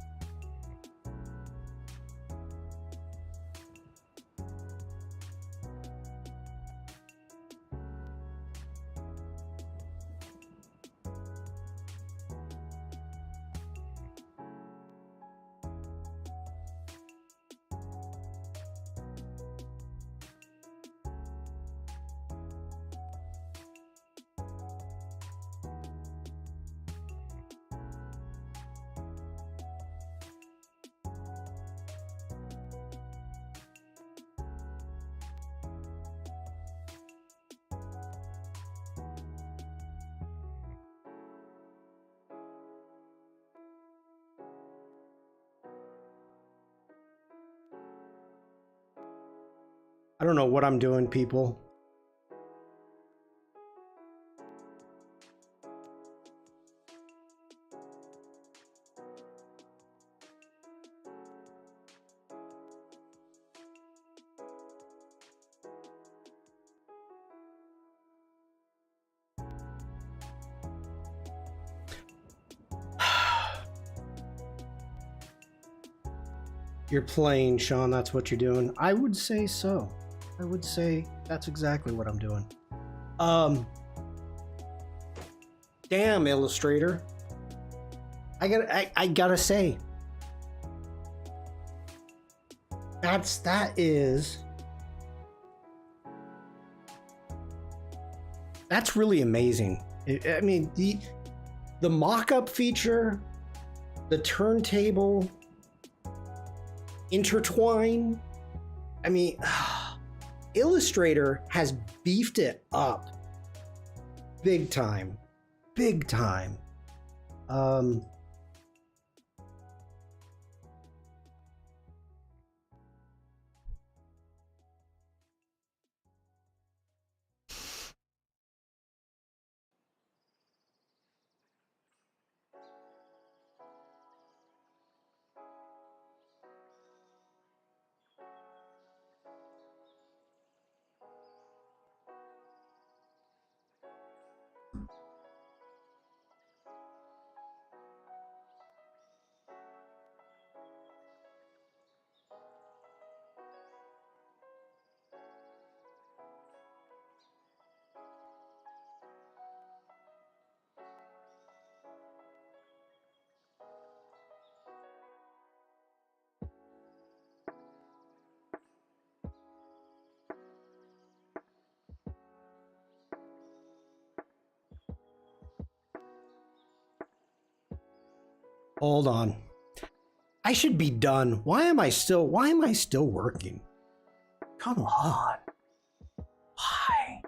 I don't know what I'm doing, people. You're playing, Shawn. That's what you're doing. I would say so. I would say that's exactly what I'm doing. Damn, Illustrator. I gotta say, that's really amazing. I mean, the mock-up feature, the turntable, intertwine. I mean, Illustrator has beefed it up big time. Big time. Hold on. I should be done. Why am I still working? Come on. Why?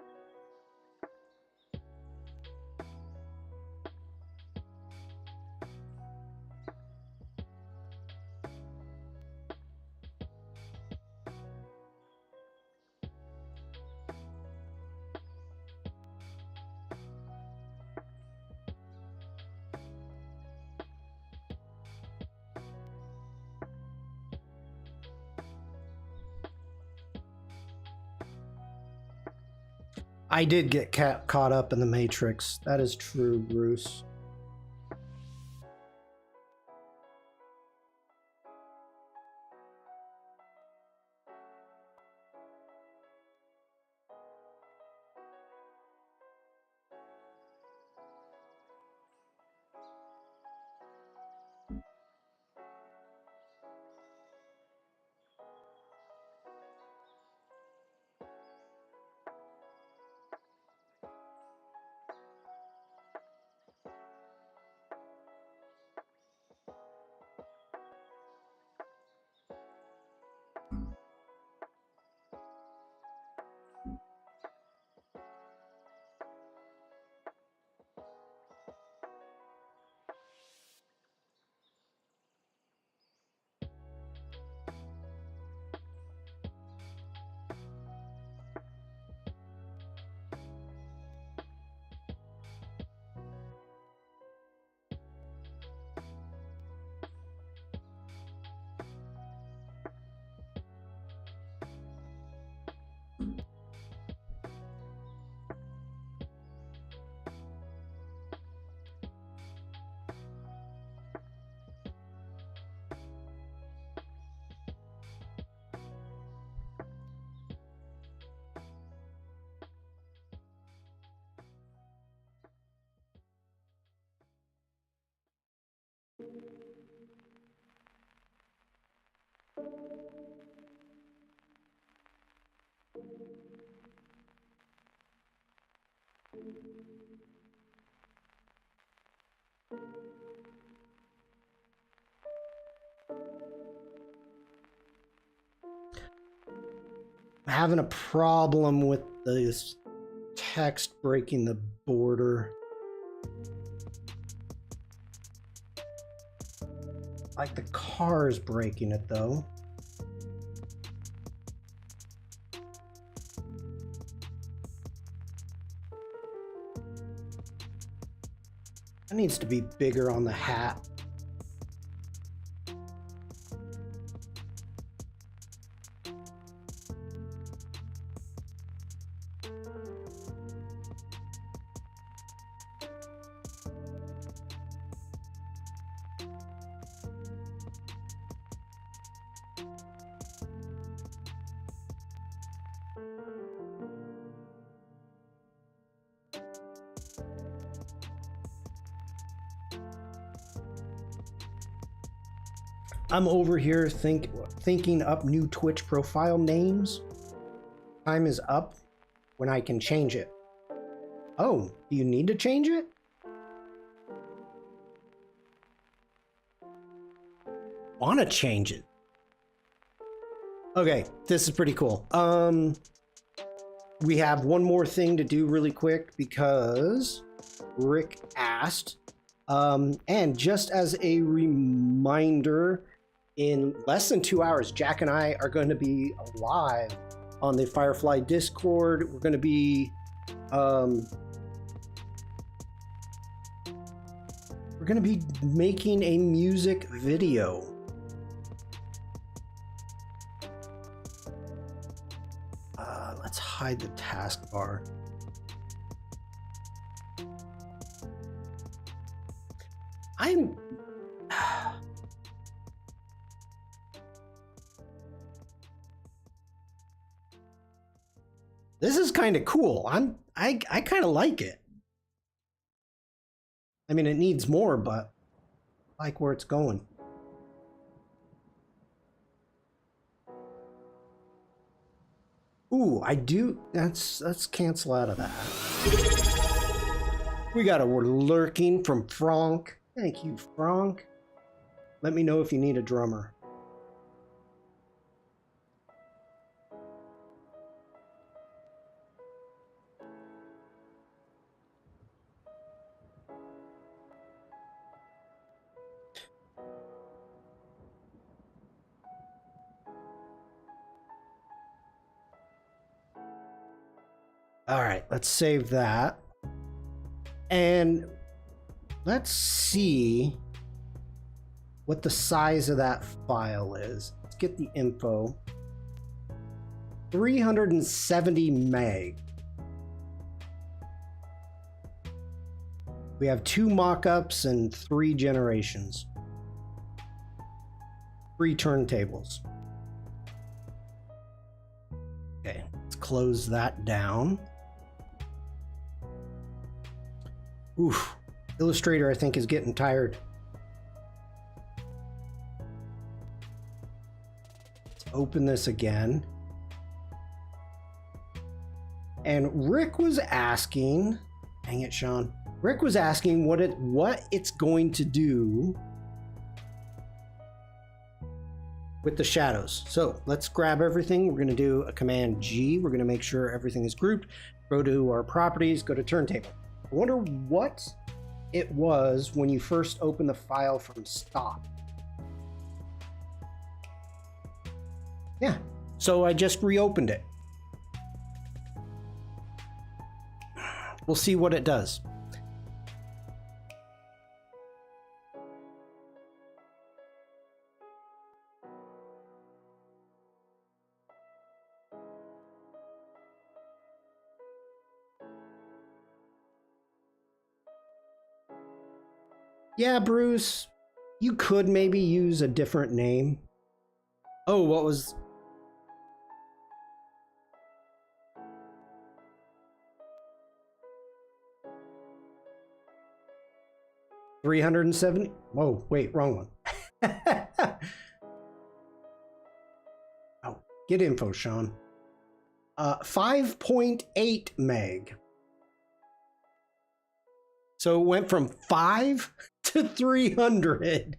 I did get caught up in the Matrix. That is true, Bruce. having a problem with this text breaking the border. Like the car's breaking it though. That needs to be bigger on the hat. I'm over here thinking up new Twitch profile names. Time is up when I can change it. Oh, do you need to change it? Wanna change it? Okay, this is pretty cool. We have one more thing to do really quick because Rick asked. And just as a reminder, in less than 2 hours, Jack and I are going to be live on the Firefly Discord. We're going to be making a music video. Let's hide the taskbar. This is kind of cool. I kind of like it. I mean, it needs more, but I like where it's going. Ooh, I do. Let's cancel out of that. We got a word lurking from Frank. Thank you, Frank. Let me know if you need a drummer. All right, let's save that. And let's see what the size of that file is. Let's get the info. 370 meg. We have 2 mock-ups and 3 generations. 3 turntables. Okay, let's close that down. Oof, Illustrator, I think, is getting tired. Let's open this again. And Rick was asking, dang it, Shawn. Rick was asking what it's going to do with the shadows. So let's grab everything. We're going to do a Command G. We're going to make sure everything is grouped. Go to our properties, go to Turntable. I wonder what it was when you first opened the file from stock. Yeah, so I just reopened it. We'll see what it does. Yeah, Bruce, you could maybe use a different name. Oh, what was... $370? Whoa, wait, wrong one. Oh, get info, Shawn. 5.8 meg. So it went from 5 to 300.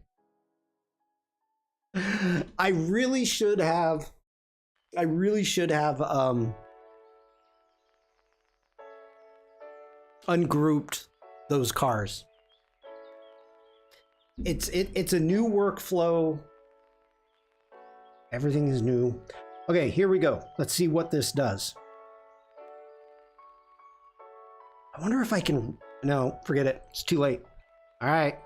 I really should have I really should have ungrouped those cars. It's a new workflow. Everything is new. Okay, here we go. Let's see what this does. I wonder if I can... No, forget it. It's too late. All right.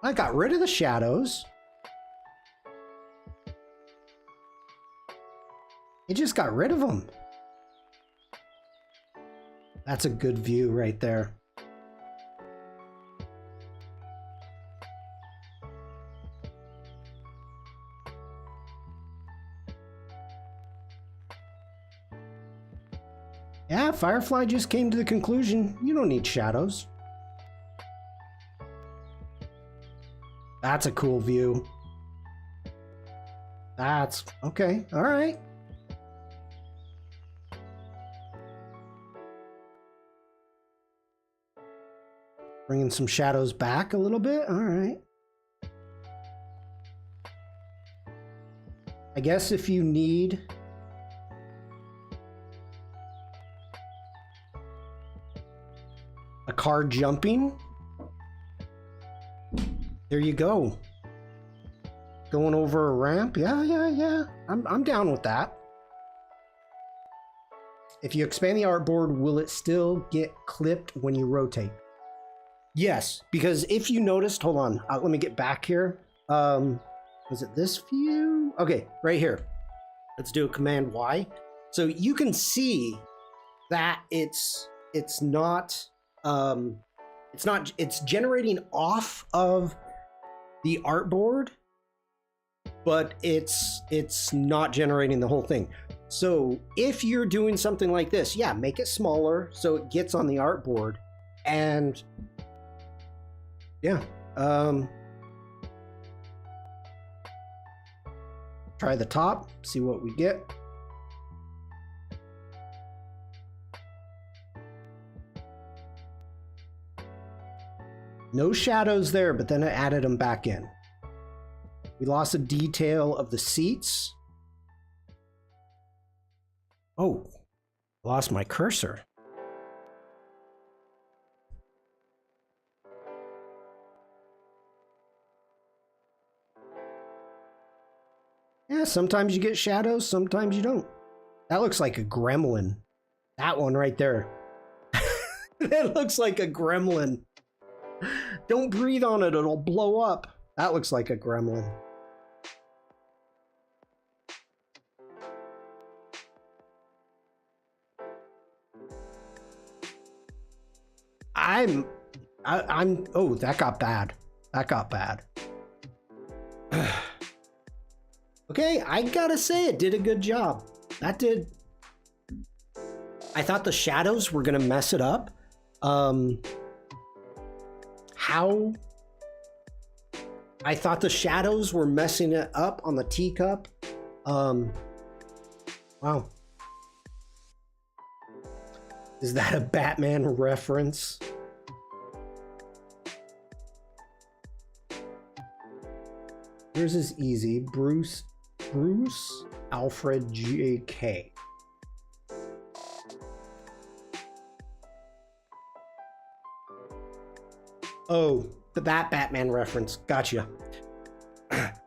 I got rid of the shadows. It just got rid of them. That's a good view right there. Yeah, Firefly just came to the conclusion you don't need shadows. That's a cool view. That's okay. All right. Bringing some shadows back a little bit. All right. I guess if you need a car jumping, there you go. Going over a ramp. Yeah. I'm down with that. If you expand the artboard, will it still get clipped when you rotate? Yes, because if you noticed, hold on, let me get back here. Was it this view? Okay, right here. Let's do a Command Y. So you can see that it's generating off of the artboard, but it's not generating the whole thing. So if you're doing something like this, yeah, make it smaller so it gets on the artboard. And yeah, try the top, see what we get. No shadows there, but then I added them back in. We lost a detail of the seats. Oh, lost my cursor. Yeah, sometimes you get shadows, sometimes you don't. That looks like a gremlin. That one right there. That looks like a gremlin. Don't breathe on it, it'll blow up. That looks like a gremlin. Oh, that got bad. That got bad. Okay, I gotta say it did a good job. That did. I thought the shadows were gonna mess it up. How? I thought the shadows were messing it up on the teacup. Wow. Is that a Batman reference? Yours is easy. Bruce Alfred J.K. Oh, the Batman reference. Gotcha.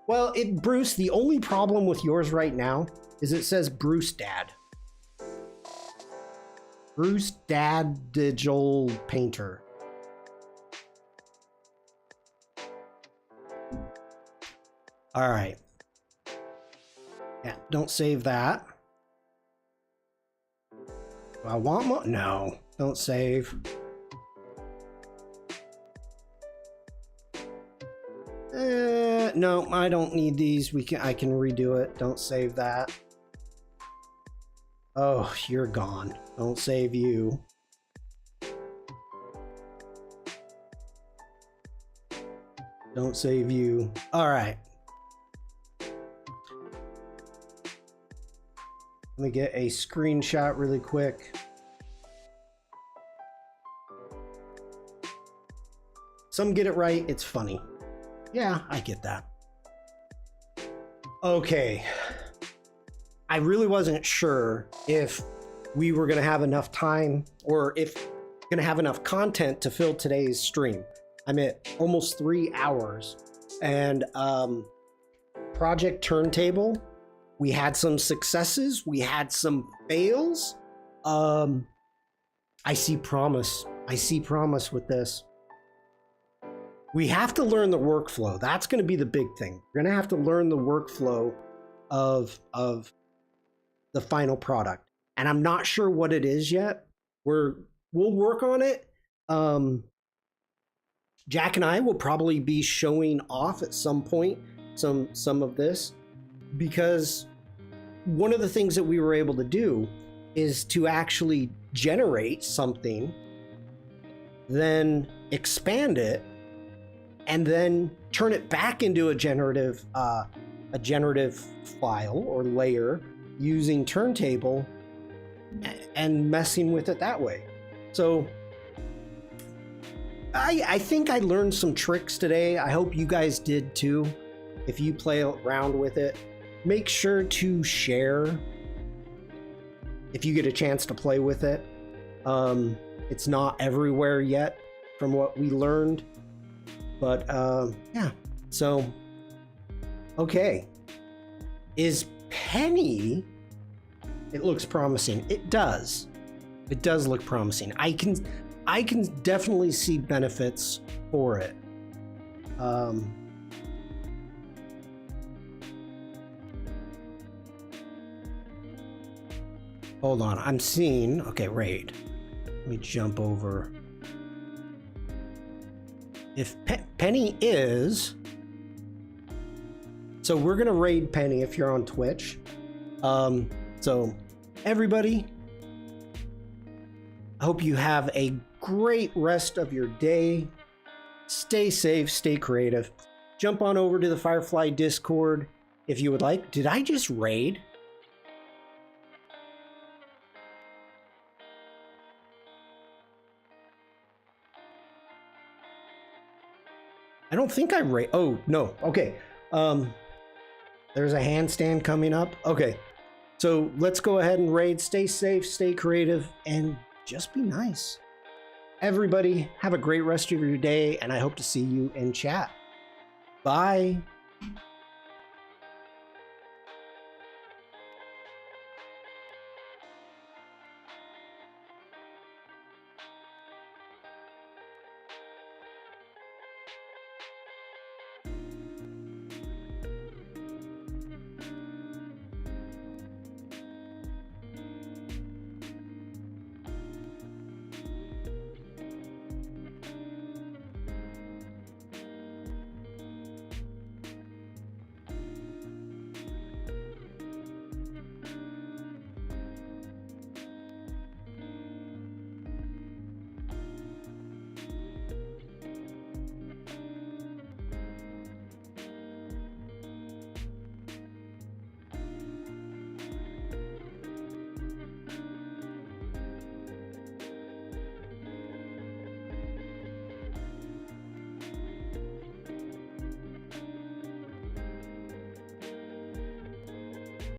Well, Bruce, the only problem with yours right now is it says Bruce Dad. Bruce Dad Digital Painter. All right. Yeah, don't save that. Do I want more? No, don't save. No, I don't need these. I can redo it. Don't save that. Oh, you're gone. Don't save you. Don't save you. All right. Let me get a screenshot really quick. Some get it right. It's funny. Yeah, I get that. Okay. I really wasn't sure if we were going to have enough time or if going to have enough content to fill today's stream. I'm at almost 3 hours, and Project Turntable, we had some successes, we had some fails. I see promise. I see promise with this. We have to learn the workflow. That's going to be the big thing. We're going to have to learn the workflow of the final product, and I'm not sure what it is yet. We'll work on it. Jack and I will probably be showing off at some point some of this, because one of the things that we were able to do is to actually generate something, then expand it, and then turn it back into a generative file or layer using Turntable and messing with it that way. So I think I learned some tricks today. I hope you guys did too. If you play around with it, make sure to share if you get a chance to play with it. It's not everywhere yet from what we learned, but yeah. So, okay. Is Penny, it looks promising. It does. It does look promising. I can definitely see benefits for it. Hold on, I'm seeing, okay, raid. Let me jump over. If Penny is, so we're gonna raid Penny if you're on Twitch. So everybody, I hope you have a great rest of your day. Stay safe, stay creative. Jump on over to the Firefly Discord if you would like. Did I just raid? I don't think I raid. Oh, no. Okay. There's a handstand coming up. Okay. So let's go ahead and raid. Stay safe, stay creative, and just be nice. Everybody, have a great rest of your day, and I hope to see you in chat. Bye.